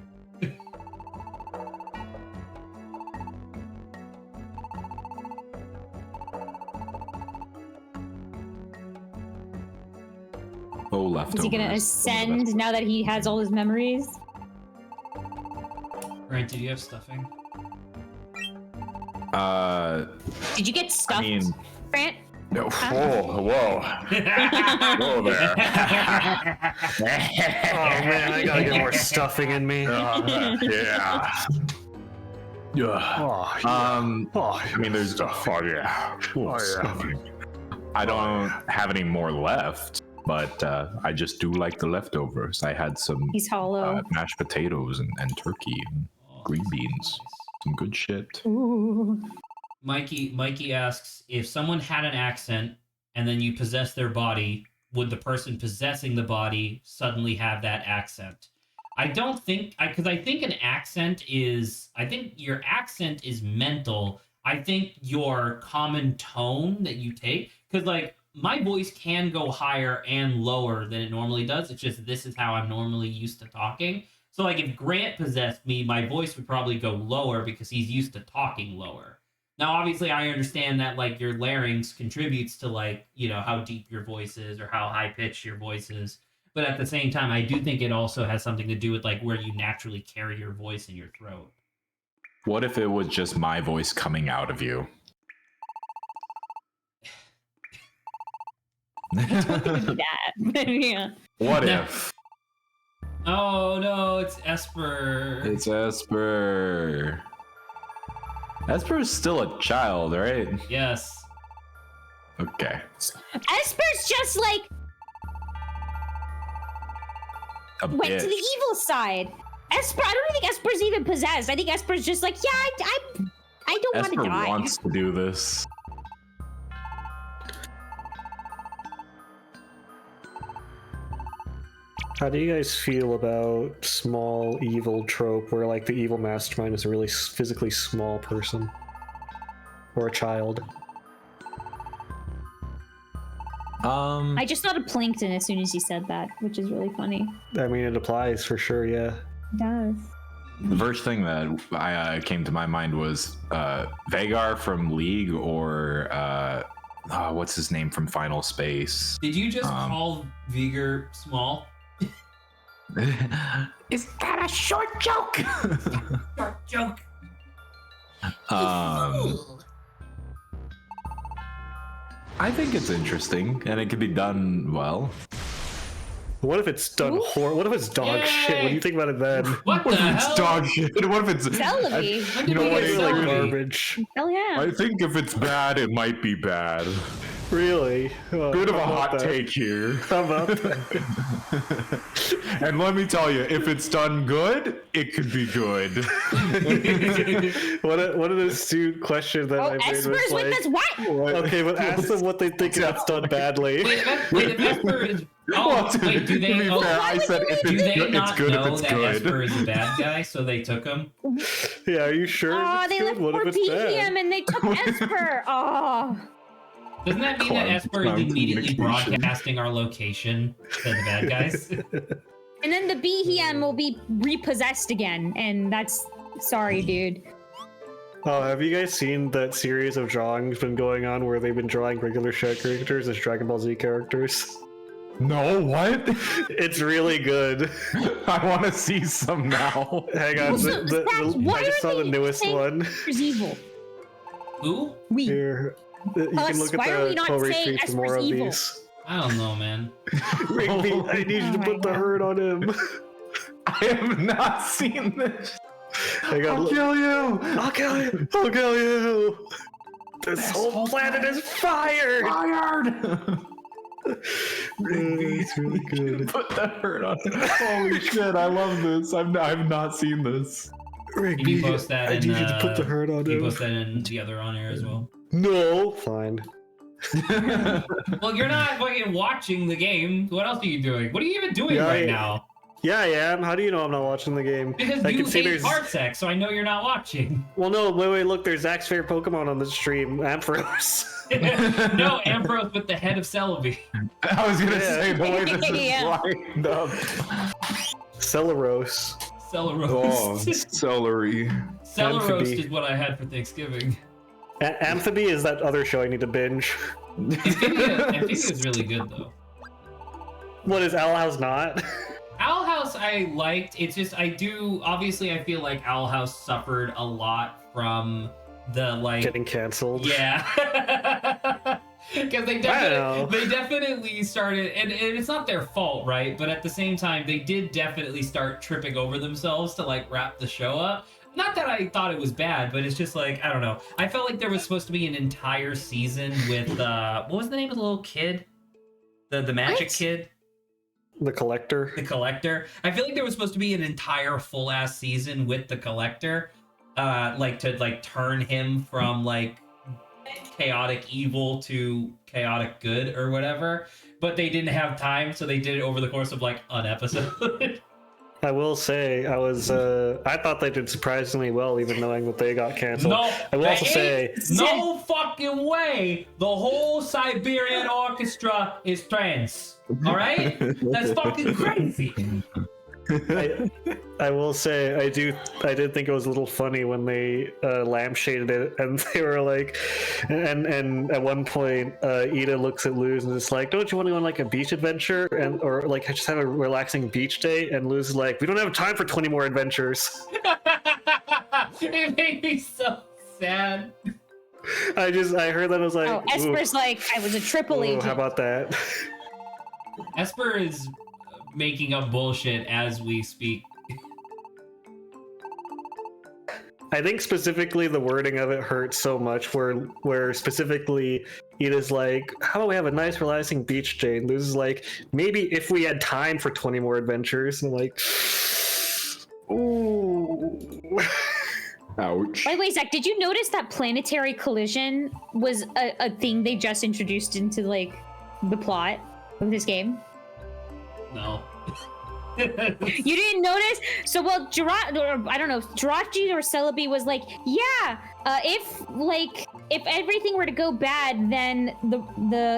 Oh, leftovers. Is he gonna ascend now that he has all his memories? Grant, did you have stuffing? Did you get stuffed, Grant? No. Whoa, whoa. Whoa there. Oh man, I gotta get more stuffing in me. Yeah. Yeah. Oh, I mean, there's. Oh, yeah. Stuffing. I don't have any more left, but I just do like the leftovers. I had some He's hollow. mashed potatoes and turkey and green beans. Some good shit. Ooh. Mikey asks, if someone had an accent and then you possess their body, would the person possessing the body suddenly have that accent? I don't think, because I think an accent is, I think your accent is mental. I think your common tone that you take, because like my voice can go higher and lower than it normally does. It's just this is how I'm normally used to talking. So like if Grant possessed me, my voice would probably go lower because he's used to talking lower. Now, obviously, I understand that like your larynx contributes to like, you know, how deep your voice is or how high pitched your voice is. But at the same time, I do think it also has something to do with like where you naturally carry your voice in your throat. What if it was just my voice coming out of you? That. Yeah. What if? Oh no, it's Esper. It's Esper. Esper is still a child, right? Yes. Okay. Esper's just like A went bitch. to the evil side. Esper, I don't think Esper's even possessed. I think Esper's just like, yeah, I don't want Esper to die. wants to do this. How do you guys feel about small evil trope where like the evil mastermind is a really physically small person or a child? I just thought of Plankton as soon as you said that, which is really funny. I mean, it applies for sure. Yeah. It does. The first thing that I came to my mind was Vagar from League or what's his name from Final Space. Did you just call Vigor small? Is that a short joke? Short joke. I think it's interesting and it could be done well. What if it's done what if it's dog shit? What do you think about it then? What the What if it's hell? dog shit? What if it's Celebi. When You did know we what? get It's Like Celebi? garbage. Hell yeah. I think if it's bad, it might be bad. Really? Bit of a How about hot that? take here. How about that? And let me tell you, if it's done good, it could be good. What an astute question that I made Esper's was with like, us. What? okay, but ask them what they think if it's done badly. Wait, if Esper is... Oh, wait, do they... To be Oh, fair, I said if do it's they good, it's not good if know it's that good. Esper is a bad guy, so they took him? Yeah, are you sure? Oh, it's they good? left What poor if it's bad? BHM and they took Esper. Oh. Doesn't that mean that Esper is Cloud immediately communication. broadcasting our location to the bad guys? And then the BHM will be repossessed again, and that's sorry, dude. Oh, have you guys seen that series of drawings been going on where they've been drawing regular show characters as Dragon Ball Z characters? No, what? It's really good. I want to see some now. Hang on, Also, Zach, why I just are saw the they newest saying one. Esper's evil. Who? We. Here, you Us, can look at why are we the not pull saying retweets for more Esper's of evil? these. I don't know, man. Rigby, I need you to Oh put my the God. hurt on him. I have not seen this. Hang on, I'll kill you. I'll kill you! I'll kill you! This whole planet is fired! Fired. It's really good. Put that hurt on. Holy shit! I love this. I've not seen this. Can Rigby, you post that I in, need you to put the hurt on Can you him. post that in the other on air as well? No, fine. Well, you're not fucking watching the game. What else are you doing? What are you even doing Yeah, right I- now? Yeah, I am. How do you know I'm not watching the game? Because I you can see hate there's. Parsec, so I know you're not watching. Well, no, wait, look, there's Zach's favorite Pokemon on the stream, Ampharos. No, Ambrose with the head of Celebi. I was gonna Yeah. say the way this is Yeah. lined up. Celeros. Oh, Celeroast. celery. Celeroast Amphibi. is what I had for Thanksgiving. Amphibie is that other show I need to binge. Amphibia is really good, though. What is Owl House not? Owl House I liked. It's just obviously I feel like Owl House suffered a lot from the like Getting canceled. yeah. Because they Wow. definitely started and it's not their fault, right? But at the same time they did definitely start tripping over themselves to like wrap the show up. Not that I thought it was bad, but it's just like, I don't know. I felt like there was supposed to be an entire season with what was the name of the little kid? The magic What? kid? The Collector. The Collector. I feel like there was supposed to be an entire full ass season with the Collector, to turn him from like chaotic evil to chaotic good or whatever. But they didn't have time, so they did it over the course of like an episode. I will say, I thought they did surprisingly well, even knowing that they got canceled. No, I will also say, no fucking way. The whole Siberian Orchestra is trans. All right, that's fucking crazy. I will say, I did think it was a little funny when they lampshaded it, and they were like, and at one point, Ida looks at Luz and is like, "Don't you want to go on like a beach adventure or like just have a relaxing beach day?" And Luz is like, "We don't have time for 20 more adventures." It made me so sad. I heard that, I was like, Oh, "Ooh, Esper's like, I was a triple ooh, agent. how about that?" Esper is making up bullshit as we speak. I think specifically the wording of it hurts so much where specifically Ida's like, how about we have a nice relaxing beach day? And Luz is like, maybe if we had time for 20 more adventures. And I'm like, ooh. Ouch. By the way, Zach, did you notice that planetary collision was a thing they just introduced into like the plot of this game? No. You didn't notice? So, well, Jirachi or Celebi was like, yeah, if everything were to go bad, then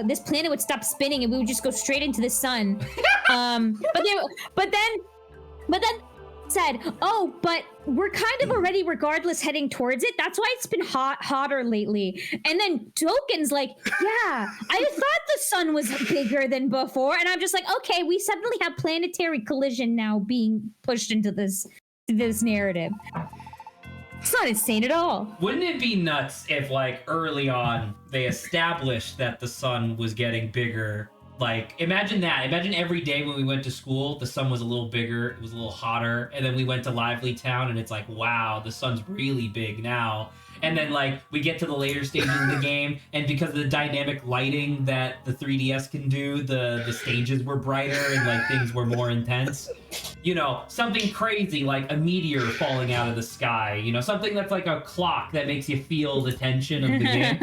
this planet would stop spinning and we would just go straight into the sun. But then said, oh, but we're kind of already regardless heading towards it. That's why it's been hotter lately. And then Token's like, yeah, I thought the sun was bigger than before. And I'm just like, okay, we suddenly have planetary collision now being pushed into this narrative. It's not insane at all. Wouldn't it be nuts if, like, early on they established that the sun was getting bigger? Like, imagine that. Imagine every day when we went to school, the sun was a little bigger, it was a little hotter, and then we went to Lively Town, and it's like, wow, the sun's really big now. And then like we get to the later stages of the game, and because of the dynamic lighting that the 3DS can do, the stages were brighter and like things were more intense. You know, something crazy like a meteor falling out of the sky. You know, something that's like a clock that makes you feel the tension of the game.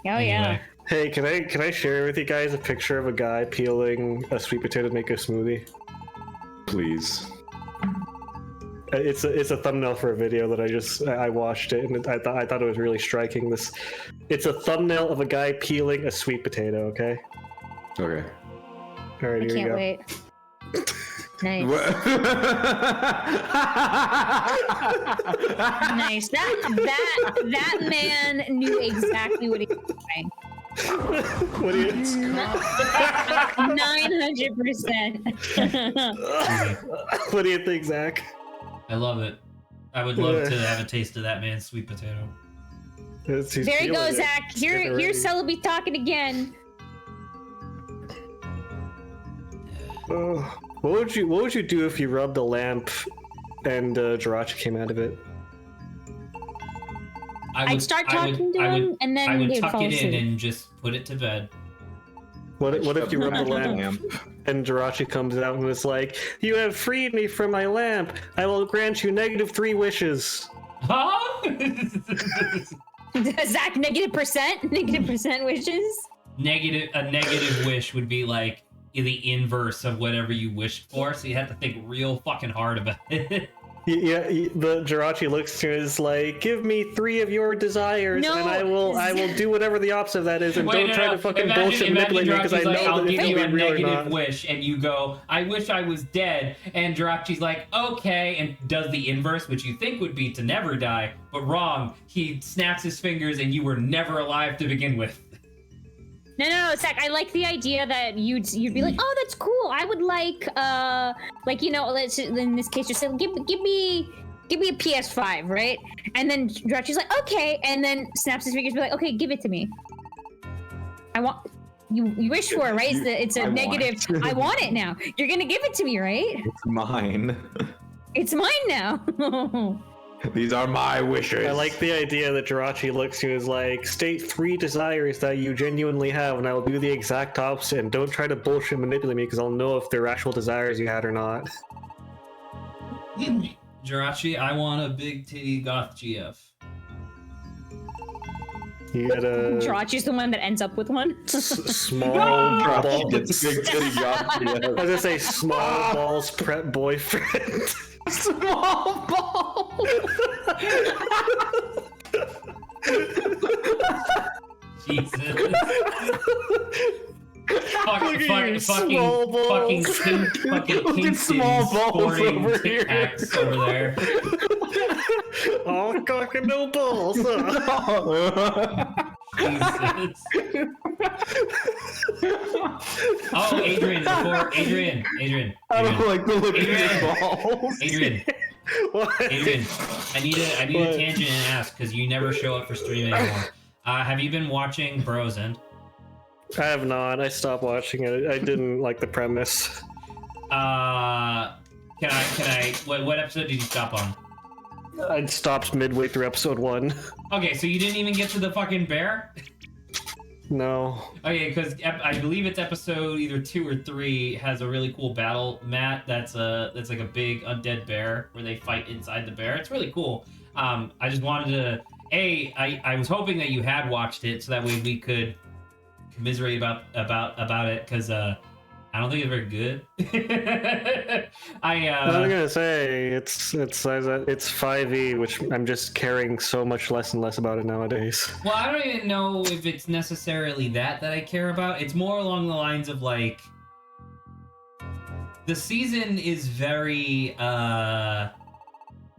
Oh yeah. Hey, can I share with you guys a picture of a guy peeling a sweet potato to make a smoothie? Please. It's a thumbnail for a video that I watched it, and I thought it was really striking. It's a thumbnail of a guy peeling a sweet potato. Okay. Okay. All right, I here you can't go. wait. Nice. Nice. That man knew exactly what he was doing. What do you? 900%. What do you think, Zach? I love it. I would love to have a taste of that man's sweet potato. There you go, Zach. Here's Celebi talking again. What would you do if you rubbed a lamp and Jirachi came out of it? I'd start talking to him, and then I would he'd tuck fall it in asleep. and just put it to bed. What if you rub the lamp and Jirachi comes out and was like, "You have freed me from my lamp. I will grant you -3 wishes." Huh? Zach, -% wishes? A negative wish would be like the inverse of whatever you wished for, so you have to think real fucking hard about it. Yeah, the Jirachi looks to you and is like, "Give me 3 of your desires, No. and I will do whatever the opposite of that is, and Wait, don't no, try no. to fucking Imagine bullshit manipulate me because I Jirachi's know like, I'll that give it's you gonna a be real or negative not." wish, and you go, I wish I was dead, and Jirachi's like, okay, and does the inverse, which you think would be to never die, but wrong. He snaps his fingers, and you were never alive to begin with. No, Zach, I like the idea that you'd be like, oh, that's cool. I would like you know, let's in this case just say, give me a PS5, right? And then Jirachi's like, okay, and then snaps his fingers, be like, okay, give it to me. I want you wish for it, right? It's a negative. I want it now. You're gonna give it to me, right? It's mine. It's mine now. These are my wishes. I like the idea that Jirachi looks to you as like, state 3 desires that you genuinely have, and I will do the exact opposite, and don't try to bullshit manipulate me because I'll know if they're actual desires you had or not. Jirachi, I want a big titty goth GF. You get a Jirachi's the one that ends up with one. small Jirachi ball. gets big titty goth. I was gonna say small balls prep boyfriend. Small ball. Jesus. Fucking small balls. Fucking Kingston small balls sporting over Tic here. Tacs over there. Oh, cock and no balls. Huh? Jesus. Oh, Adrian. I don't like the look of Adrian. your balls. Adrian, What? I need a What? tangent and ask because you never show up for stream anymore. Have you been watching Bros End? I have not. I stopped watching it. I didn't like the premise. Can I? What episode did you stop on? I stopped midway through episode 1. Okay, so you didn't even get to the fucking bear. No. Okay, because I believe it's episode either 2 or 3 has a really cool battle mat that's like a big undead bear where they fight inside the bear. It's really cool. I just wanted to I was hoping that you had watched it so that way we could commiserate about it because I don't think it's very good. I was gonna say it's 5e, which I'm just caring so much less and less about it nowadays. Well, I don't even know if it's necessarily that I care about. It's more along the lines of like the season is very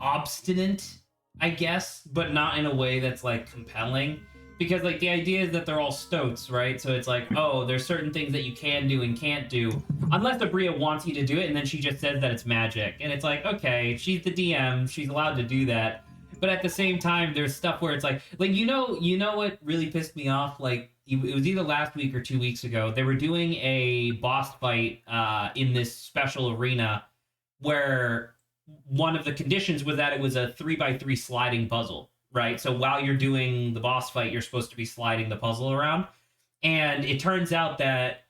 obstinate, I guess, but not in a way that's like compelling. Because like the idea is that they're all stoats, right? So it's like, oh, there's certain things that you can do and can't do, unless Abria wants you to do it, and then she just says that it's magic, and it's like, okay, she's the DM, she's allowed to do that. But at the same time, there's stuff where it's like you know what really pissed me off? Like it was either last week or 2 weeks ago. They were doing a boss fight in this special arena where one of the conditions was that it was a 3x3 sliding puzzle. right? So while you're doing the boss fight, you're supposed to be sliding the puzzle around. And it turns out that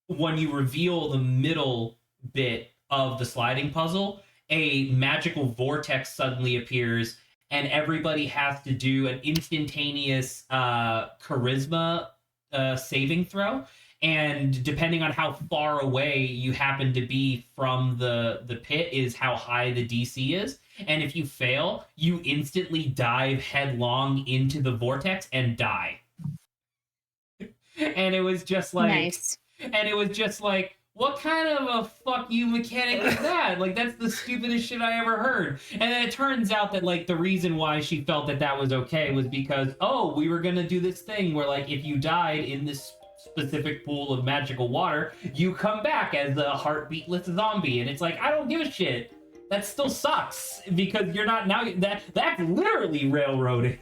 when you reveal the middle bit of the sliding puzzle, a magical vortex suddenly appears, and everybody has to do an instantaneous charisma saving throw. And depending on how far away you happen to be from the pit is how high the DC is. And if you fail, you instantly dive headlong into the vortex and die. And it was just like, Nice. and it was just like, what kind of a fuck you mechanic is that? Like, that's the stupidest shit I ever heard. And then it turns out that, like, the reason why she felt that that was okay was because, oh, we were gonna do this thing where, like, if you died in this specific pool of magical water, you come back as a heartbeatless zombie. And it's like, I don't give a shit. That still sucks because you're not now. That's literally railroading.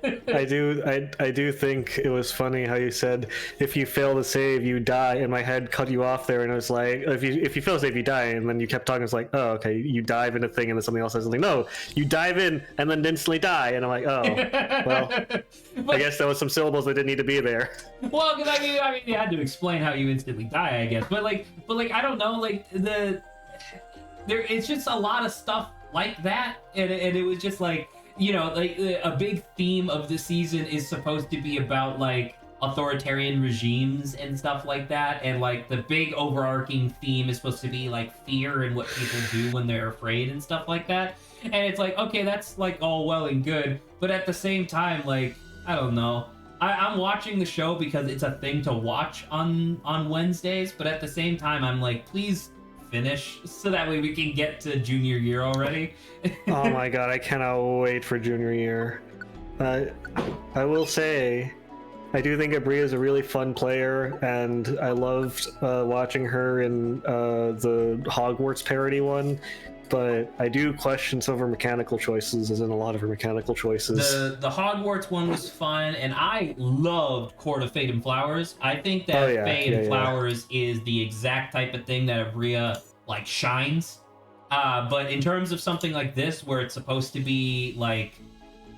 I do think it was funny how you said if you fail to save, you die. And my head cut you off there, and it was like, if you fail to save, you die. And then you kept talking. It's like, oh, okay, you dive in a thing, and then something else says something. No, you dive in and then instantly die. And I'm like, oh, well, I guess there was some syllables that didn't need to be there. Well, because I mean, you had to explain how you instantly die, I guess. But like, I don't know, like it's just a lot of stuff like that, and it was just like, you know, like a big theme of the season is supposed to be about like authoritarian regimes and stuff like that, and like the big overarching theme is supposed to be like fear and what people do when they're afraid and stuff like that. And it's like, okay, that's like all well and good, but at the same time, like, I don't know. I'm watching the show because it's a thing to watch on Wednesdays, but at the same time, I'm like, please finish so that way we can get to junior year already. Oh my god, I cannot wait for junior year. I will say, I do think Abria is a really fun player, and I loved watching her in the Hogwarts parody one, but I do question some of her mechanical choices, as in a lot of her mechanical choices. The Hogwarts one was fun, and I loved Court of Fate and Flowers. I think that Fate and Flowers is the exact type of thing that Abria like shines. But in terms of something like this, where it's supposed to be like,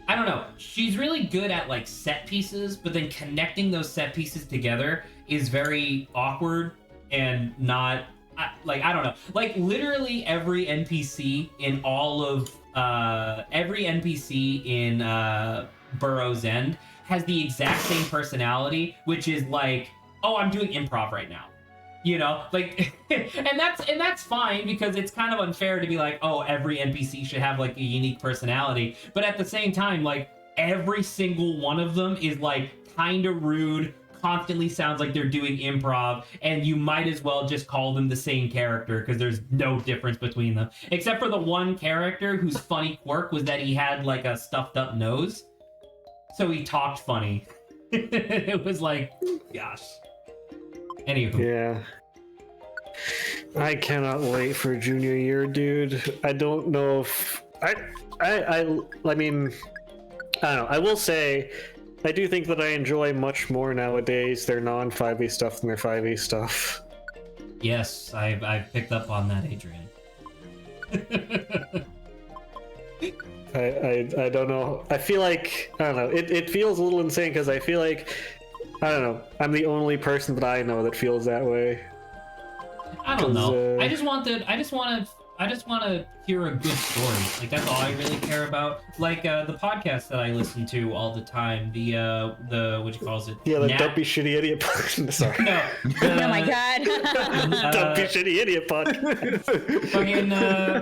I don't know, she's really good at like set pieces, but then connecting those set pieces together is very awkward and not. I don't know. Like, literally every NPC in all of every NPC in Burrow's End has the exact same personality, which is like, oh, I'm doing improv right now. You know, like, and that's fine, because it's kind of unfair to be like, oh, every NPC should have like a unique personality. But at the same time, like, every single one of them is like kind of rude, constantly sounds like they're doing improv, and you might as well just call them the same character because there's no difference between them, except for the one character whose funny quirk was that he had like a stuffed up nose, so he talked funny. It was like, gosh. Anywho. Yeah, I cannot wait for junior year, dude. I don't know if I mean, I don't know. I will say, I do think that I enjoy much more nowadays their non-5e stuff than their 5e stuff. Yes, I've picked up on that, Adrian. I don't know. I feel like, I don't know. It feels a little insane because I feel like, I don't know, I'm the only person that I know that feels that way. I don't know. I just want to hear a good story. Like, that's all I really care about. Like the podcast that I listen to all the time. The what you calls it? Yeah, the Dumpy Shitty Idiot podcast. Sorry. No. Oh my god. Dumpy Shitty Idiot podcast.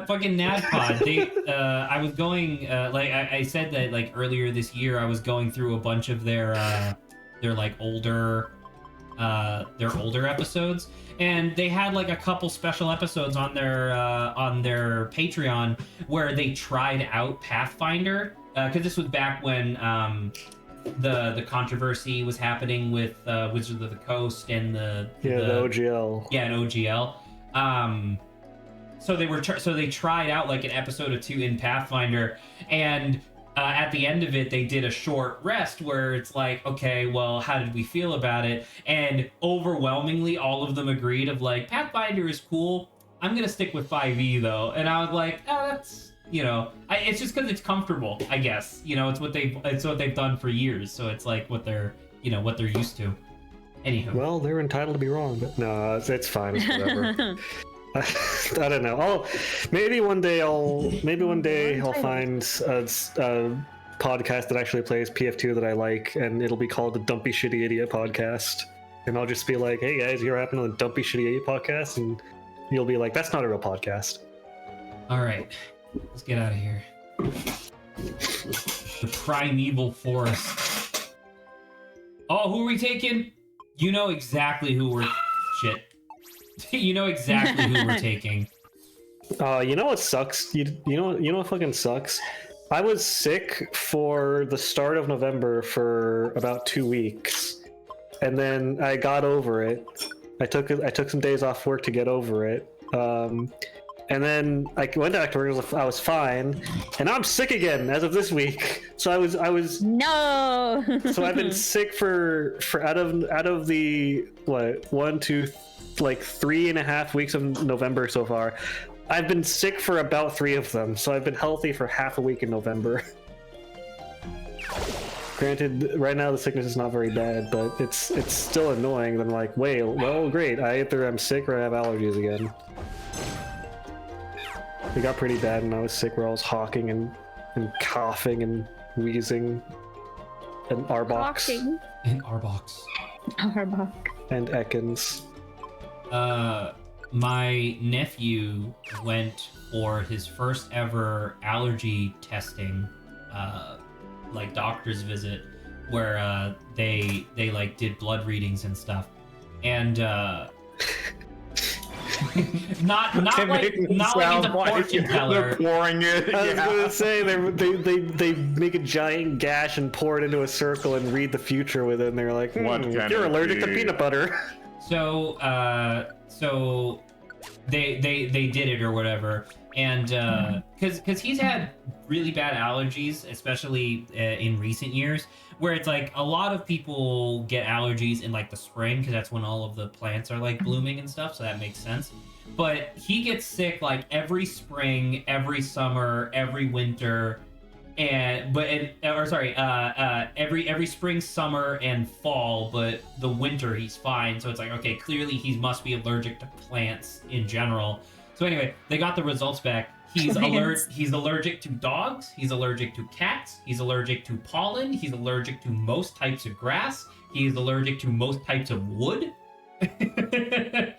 fucking NADPod. They I was going like I said that like earlier this year I was going through a bunch of their like older episodes, and they had like a couple special episodes on their Patreon where they tried out Pathfinder, because this was back when the controversy was happening with Wizards of the Coast and the OGL. Yeah, and OGL. So they tried out like an episode or two in Pathfinder, and at the end of it, they did a short rest where it's like, okay, well, how did we feel about it? And overwhelmingly, all of them agreed of like, Pathfinder is cool. I'm going to stick with 5e though. And I was like, oh, it's just because it's comfortable, I guess. It's what they've done for years, so it's like what they're used to. Anywho. Well, they're entitled to be wrong, but no, it's fine. It's whatever. I don't know. Maybe one day I'll find a podcast that actually plays PF2 that I like, and it'll be called the Dumpy Shitty Idiot Podcast. And I'll just be like, hey guys, you ever happen on the Dumpy Shitty Idiot Podcast? And you'll be like, that's not a real podcast. All right, let's get out of here. The primeval forest. Oh, who are we taking? You know exactly who we're... Shit. You know exactly who we're taking. You know what sucks? You know what fucking sucks? I was sick for the start of November for about 2 weeks, and then I got over it. I took some days off work to get over it. And then I went back to work. I was fine, and now I'm sick again as of this week. So I was No. So I've been sick for out of the 3.5 weeks of November so far. I've been sick for about 3 of them, so I've been healthy for half a week in November. Granted, right now the sickness is not very bad, but it's still annoying. I'm like, wait, well, great. Either I'm sick or I have allergies again. It got pretty bad when I was sick, where I was hawking and coughing and wheezing, and Arbox In Arbox. and Ekans. My nephew went for his first ever allergy testing, like doctor's visit, where they like did blood readings and stuff, and not like the fortune teller. They're pouring it. I was gonna say they make a giant gash and pour it into a circle and read the future with it, and they're like, What can you're it allergic to be?" peanut butter. So they did it or whatever, and because he's had really bad allergies, especially in recent years, where it's like a lot of people get allergies in like the spring, because that's when all of the plants are like blooming and stuff, so that makes sense. But he gets sick like every spring, every summer, every winter, every spring, summer, and fall. But the winter he's fine, so it's like, okay, clearly he must be allergic to plants in general. So anyway, they got the results back. He's allergic to dogs, he's allergic to cats, he's allergic to pollen, he's allergic to most types of grass, he's allergic to most types of wood. Wood?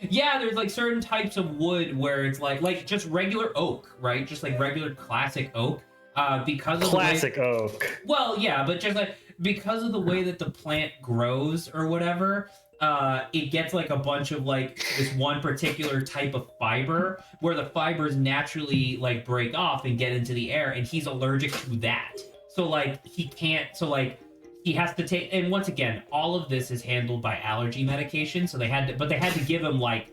Yeah, there's like certain types of wood where it's like just regular oak, right? Just like regular classic oak. Because of Classic oak. Well, yeah, but just like because of the way that the plant grows or whatever, it gets like a bunch of like this one particular type of fiber where the fibers naturally like break off and get into the air, and he's allergic to that. So like he can't, so like he has to take, and once again, all of this is handled by allergy medication. So they had to give him like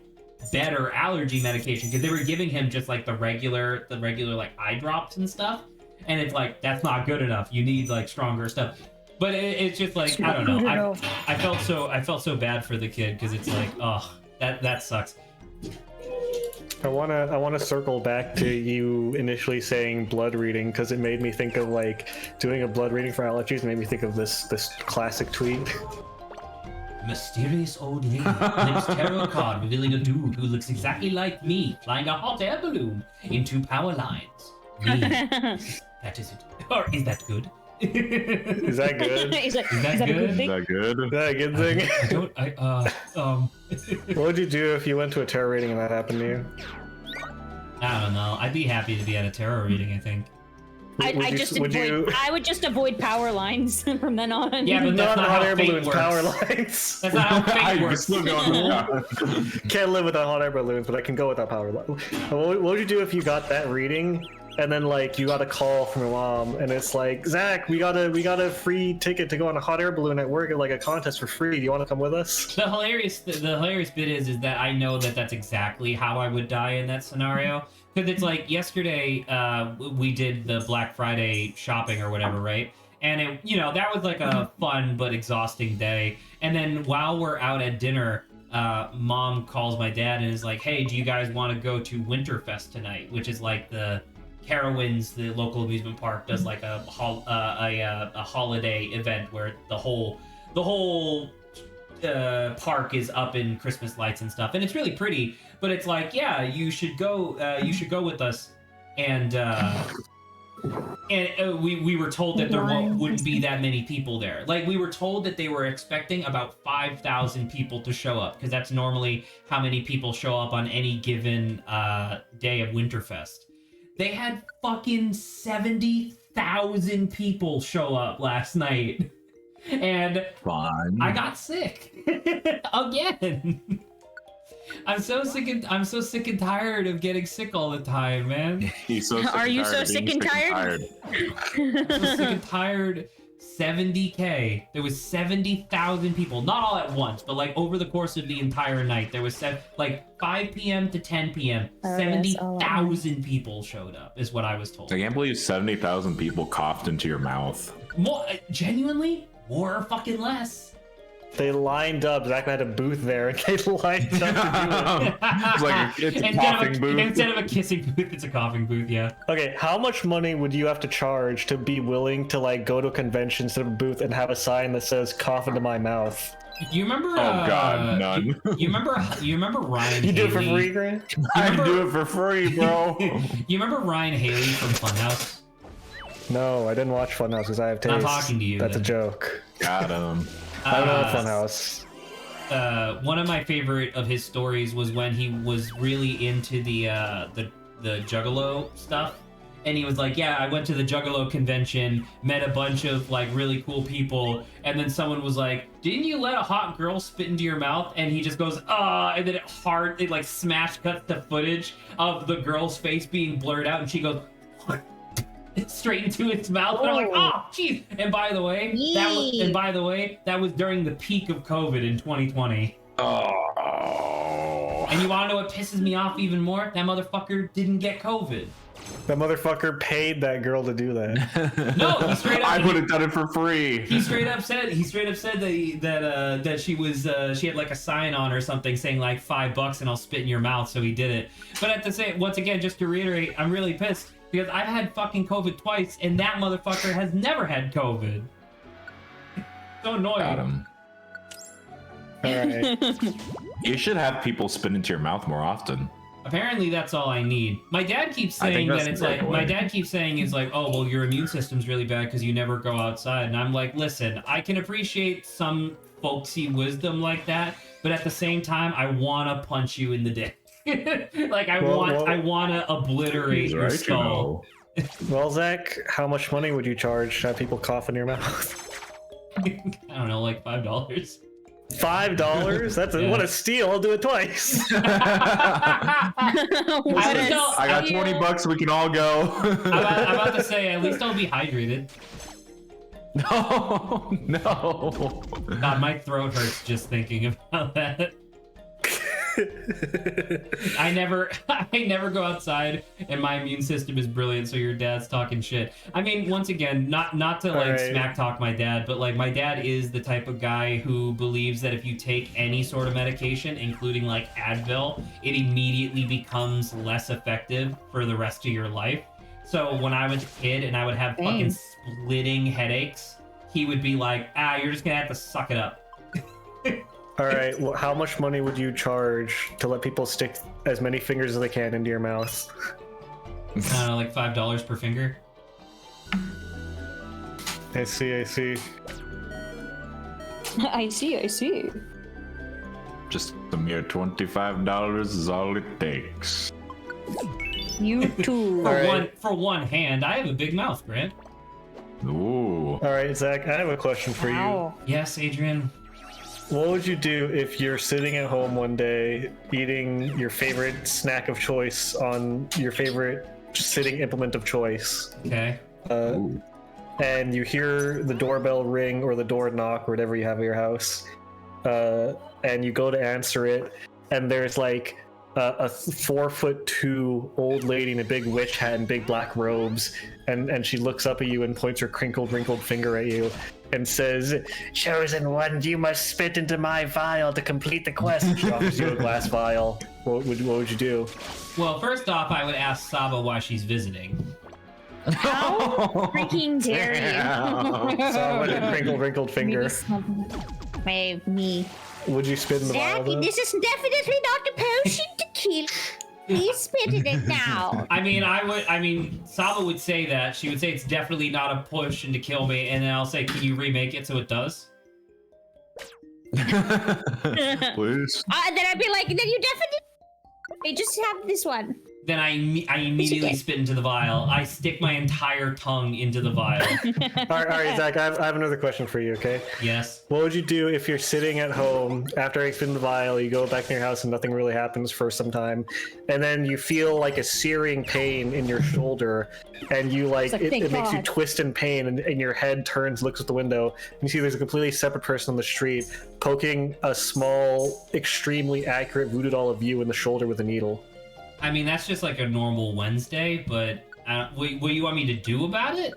better allergy medication, because they were giving him just like the regular like eye drops and stuff. And it's like, that's not good enough. You need like stronger stuff. But it's just like, I don't know. I felt so bad for the kid, because it's like, oh, that sucks. I wanna circle back to you initially saying blood reading, because it made me think of like doing a blood reading for allergies. It made me think of this classic tweet. Mysterious old lady flips tarot card, revealing a dude who looks exactly like me, flying a hot air balloon into power lines. Me. That is it. Or is that good? Is that good? Is that that a good? good Is thing? that good? Is that a good thing? What would you do if you went to a tarot reading and that happened to you? I don't know. I'd be happy to be at a tarot reading, I think. I would just avoid power lines from then on. Yeah, but that's not hot how air fate balloons, works. power lines. That's not how fate You're works. still going on. Can't live without hot air balloons, but I can go without power lines. What would you do if you got that reading and then like you got a call from your mom and it's like, Zach, we got a free ticket to go on a hot air balloon at work at like a contest for free. Do you want to come with us? The hilarious bit is that I know that that's exactly how I would die in that scenario. Because it's like yesterday, we did the Black Friday shopping or whatever, right? And it, that was like a fun but exhausting day. And then while we're out at dinner, mom calls my dad and is like, hey, do you guys want to go to Winterfest tonight? Which is like the Carowinds, the local amusement park, does like a holiday event where the whole park is up in Christmas lights and stuff, and it's really pretty. But it's like, yeah, you should go with us. And we were told that there wouldn't be that many people there. Like, we were told that they were expecting about 5,000 people to show up, because that's normally how many people show up on any given day of Winterfest. They had fucking 70,000 people show up last night. And Fun. I got sick again. I'm so sick and tired of getting sick all the time, man. He's so sick Are and you tired so of sick being and tired? I'm so sick and tired. 70K. There was 70,000 people, not all at once, but like over the course of the entire night. There was like 5 p.m. to 10 p.m. 70,000 people showed up, is what I was told. I can't believe 70,000 people coughed into your mouth. More, genuinely, more or fucking less. They lined up. Zach had a booth there, and they lined up to do it. It's like it's a coughing booth. Instead of a kissing booth, it's a coughing booth. Yeah. Okay, how much money would you have to charge to be willing to like go to a convention instead of a booth and have a sign that says "cough into my mouth"? You remember? Oh God, none. You remember Ryan? You do it for Haley? free, Grant? I do it for free, bro. You remember Ryan Haley from Funhouse? No, I didn't watch Funhouse because I have taste. Not talking to you. That's then. a joke. Got him. I don't know what Funhouse. One of my favorite of his stories was when he was really into the Juggalo stuff, and he was like, "Yeah, I went to the Juggalo convention, met a bunch of like really cool people, and then someone was like, didn't you let a hot girl spit into your mouth?" And he just goes, and then it like smash cuts to footage of the girl's face being blurred out, and she goes straight into his mouth. And I'm like, oh, jeez. And by the way, that was during the peak of COVID in 2020. Oh. And you want to know what pisses me off even more? That motherfucker didn't get COVID. That motherfucker paid that girl to do that. No, he straight up. I would have done it for free. He straight up said that she had like a sign on or something saying like $5 and I'll spit in your mouth. So he did it. But at the same, once again, just to reiterate, I'm really pissed because I've had fucking COVID twice and that motherfucker has never had COVID. So annoying. Got him. All right. You should have people spit into your mouth more often. Apparently that's all I need. My dad keeps saying that it's like, my dad keeps saying is like, oh, well, your immune system's really bad because you never go outside. And I'm like, listen, I can appreciate some folksy wisdom like that, but at the same time, I want to punch you in the dick. Like I want to obliterate your skull. Well, Zach, how much money would you charge to have people cough in your mouth? I don't know, like $5. $5? That's what a steal. I'll do it twice. I got $20. We can all go. I'm about to say, at least I'll be hydrated. No. God, my throat hurts just thinking about that. I never go outside, and my immune system is brilliant. So your dad's talking shit. I mean, once again, not to like smack talk my dad, but like my dad is the type of guy who believes that if you take any sort of medication, including like Advil, it immediately becomes less effective for the rest of your life. So when I was a kid and I would have fucking splitting headaches, he would be like, you're just gonna have to suck it up. All right, well, how much money would you charge to let people stick as many fingers as they can into your mouth? I don't know, like $5 per finger. I see. I see. Just a mere $25 is all it takes. You too. For one hand, I have a big mouth, Grant. Ooh. All right, Zach, I have a question for you. Yes, Adrian. What would you do if you're sitting at home one day eating your favorite snack of choice on your favorite sitting implement of choice? Okay. And you hear the doorbell ring or the door knock or whatever you have at your house, and you go to answer it, and there's like a 4'2" old lady in a big witch hat and big black robes, and she looks up at you and points her wrinkled finger at you, and says, "Chosen one, you must spit into my vial to complete the quest." She offers you a glass vial. What would you do? Well, first off, I would ask Saba why she's visiting. How freaking dare you? So wrinkled finger. Me. Would you spit in the vial? Though? This is definitely not a potion to kill. Please spit in it now. I mean, Saba would say that. She would say it's definitely not a potion to kill me, and then I'll say, can you remake it so it does? Please. Then I'd be like, then you definitely. I just have this one. Then I immediately spit into the vial. I stick my entire tongue into the vial. all right, Zach. I have another question for you. Okay. Yes. What would you do if you're sitting at home after I spin the vial? You go back to your house and nothing really happens for some time, and then you feel like a searing pain in your shoulder, and you it makes you twist in pain, and your head turns, looks at the window, and you see there's a completely separate person on the street poking a small, extremely accurate voodoo doll of you in the shoulder with a needle. I mean, that's just like a normal Wednesday, but what do you want me to do about it?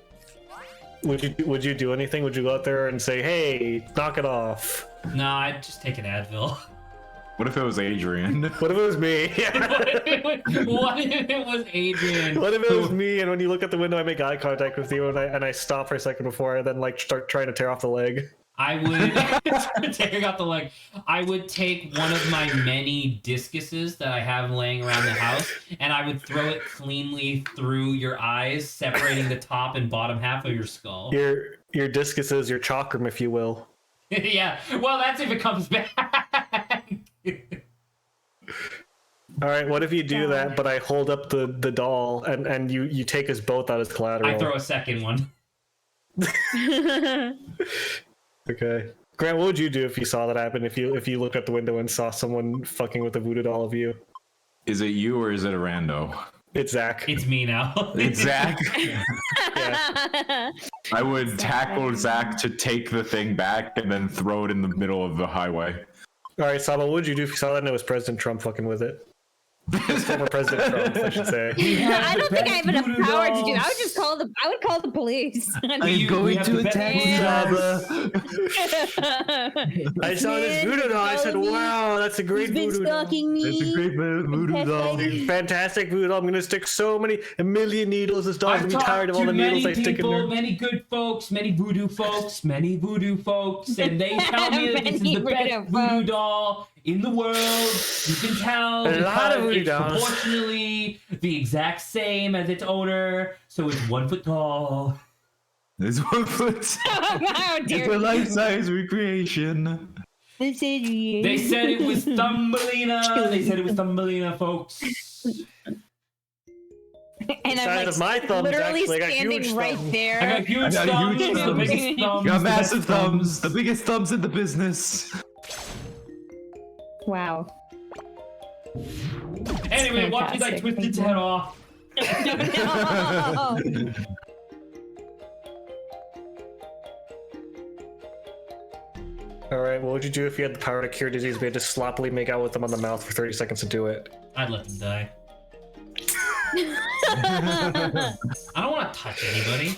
Would you do anything? Would you go out there and say, "Hey, knock it off"? No, I'd just take an Advil. What if it was Adrian? What if it was me? What if it was Adrian? What if it was me? And when you look at the window, I make eye contact with you, and I stop for a second before I then start trying to tear off the leg. I would tearing out the leg. I would take one of my many discuses that I have laying around the house, and I would throw it cleanly through your eyes, separating the top and bottom half of your skull. Your discus is your chakram, if you will. Yeah. Well, that's if it comes back. All right. What if you do that, but I hold up the doll, and you take us both out as collateral? I throw a second one. Okay. Grant, what would you do if you saw that happen? If you looked out the window and saw someone fucking with a voodoo doll of you? Is it you or is it a rando? It's Zach. It's me now. It's Zach. Yeah. I would tackle Zach to take the thing back and then throw it in the middle of the highway. All right, Saba, what would you do if you saw that and it was President Trump fucking with it? It's former President Trump, I should say. I don't think I have enough power to do. I would call the police. I'm going to attack Saba. I saw this voodoo doll. I said, "Wow, that's a great voodoo doll. me. It's a great voodoo doll. Fantastic voodoo doll. I'm gonna stick a million needles. This doll's gonna be tired of all the needles I stick in there." Many good folks, many voodoo folks, and they tell me that this is the best voodoo doll in the world. You can tell A lot of voodoo it's dolls. proportionally the exact same as its owner, so it's 1 foot tall. It's 1 foot. How It's dare a you. life-size recreation. They said it was Thumbelina. They said it was Thumbelina, folks. And Size I'm of my thumbs, literally actually. I got huge standing right thumbs. there. I got huge I got thumbs, huge the thumbs. biggest thumbs, Got the massive best thumbs, the biggest thumbs in the business. Wow. Anyway, watch as I Fantastic. twist its head off. No. All right, what would you do if you had the power to cure disease, but you had to sloppily make out with them on the mouth for 30 seconds to do it? I'd let them die. I don't want to touch anybody.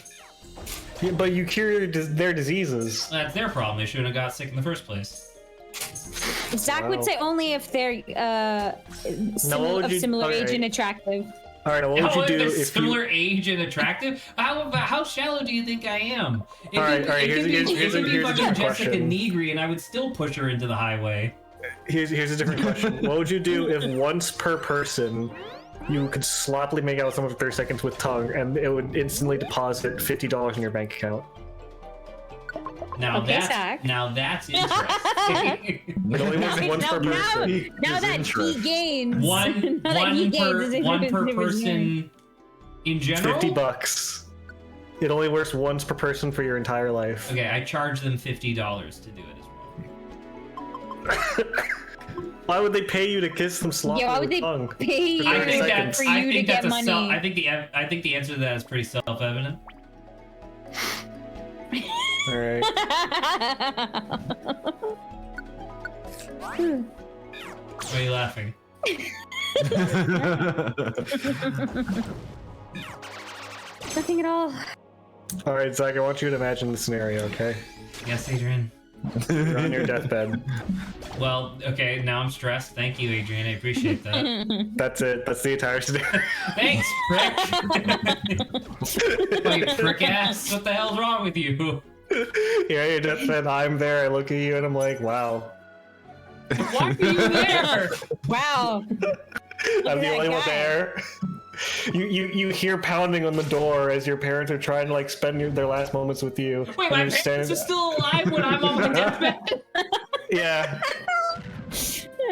Yeah, but you cure their diseases. That's their problem. They shouldn't have got sick in the first place. Zach would Wow. say only if they're what would of you- similar age okay. and attractive. All right, what How would you do if they're if similar you... age and attractive? How shallow do you think I am? It All right, could- all right, it could here's be a fucking different Jessica question. Negri, and I would still push her into the highway. Here's a different question. What would you do if once per person you could sloppily make out with someone for 30 seconds with tongue, and it would instantly deposit $50 in your bank account? Now Okay, Zach. that's interesting. It only works once per person. Now that he gains, one now that he gains, it's one per different. person in general. $50. It only works once per person for your entire life. Okay, I charge them $50 to do it as well. Why would they pay you to kiss them sloppily Yeah, why would with they tongue? pay you For 30 seconds. for you to get money? I think the answer to that is pretty self-evident. All right. Why are you laughing? Nothing at all. All right, Zach, I want you to imagine the scenario, okay? Yes, Adrian. You're on your deathbed. Well, okay, now I'm stressed. Thank you, Adrian. I appreciate that. That's it. That's the entire scenario. Thanks, prick. Wait, prick ass. What the hell's wrong with you? You're on your deathbed. I'm there. I look at you and I'm like, wow. Why are you there? Wow. I'm the that only one guy. there. You hear pounding on the door as your parents are trying to like spend their last moments with you. Wait, and my you're parents are still alive when I'm on my deathbed? Yeah.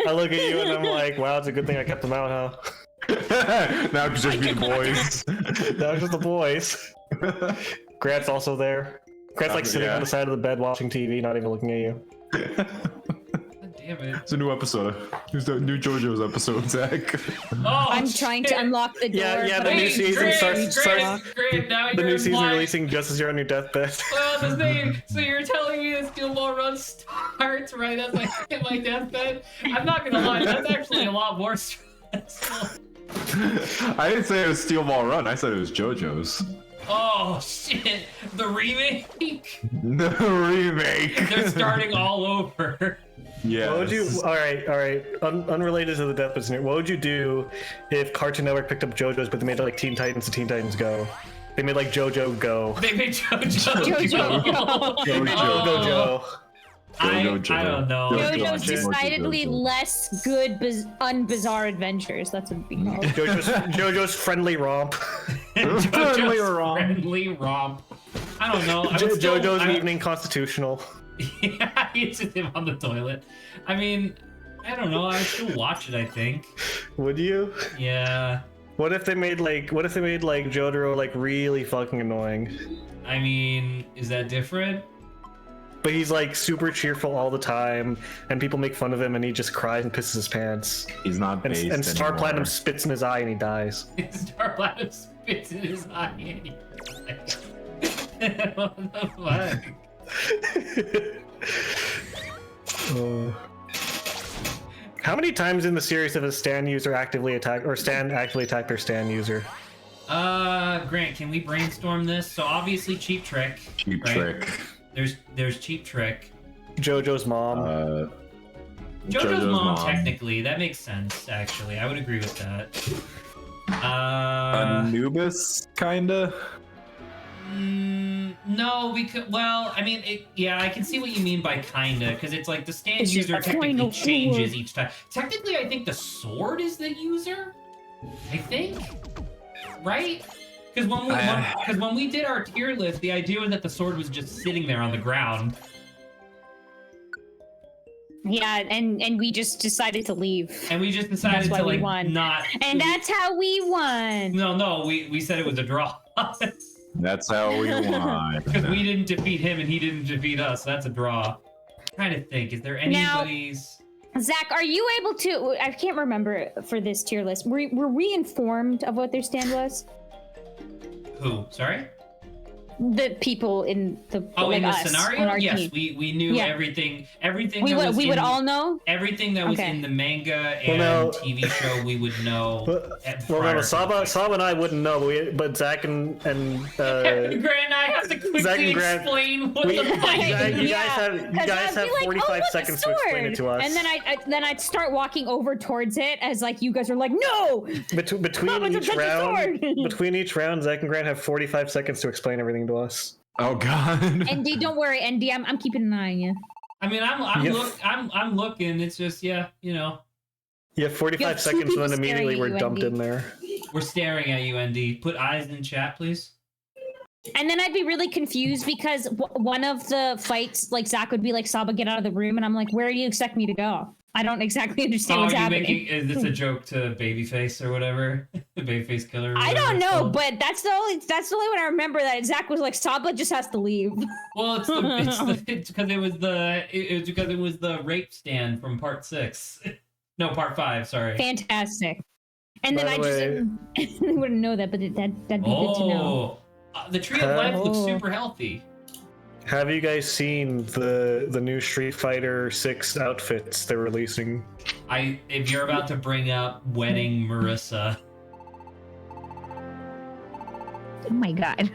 I look at you and I'm like, wow, it's a good thing I kept them out, huh? Now it's just be boys. That was just the boys. Grant's also there. Grant's like sitting Yeah. on the side of the bed watching TV, not even looking at you. God damn it. It's a new episode. It's a new JoJo's episode, Zach. Oh, I'm trying to shit. unlock the door. Yeah, but the I new Great, can't season great, starts- great. Now The you're new season implying- releasing just as you're on your deathbed. Well, this thing, so you're telling me that Steel Ball Run starts right as I hit my deathbed? I'm not gonna lie, that's actually a lot more stressful. I didn't say it was Steel Ball Run. I said it was JoJo's. Oh shit, the remake? The remake. They're starting all over. Yeah. What would you? All right. Unrelated to the deathbed scenario, what would you do if Cartoon Network picked up JoJo's, but they made it like Teen Titans and Teen Titans Go? They made like JoJo Go. They made JoJo. JoJo Go. They made JoJo. JoJo Joe. I JoJo. don't know. JoJo's JoJo. decidedly JoJo. less good, unbizarre adventures. That's what it'd be called. JoJo's friendly romp. JoJo's friendly romp. I don't know. JoJo's evening constitutional. Yeah, it's just him on the toilet. I mean, I don't know. I'd still watch it, I think. Would you? Yeah. What if they made like Jotaro like really fucking annoying? I mean, is that different? But he's like super cheerful all the time, and people make fun of him, and he just cries and pisses his pants. He's not And, based and Star anymore. Platinum spits in his eye, and he dies. Star Platinum spits in his eye and he what the fuck? How many times in the series have a Stan user actively attacked, or Stan actually attacked their Stan user? Grant, can we brainstorm this? So obviously Cheap Trick. Cheap right? Trick. There's Cheap Trick. JoJo's mom. JoJo's mom, technically. That makes sense, actually. I would agree with that. Anubis, kinda. No, because, well, I mean, yeah, I can see what you mean by kinda, because it's like the stand It's just user a technically final changes form. each time. Technically, I think the sword is the user. I think, right? Because when we did our tier list, the idea was that the sword was just sitting there on the ground. Yeah, and we just decided to leave. And we just decided That's why to we like won. not. And that's how we won. No, we said it was a draw. That's how we won. Because we didn't defeat him and he didn't defeat us. That's a draw. I'm trying to think, is there Now- anybody's? Zach, are you able to? I can't remember for this tier list. Were we informed of what their stand was? Who? Sorry? The people in the Oh, like in the us, on scenario? our Yes, team. we knew Yeah. everything. We would would all know. Everything that was Okay. in the manga Well, and now- TV show, we would know. Well, prior no, to Saba and I wouldn't know, but Zach and Grant and I have to quickly Zach and Grant- explain what we- the fuck. you guys Yeah, have 'cause I'd be like, 45 "Oh, look, a seconds to explain it to sword." us. And then I'd start walking over towards it as like you guys are like, no. between Mama, each touch the round, sword. between each round, Zach and Grant have 45 seconds to explain everything to us. Oh god. ND, don't worry, ND, I'm keeping an eye on you. I mean, I'm Yep. looking. It's just you know, You have 45 You have two seconds, and people then immediately staring we're at you, dumped ND. in there. we're staring at you, ND. Put eyes in chat, please. And then I'd be really confused because one of the fights, like Zach would be like, Saba, get out of the room. And I'm like, where do you expect me to go? I don't exactly understand what's happening. Is this a joke to Babyface or whatever? The Babyface killer. or I whatever don't it's know, called? but that's the only one I remember that Zach was like, Saba just has to leave. Well, it's because it was the rape stand from part 6. No, part 5. Sorry. Fantastic. And then By I the just I wouldn't know that, but that'd be good to know. The Tree of Life looks super healthy. Have you guys seen the new Street Fighter 6 outfits they're releasing? If you're about to bring up wedding Marissa, Oh my god.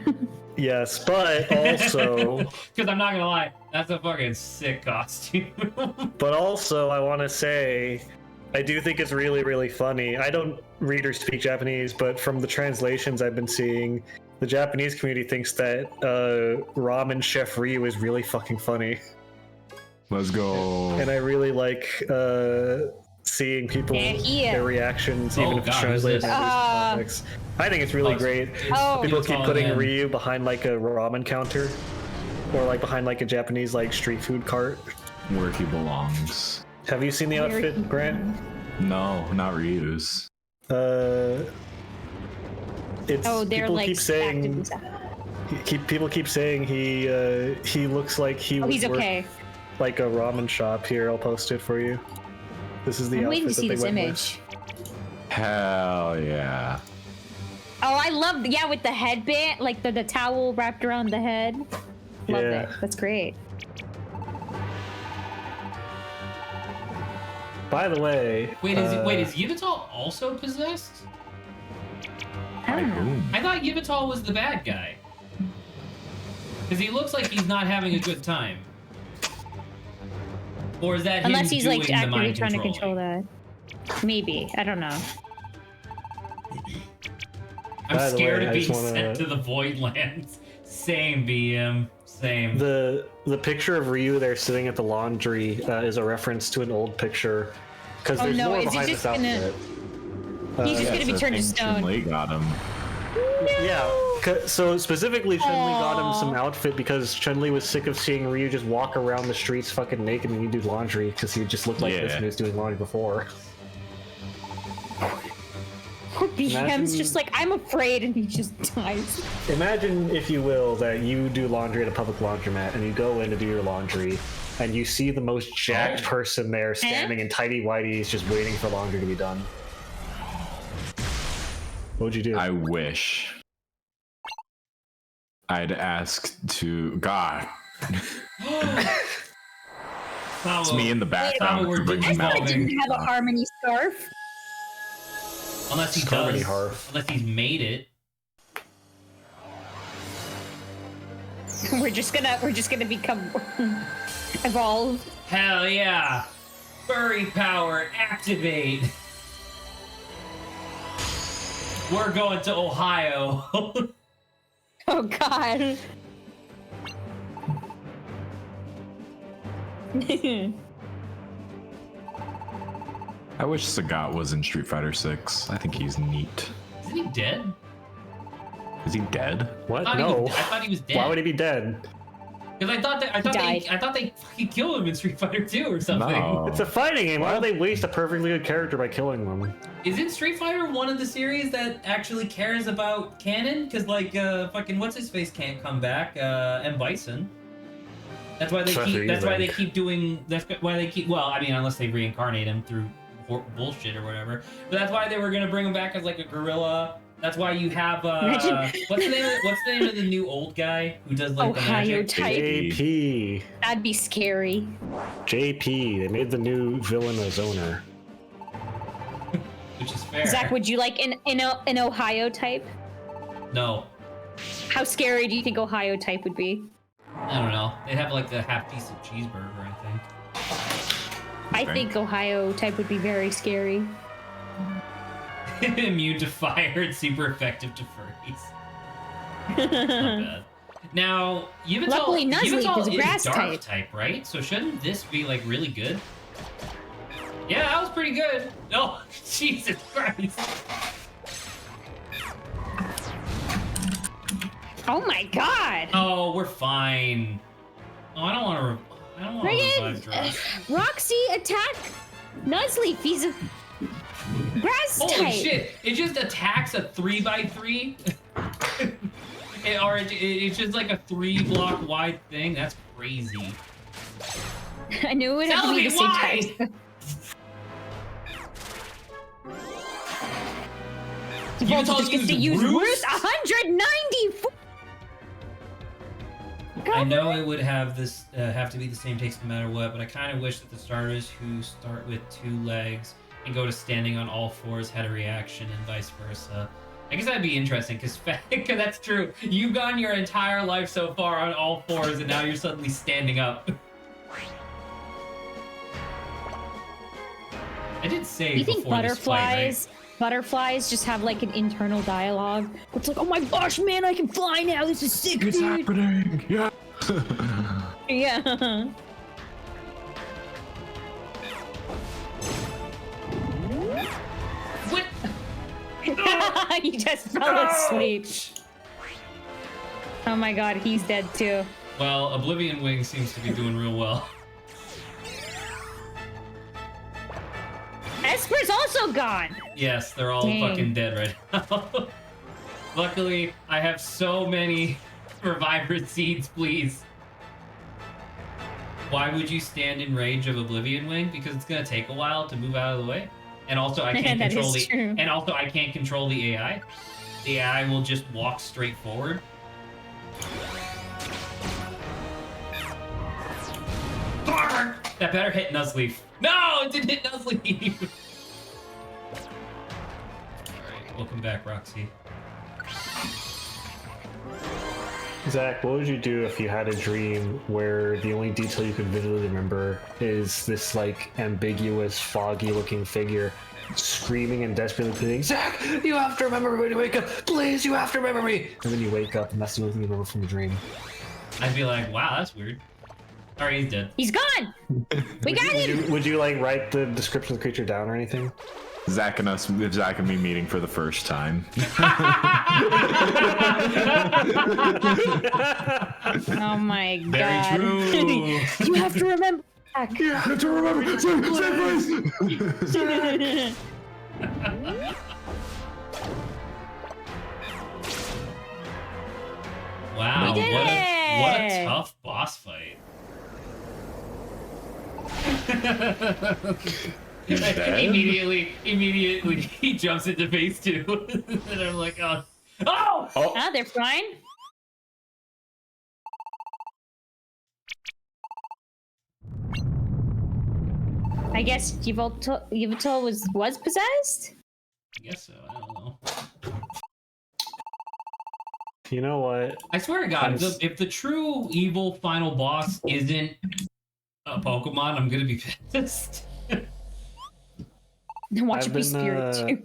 Yes, but also, Because I'm not gonna lie, that's a fucking sick costume. I want to say, I do think it's really, really funny. I don't read or speak Japanese, but from the translations I've been seeing, the Japanese community thinks that Ramen Chef Ryu is really fucking funny. Let's go. And I really like seeing people, Yeah. their reactions, Oh, even if it's God, translated who's into this? these comics. I think it's really great. People keep putting Ryu behind like a ramen counter, or like behind like a Japanese like street food cart. Where he belongs. Have you seen the outfit, Grant? No, not Ryu's. It's Oh, they're people like keep saying people keep saying he looks like he would he's work okay. like a ramen shop. Here, I'll post it for you. This is the I'm outfit waiting to that see they this went image. Hell yeah. Oh, I love with the headband, like the towel wrapped around the head. Love Yeah. it. That's great. By the way, Wait, is Yveltal also possessed? I don't know. I thought Yveltal was the bad guy. Because he looks like he's not having a good time. Or is that Unless him he's doing like the actively mind trying to controlling? control that. Maybe. I don't know. I'm By the scared way, of I being just wanna- sent to the Void Lands. Same, BM. Same. the picture of Ryu there sitting at the laundry is a reference to an old picture. Because Oh, there's no, more is he behind just this gonna- outfit. He's just gonna be so turned to I think stone. Chun-Li got him. Yeah, so specifically Chun-Li got him Aw. some outfit because Chun-Li was sick of seeing Ryu just walk around the streets fucking naked when he do laundry because he just looked like this Yeah. when he was doing laundry before. BM's Imagine- just like, I'm afraid, and he just dies. Imagine, if you will, that you do laundry at a public laundromat and you go in to do your laundry and you see the most jacked person there standing in tighty whities just waiting for laundry to be done. What would you do? I wish I'd ask to God. It's me in the background we're to bring doing him out. that. Didn't have a harmony scarf. Unless he Harmony does. Harf. Unless he's made it. We're just gonna become evolve. Hell yeah! Furry power, activate! We're going to Ohio. Oh god. I wish Sagat was in Street Fighter 6. I think he's neat. Isn't he dead? Is he dead? What? I No. thought he was dead. Why would he be dead? Because I thought they fucking killed him in Street Fighter 2 or something. No. It's a fighting game. Why would they waste a perfectly good character by killing them? Isn't Street Fighter one of the series that actually cares about canon? Because like fucking what's his face can't come back, M. Bison. That's why they That's keep. what you That's why they think. keep doing. That's why they keep. Well, I mean, unless they reincarnate him through bullshit or whatever. But that's why they were gonna bring him back as like a gorilla. That's why you have. Imagine- What's the name of the new old guy who does like the Ohio magic? type. JP. That'd be scary. JP. They made the new villain a zoner. Which is fair. Zach, would you like an Ohio type? No, How scary do you think Ohio type would be? I don't know. They'd have like a half decent cheeseburger, I think. I Okay. think Ohio type would be very scary. Immune to fire and super effective to furries. Not bad. Now, Yveltal, Luckily, Nuzleaf Yveltal is a grass dark type. right? So shouldn't this be like really good? Yeah, that was pretty good. Oh, Jesus Christ! Oh my god! Oh, we're fine. Oh, I don't want to. I don't want to revive Friggin' Dross. Roxy, attack Nuzleaf. He's a grass Holy type. shit! It just attacks a 3x3. It's just like a 3-block wide thing. That's crazy. I knew it would have Tell to be me the same why! type. Yveltal Voltage gets to use used Roost Roost? 194. I know it would have this have to be the same takes no matter what, but I kind of wish that the starters who start with 2 legs and go to standing on all fours had a reaction and vice versa. I guess that'd be interesting, because that's true. You've gone your entire life so far on all fours, and now you're suddenly standing up. I did say You think before this fight, butterflies just have like an internal dialogue? It's like, oh my gosh, man, I can fly now. This is sick, It's dude. happening. Yeah. Yeah. What? He just fell asleep. Oh my god, he's dead too. Well, Oblivion Wing seems to be doing real well. Esper's also gone. Yes, they're all Dang. fucking dead right now. Luckily, I have so many Reviver Seeds, please. Why would you stand in range of Oblivion Wing? Because it's gonna take a while to move out of the way. And also I can't That control is true. and also I can't control the AI. The AI will just walk straight forward. Bark! That better hit Nuzleaf. No, it didn't hit Nuzleaf. Alright, welcome back, Roxy. Zach, what would you do if you had a dream where the only detail you could vividly remember is this like ambiguous, foggy-looking figure screaming and desperately pleading, "Zach, you have to remember me when you wake up! Please, you have to remember me!" And then you wake up and that's the only thing you remember from the dream. I'd be like, wow, that's weird. Alright, he's dead. He's gone. We got him. Would you like write the description of the creature down or anything? Zach and me meeting for the first time. Oh my Very god. true. You have to remember. Zach. You have to remember. Zach, Wow, We did what a it! tough boss fight. immediately he jumps into phase 2. And I'm like, oh. Ah, they're fine. I guess Yveltal was possessed? I guess so, I don't know. You know what? I swear to God, if the true evil final boss isn't a Pokemon, I'm gonna be pissed. Watch I've it be been, spirit too.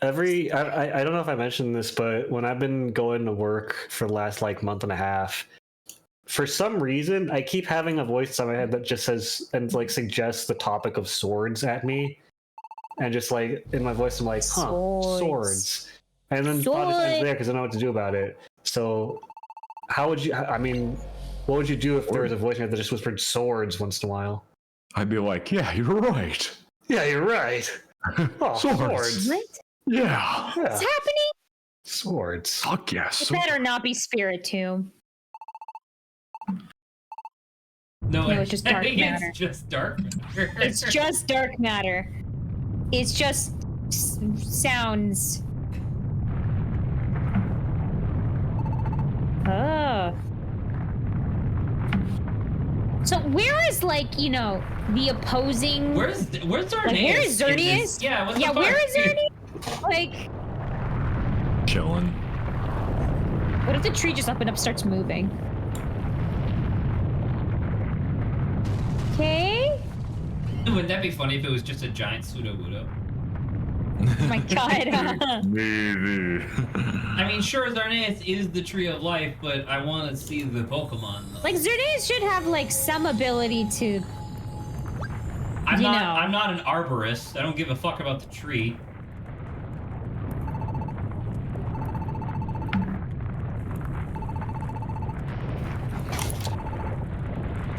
I don't know if I mentioned this, but when I've been going to work for the last like month and a half, for some reason I keep having a voice in my head that just says and like suggests the topic of swords at me, and just like in my voice I'm like, huh, swords. And then thought it's there because I don't know what to do about it. So how would you? I mean, what would you do if there was a voice in your head that just whispered swords once in a while? I'd be like, yeah, you're right. Yeah, you're right. Oh, swords. What? Yeah. What's happening? Swords. Fuck yes. It better not be spirit too. No, it's just dark matter. It's just dark matter. It's just dark matter. It's just sounds. Oh. So where is like, you know, the opposing Where's Xerneas? like, where is in Xerneas? this- Yeah, what the Yeah, fuck? where is Xerneas? Like, Chilling. what if the tree just up and up starts moving? Okay. Wouldn't that be funny if it was just a giant Sudowoodo? Oh my god. Maybe. I mean, sure, Xerneas is the tree of life, but I want to see the Pokemon, though. Like, Xerneas should have, like, some ability to... I'm you not. know. I'm not an arborist. I don't give a fuck about the tree.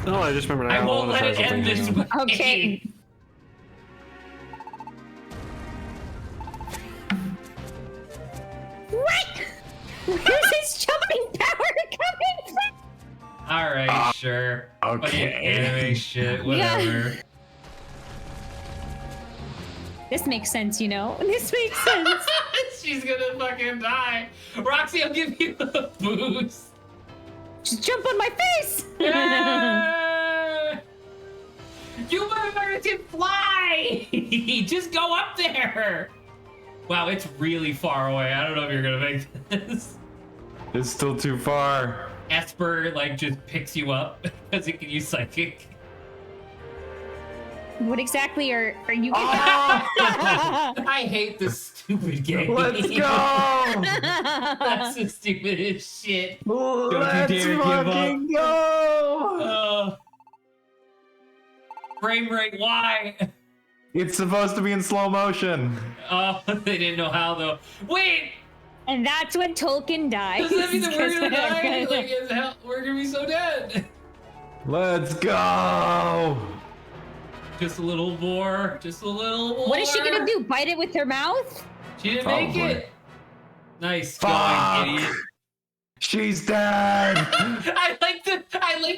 Oh, I just remembered. I won't let it end this way. Okay. What? Where's his jumping power coming from? All right, sure. okay. Fucking anime shit, whatever. This makes sense, you know? This makes sense. She's gonna fucking die. Roxy, I'll give you a boost. Just jump on my face! Yeah! You motherfuckers can fly! Just go up there! Wow, it's really far away. I don't know if you're gonna make this. It's still too far. Esper like just picks you up because it can use psychic. What exactly are you? I hate this stupid game. Let's go! That's the stupidest shit. Let's you dare give fucking go! Frame rate, why? It's supposed to be in slow motion. Oh, they didn't know how though. Wait, And that's when Tolkien dies. does that mean that we're gonna die? 'Cause- Like, is hell, we're gonna be so dead. Let's go! Just a little more. Just a little more. What is she gonna do? Bite it with her mouth? She didn't make Probably. it. Nice Fuck. going, idiot. She's dead! I like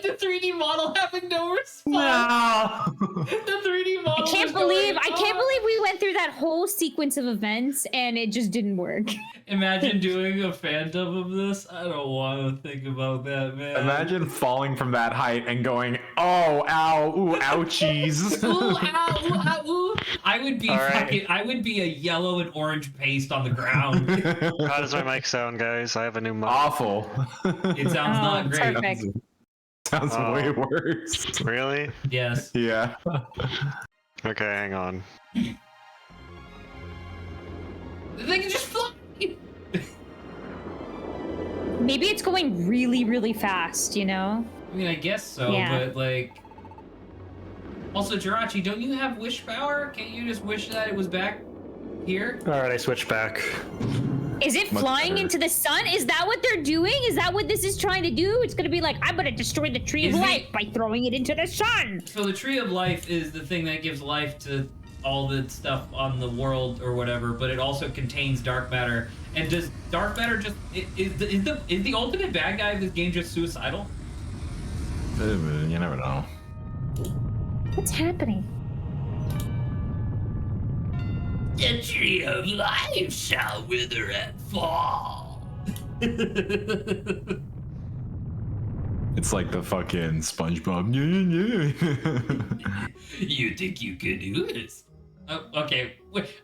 the 3D model having no response. No! The 3D model. I can't is going believe we went through that whole sequence of events and it just didn't work. Imagine doing a phantom of this. I don't want to think about that, man. Imagine falling from that height and going, oh, ow, ooh, ouchies. Ooh, ow, ooh, ow, ooh. I would be All right. fucking. I would be a yellow and orange paste on the ground. How does my mic sound, guys? I have a new mic. Awful. It sounds Oh, not great. perfect. Sounds Oh. way worse. Really? Yes. Yeah. Okay, hang on. They can just fly. Maybe it's going really, really fast, you know? I mean, I guess so, Yeah. but like. Also, Jirachi, don't you have wish power? Can't you just wish that it was back here? Alright, I switched back. Is it Much flying better. into the sun? Is that what they're doing? Is that what this is trying to do? It's gonna be like, I'm gonna destroy the tree Is of it- life by throwing it into the sun. So the tree of life is the thing that gives life to all the stuff on the world or whatever, but it also contains dark matter. And does dark matter just is the ultimate bad guy of this game just suicidal? You never know. What's happening? The tree of life shall wither and fall. It's like the fucking SpongeBob. Yeah. You think you can do this? Okay.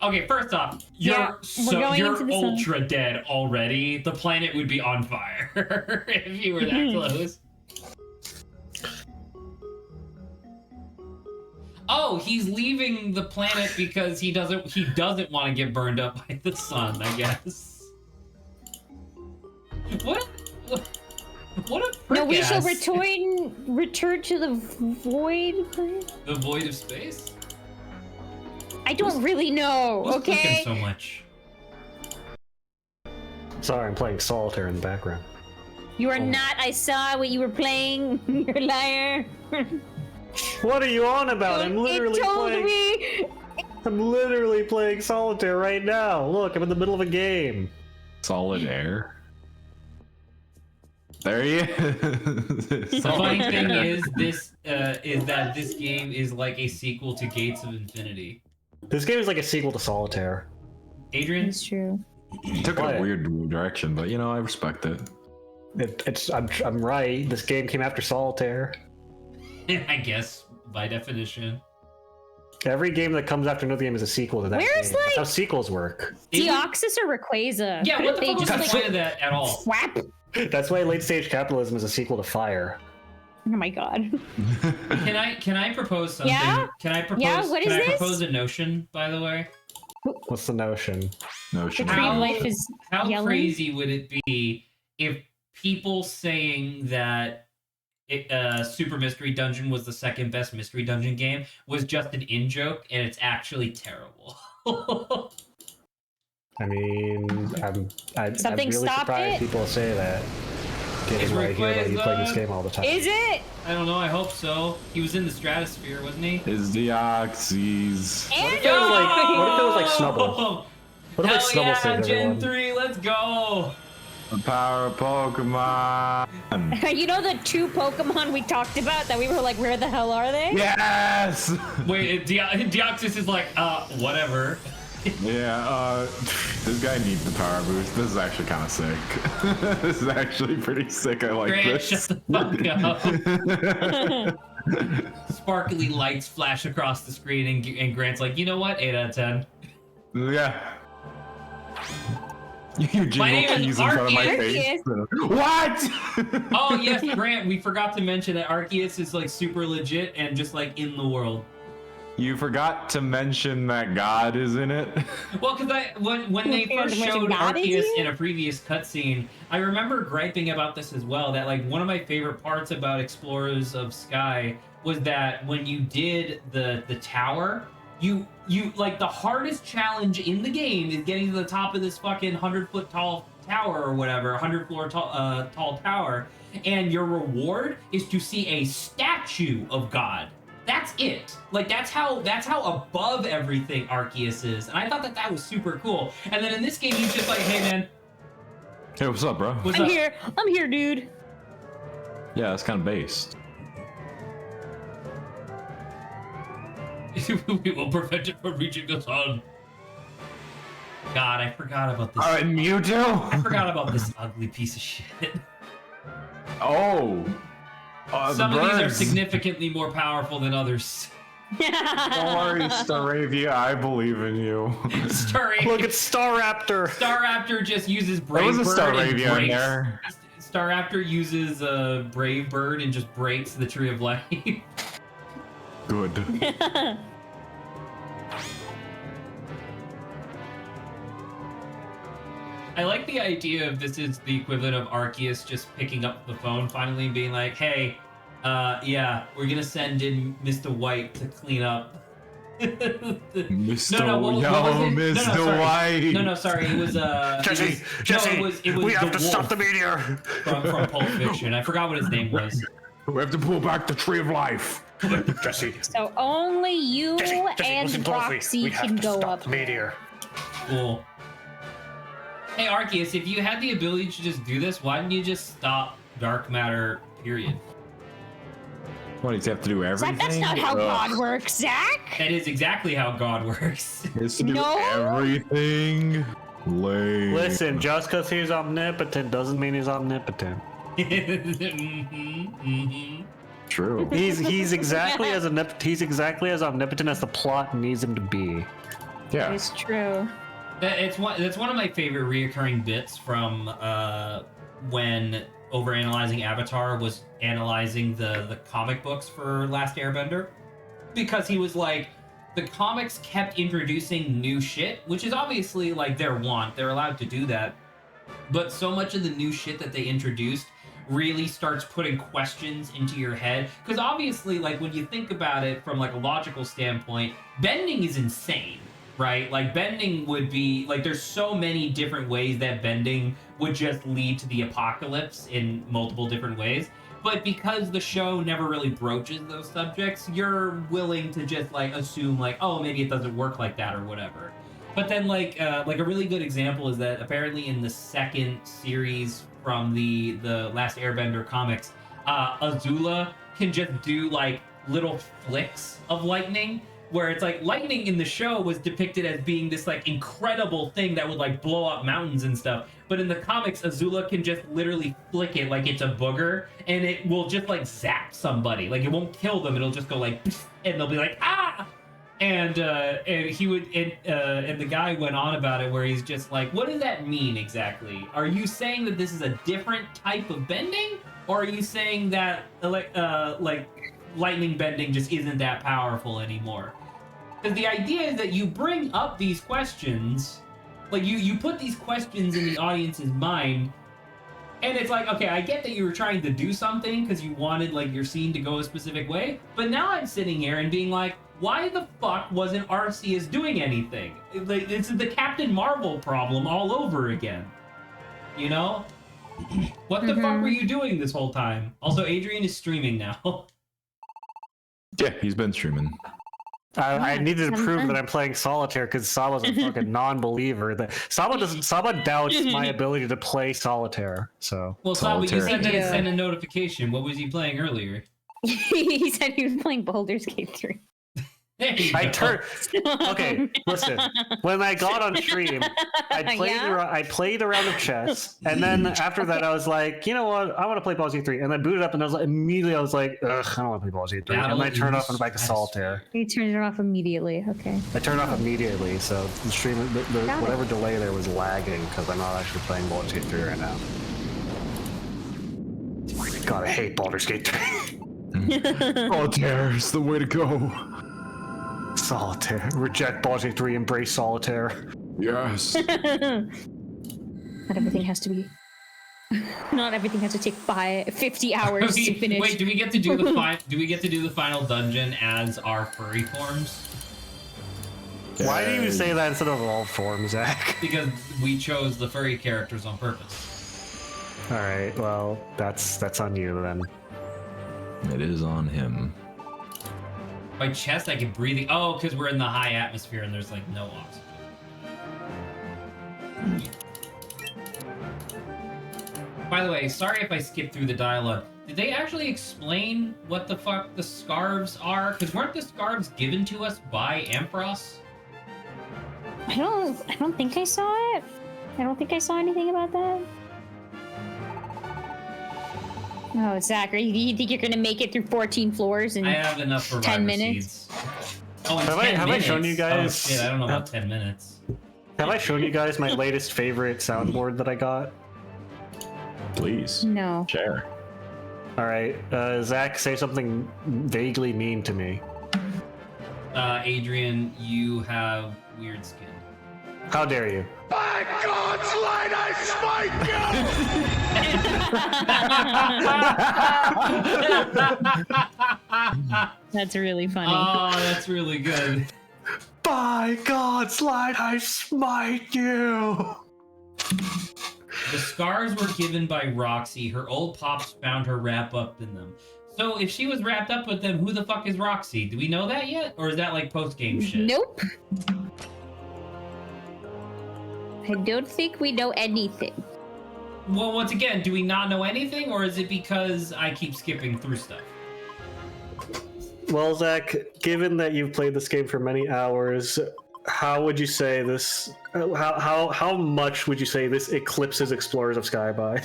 Okay. First off, Yeah, we're going you're into the sun. ultra dead already. The planet would be on fire if you were that close. Oh, he's leaving the planet because he doesn't want to get burned up by the sun, I guess. What a No, we shall prick-ass. return to the void. The void of space? I don't really know. Who's clicking Okay. so much? Sorry, I'm playing solitaire in the background. You are not. I saw what you were playing. You're a liar. What are you on about? I'm It literally told playing. me. I'm literally playing solitaire right now. Look, I'm in the middle of a game. Solid air. There he is. The funny thing is that this game is like a sequel to Gates of Infinity. This game is like a sequel to solitaire. Adrian, It's true. Took What? a weird direction, but you know, I respect it. I'm right. This game came after solitaire. I guess by definition. Every game that comes after another game is a sequel to that Where's, game. That's how like- sequels work. Deoxys or Rayquaza? Yeah, what the They fuck was just the like point of that at all? whap. That's why late stage capitalism is a sequel to Fire. Oh my god. Can I propose something? Yeah? Can I propose? Yeah, what can is I this? propose a notion? By the way, What's the notion? No The shit. tree How- of life is how yelling. crazy would it be if people saying that Super Mystery Dungeon was the second best Mystery Dungeon game was just an in joke and it's actually terrible? I mean, I'm Something really stopped surprised it? people say that. Is Getting right here that you play this Rayquaza- game all the time. Is it? I don't know. I hope so. He was in the stratosphere, wasn't he? Is Deoxys. And if it was like- what if it was like Snubble? What if Hell like Snubble yeah, saved Gen everyone? 3, let's go! The power of Pokemon. you know the two Pokemon we talked about that we were like, where the hell are they? Yes. Wait, Deoxys is like, whatever. Yeah. This guy needs the power boost. This is actually kind of sick. This is actually pretty sick. I like Grant, this. shut the fuck up. Sparkly lights flash across the screen, and Grant's like, you know what? 8 out of 10. Yeah. You jingle My name is keys in front of my face. What? Oh yes, Grant. We forgot to mention that Arceus is like super legit and just like in the world. You forgot to mention that God is in it. Well, because when they forgot first to mention showed God is Arceus you? in a previous cutscene, I remember griping about this as well. That like one of my favorite parts about Explorers of Sky was that when you did the tower, you like the hardest challenge in the game is getting to the top of this fucking 100-foot tall tower or whatever, 100-floor tall tower, and your reward is to see a statue of God. That's it. Like that's how above everything Arceus is, and I thought that was super cool. And then in this game, he's just like, "Hey man, Hey, what's up, bro? what's I'm up?" here. I'm here, dude. Yeah, it's kind of based. We will prevent it from reaching the sun. God, I forgot about this. I Mewtwo? forgot about this ugly piece of shit. Oh. Some the of these are birds. significantly more powerful than others. Don't worry, Staravia, I believe in you. Look at Staraptor. Staraptor just uses There Brave was a Bird and Staravia in breaks. there. Staraptor uses Brave Bird and just breaks the Tree of Life. Good. I like the idea of this is the equivalent of Arceus just picking up the phone finally and being like, "Hey, yeah, we're gonna send in Mr. White to clean up." Mr. what was it? Mr. sorry. White. No, sorry, it was Jesse, it was we have the to stop wolf the meteor. from Pulp Fiction. I forgot what his name was. We have to pull back the Tree of Life. Jesse, So only you and listen closely. Roxy We have can to go stop up. the meteor. Cool. Hey Arceus, if you had the ability to just do this, why didn't you just stop dark matter? Period. What, does he have to do everything? Zach, that's not how God works, Zach. That is exactly how God works. He has to do No. everything. Lame. Listen, just because he's omnipotent doesn't mean he's omnipotent. True. He's exactly as omnipotent as the plot needs him to be. Yeah. It's true. That's one of my favorite reoccurring bits from when overanalyzing Avatar was analyzing the comic books for Last Airbender, because he was like, the comics kept introducing new shit, which is obviously like their want. They're allowed to do that. But so much of the new shit that they introduced really starts putting questions into your head. Because obviously, like, when you think about it from like a logical standpoint, bending is insane, right? Like, bending would be like, there's so many different ways that bending would just lead to the apocalypse in multiple different ways. But because the show never really broaches those subjects, you're willing to just like assume like, oh, maybe it doesn't work like that or whatever. But then like a really good example is that apparently in the second series from the Last Airbender comics, Azula can just do like little flicks of lightning, where it's like lightning in the show was depicted as being this like incredible thing that would like blow up mountains and stuff. But in the comics, Azula can just literally flick it like it's a booger, and it will just like zap somebody. Like it won't kill them. It'll just go like, and they'll be like, ah! And he would, and the guy went on about it where he's just like, what does that mean exactly? Are you saying that this is a different type of bending? Or are you saying that like lightning bending just isn't that powerful anymore? Because the idea is that you bring up these questions, like you put these questions in the audience's mind, and it's like, okay, I get that you were trying to do something because you wanted like your scene to go a specific way, but now I'm sitting here and being like, why the fuck wasn't Arceus doing anything? Like, it's the Captain Marvel problem all over again. You know? What the fuck were you doing this whole time? Also, Adrian is streaming now. Yeah, he's been streaming. I needed to sounds prove fun. that I'm playing solitaire because Saba's a fucking non-believer. Saba doubts my ability to play solitaire. So Well, Saba, you Solitaire. said that it Yeah. sent a notification. What was he playing earlier? He said he was playing Baldur's Gate 3. There you I go. turned. Okay, listen. When I got on stream, I played a round of chess, and then after that, I was like, you know what? I want to play Baldur's Gate 3, and then booted up, and I was like, immediately, I was like, ugh, I don't want to play Baldur's Gate 3, and I turned off and went back to Solitaire. You turned it off immediately. Okay. I turned off immediately, so the stream, Got it. whatever delay there was lagging because I'm not actually playing Baldur's Gate 3 right now. God, I hate Baldur's Gate 3. Solitaire is the way to go. Solitaire. Reject Baldur's Gate 3, embrace Solitaire. Yes. Not everything has to be. Not everything has to take 50 hours to finish. Wait, do we get to do the final dungeon as our furry forms? Why do you say that instead of all forms, Zach? Because we chose the furry characters on purpose. All right, well, that's on you then. It is on him. By chest, I can breathe. Oh, because we're in the high atmosphere and there's like no oxygen. By the way, sorry if I skipped through the dialogue. Did they actually explain what the fuck the scarves are? Because weren't the scarves given to us by Ampharos? I don't think I saw it. I don't think I saw anything about that. Oh, Zach, you think you're gonna make it through 14 floors in I have enough for 10 minutes? Seeds. Oh, in Have 10 I minutes? shown you guys- Oh, shit, I don't know about 10 minutes. Have I shown you guys my latest favorite soundboard that I got? Please No. share. All right, Zach, say something vaguely mean to me. Adrian, you have weird skin. How dare you? By God's light, I smite you! That's really funny. Oh, that's really good. By God's light, I smite you! The scars were given by Roxy. Her old pops found her wrapped up in them. So if she was wrapped up with them, who the fuck is Roxy? Do we know that yet? Or is that like post-game shit? Nope. I don't think we know anything. Well, once again, do we not know anything? Or is it because I keep skipping through stuff? Well, Zach, given that you've played this game for many hours, how would you say this? How much would you say this eclipses Explorers of Sky by?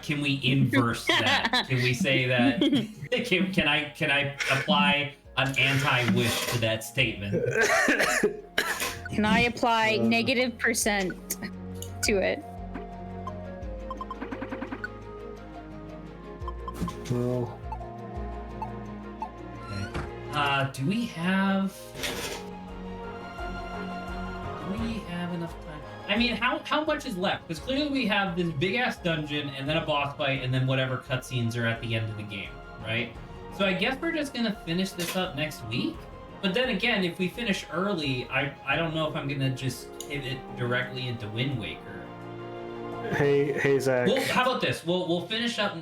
Can we inverse that? Can we say that? Can I apply an anti-wish to that statement? Can I apply -% to it? Well, Do we have enough time? I mean, how much is left? Because clearly we have this big ass dungeon and then a boss fight and then whatever cutscenes are at the end of the game, right? So I guess we're just gonna finish this up next week. But then again, if we finish early, I don't know if I'm gonna just pivot directly into Wind Waker. hey, Zach. Well, how about this? We'll finish up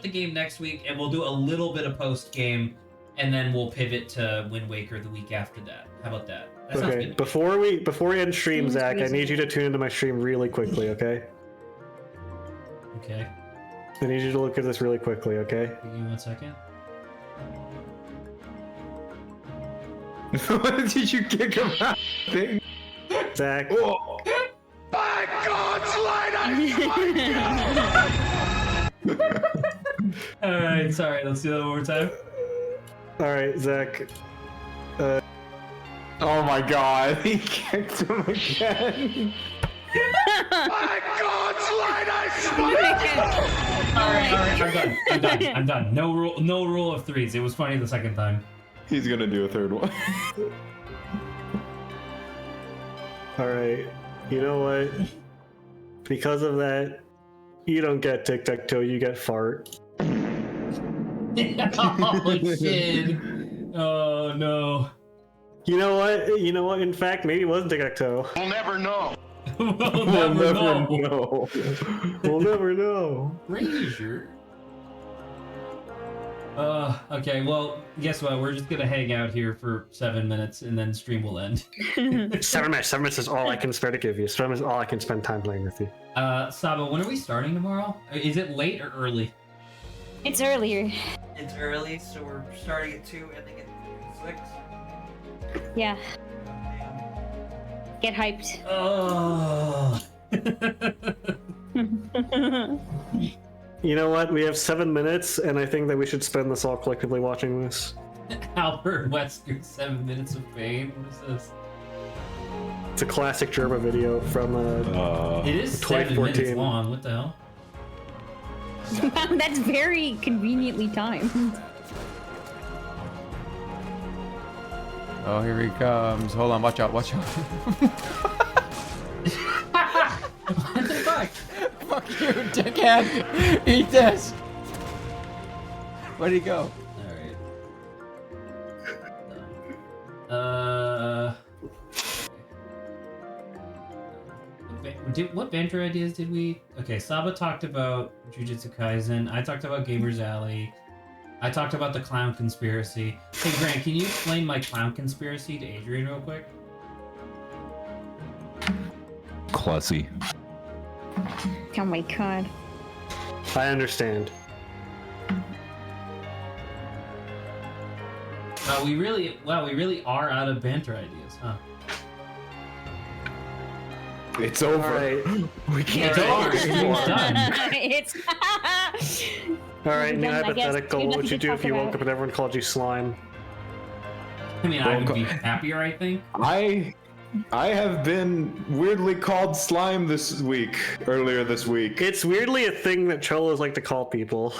the game next week, and we'll do a little bit of post game, and then we'll pivot to Wind Waker the week after that. How about that? That sounds Okay, good. before we end stream, Zach, I need you to tune into my stream really quickly, okay? Okay. I need you to look at this really quickly, okay? Give me 1 second. Did you kick him out? Thing? Zach. Oh. By God's light, I smite you! All right, sorry. Let's do that one more time. All right, Zach. Oh my god, he kicked him again. By God's light, I smite you! All right, I'm done. No rule of threes. It was funny the second time. He's gonna do a third one. All right. You know what? Because of that, you don't get tic-tac-toe, you get fart. Oh shit! Oh no! You know what? In fact, maybe it wasn't tic-tac-toe. We'll never know. We'll never know. We'll never know. Razor. Okay, well, guess what? We're just gonna hang out here for 7 minutes and then stream will end. 7 minutes. 7 minutes is all I can spare to give you. 7 minutes is all I can spend time playing with you. Saba, when are we starting tomorrow? Is it late or early? It's earlier. It's early, so we're starting at 2, ending at 6. Yeah. Get hyped. Oh. You know what? We have 7 minutes, and I think that we should spend this all collectively watching this. Albert Wesker, 7 minutes of fame. What is this? It's a classic Germa video from It is 7 minutes 2014. long. What the hell? Wow, that's very conveniently timed. Oh, here he comes. Hold on, watch out, watch out. What the fuck? Fuck you, dickhead. Eat this. Where'd he go? Alright. What banter ideas did we... Okay, Saba talked about Jujutsu Kaisen. I talked about Gamer's Alley. I talked about the clown conspiracy. Hey, Grant, can you explain my clown conspiracy to Adrian real quick? Clussy. Oh my god. I understand. We really are out of banter ideas, huh? It's over. All right. We can't It's over. talk Stream's anymore. done. It's All right, new Then I guess hypothetical. we What have would you to do talk if you woke about- up and everyone called you slime? I mean, I would be happier, I think. I have been weirdly called slime this week. Earlier this week. It's weirdly a thing that cholos like to call people.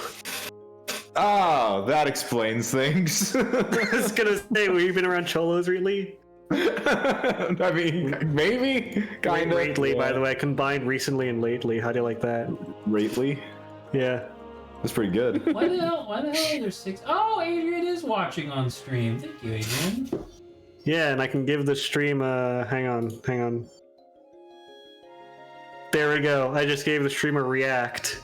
Ah, that explains things. I was gonna say, have you been around cholos lately? I mean, maybe, kind of. Lately, by the way, combined recently and lately. How do you like that? Lately, Yeah. that's pretty good. Why the hell are there 6? Oh, Adrian is watching on stream. Thank you, Adrian. Yeah, and I can give the stream hang on. There we go. I just gave the stream a react.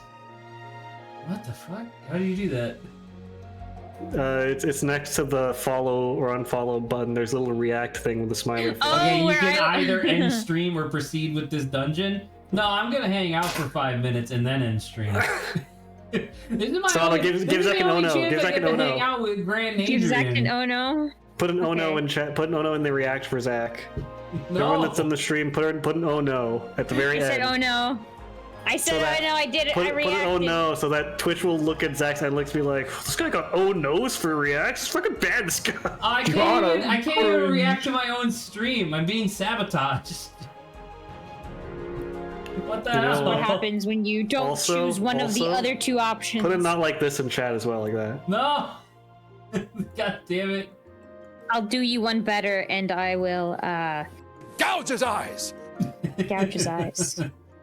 What the fuck? How do you do that? It's next to the follow or unfollow button. There's a little react thing with the smiley face. Oh, Okay, you where can I- either end stream or proceed with this dungeon. No, I'm gonna hang out for 5 minutes and then end stream. This is my Saba, only, give this is Zach the an only oh no. chance Give I Zach get an to oh no. hang out with Grant and Give Zach Adrian. an oh no. Put an oh no Okay. in chat. Put an oh no in the react for Zach. No. Everyone that's in the stream, put an oh no at the very I end. said oh no. I said that- oh no, I did it. Put I an reacted. oh no, so that Twitch will look at Zach's and looks be like, this guy got oh no's for reacts. It's fucking bad, this guy. I can't even react to my own stream. I'm being sabotaged. What the You know hell? What happens when you don't Also- choose one of the also, other two options? Put it not like this in chat as well, like that. No! God damn it. I'll do you one better, and I will Gouge his eyes! gouge his eyes.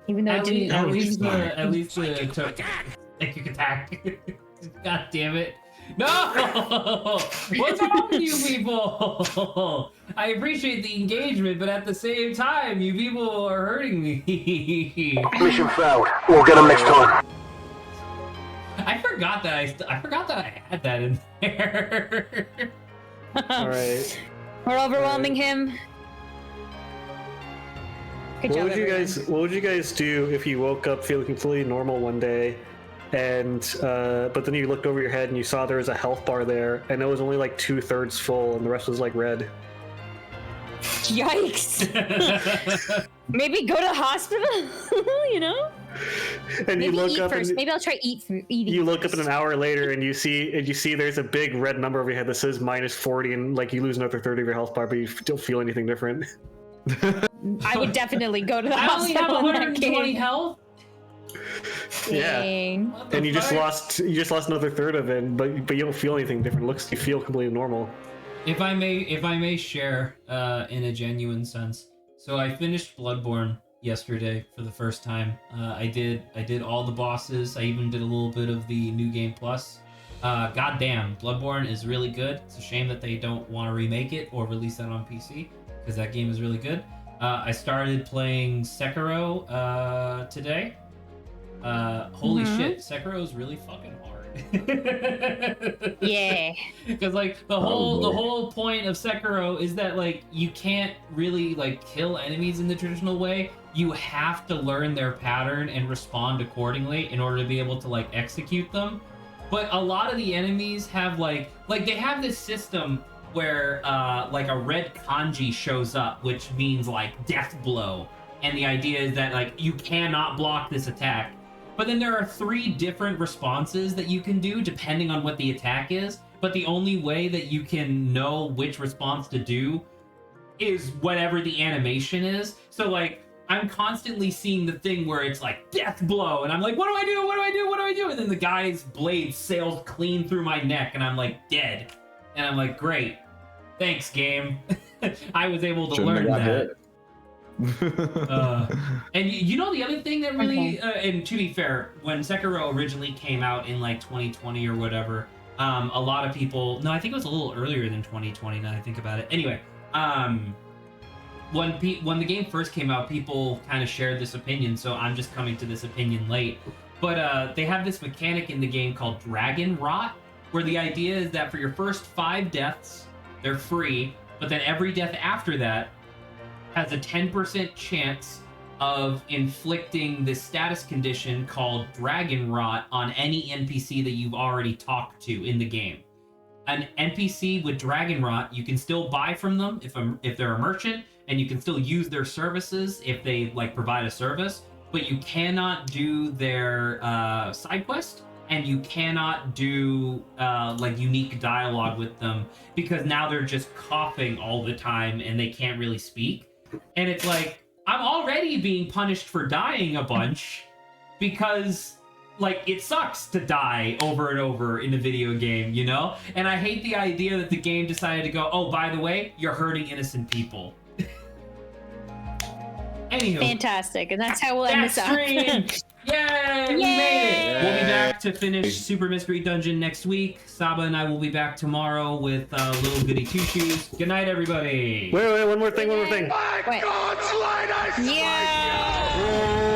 Even though it didn't. At least the psychic attack. God damn it. No! What's wrong with you people? I appreciate the engagement, but at the same time, you people are hurting me. Mission failed. We'll get him next time. I forgot that I had that in there. All right. We're overwhelming him. Good What job, would you everyone. guys do if you woke up feeling completely normal one day, and but then you looked over your head and you saw there was a health bar there, and it was only like 2/3 full, and the rest was like red. Yikes! Maybe go to the hospital. You know. And Maybe you look eat up first. and Maybe I'll try eating. you look up first. in an hour later and you see there's a big red number over your head that says -40, and like you lose another 30 of your health bar, but you don't feel anything different. I would definitely go to the I only have hospital. in that 120 case. health. Yeah. Dang. What the And you just fuck? lost another third of it, but you don't feel anything different. You feel completely normal. If I may share, in a genuine sense. So I finished Bloodborne yesterday for the first time. I did all the bosses. I even did a little bit of the New Game Plus. Goddamn, Bloodborne is really good. It's a shame that they don't want to remake it or release that on PC, because that game is really good. I started playing Sekiro today. Holy shit, Sekiro is really fucking hard. Yeah. Because like the whole point of Sekiro is that like you can't really like kill enemies in the traditional way. You have to learn their pattern and respond accordingly in order to be able to like execute them. But a lot of the enemies have like they have this system where like a red kanji shows up, which means like death blow, and the idea is that like you cannot block this attack. But then there are 3 different responses that you can do depending on what the attack is. But the only way that you can know which response to do is whatever the animation is. So like I'm constantly seeing the thing where it's like death blow, and I'm like, what do I do? What do I do? What do I do? And then the guy's blade sails clean through my neck, and I'm like dead. And I'm like, great, thanks game. I was able to learn that. And you know the other thing that really, and to be fair, when Sekiro originally came out in like 2020 or whatever, a lot of people, no, I think it was a little earlier than 2020 now I think about it. Anyway, when the game first came out, people kind of shared this opinion, so I'm just coming to this opinion late. But they have this mechanic in the game called Dragon Rot, where the idea is that for your first 5 deaths, they're free, but then every death after that has a 10% chance of inflicting this status condition called Dragon Rot on any NPC that you've already talked to in the game. An NPC with Dragon Rot, you can still buy from them if they're a merchant, and you can still use their services if they like provide a service, but you cannot do their side quest, and you cannot do like unique dialogue with them, because now they're just coughing all the time and they can't really speak. And it's like, I'm already being punished for dying a bunch because like it sucks to die over and over in a video game, you know? And I hate the idea that the game decided to go, oh, by the way, you're hurting innocent people. Anywho, Fantastic, and that's how we'll end this up. Yay! We made it! We'll be back to finish Super Mystery Dungeon next week. Saba and I will be back tomorrow with Little Goody Two Shoes. Good night, everybody! Wait, one more thing. My God's light, I Yeah. smite you!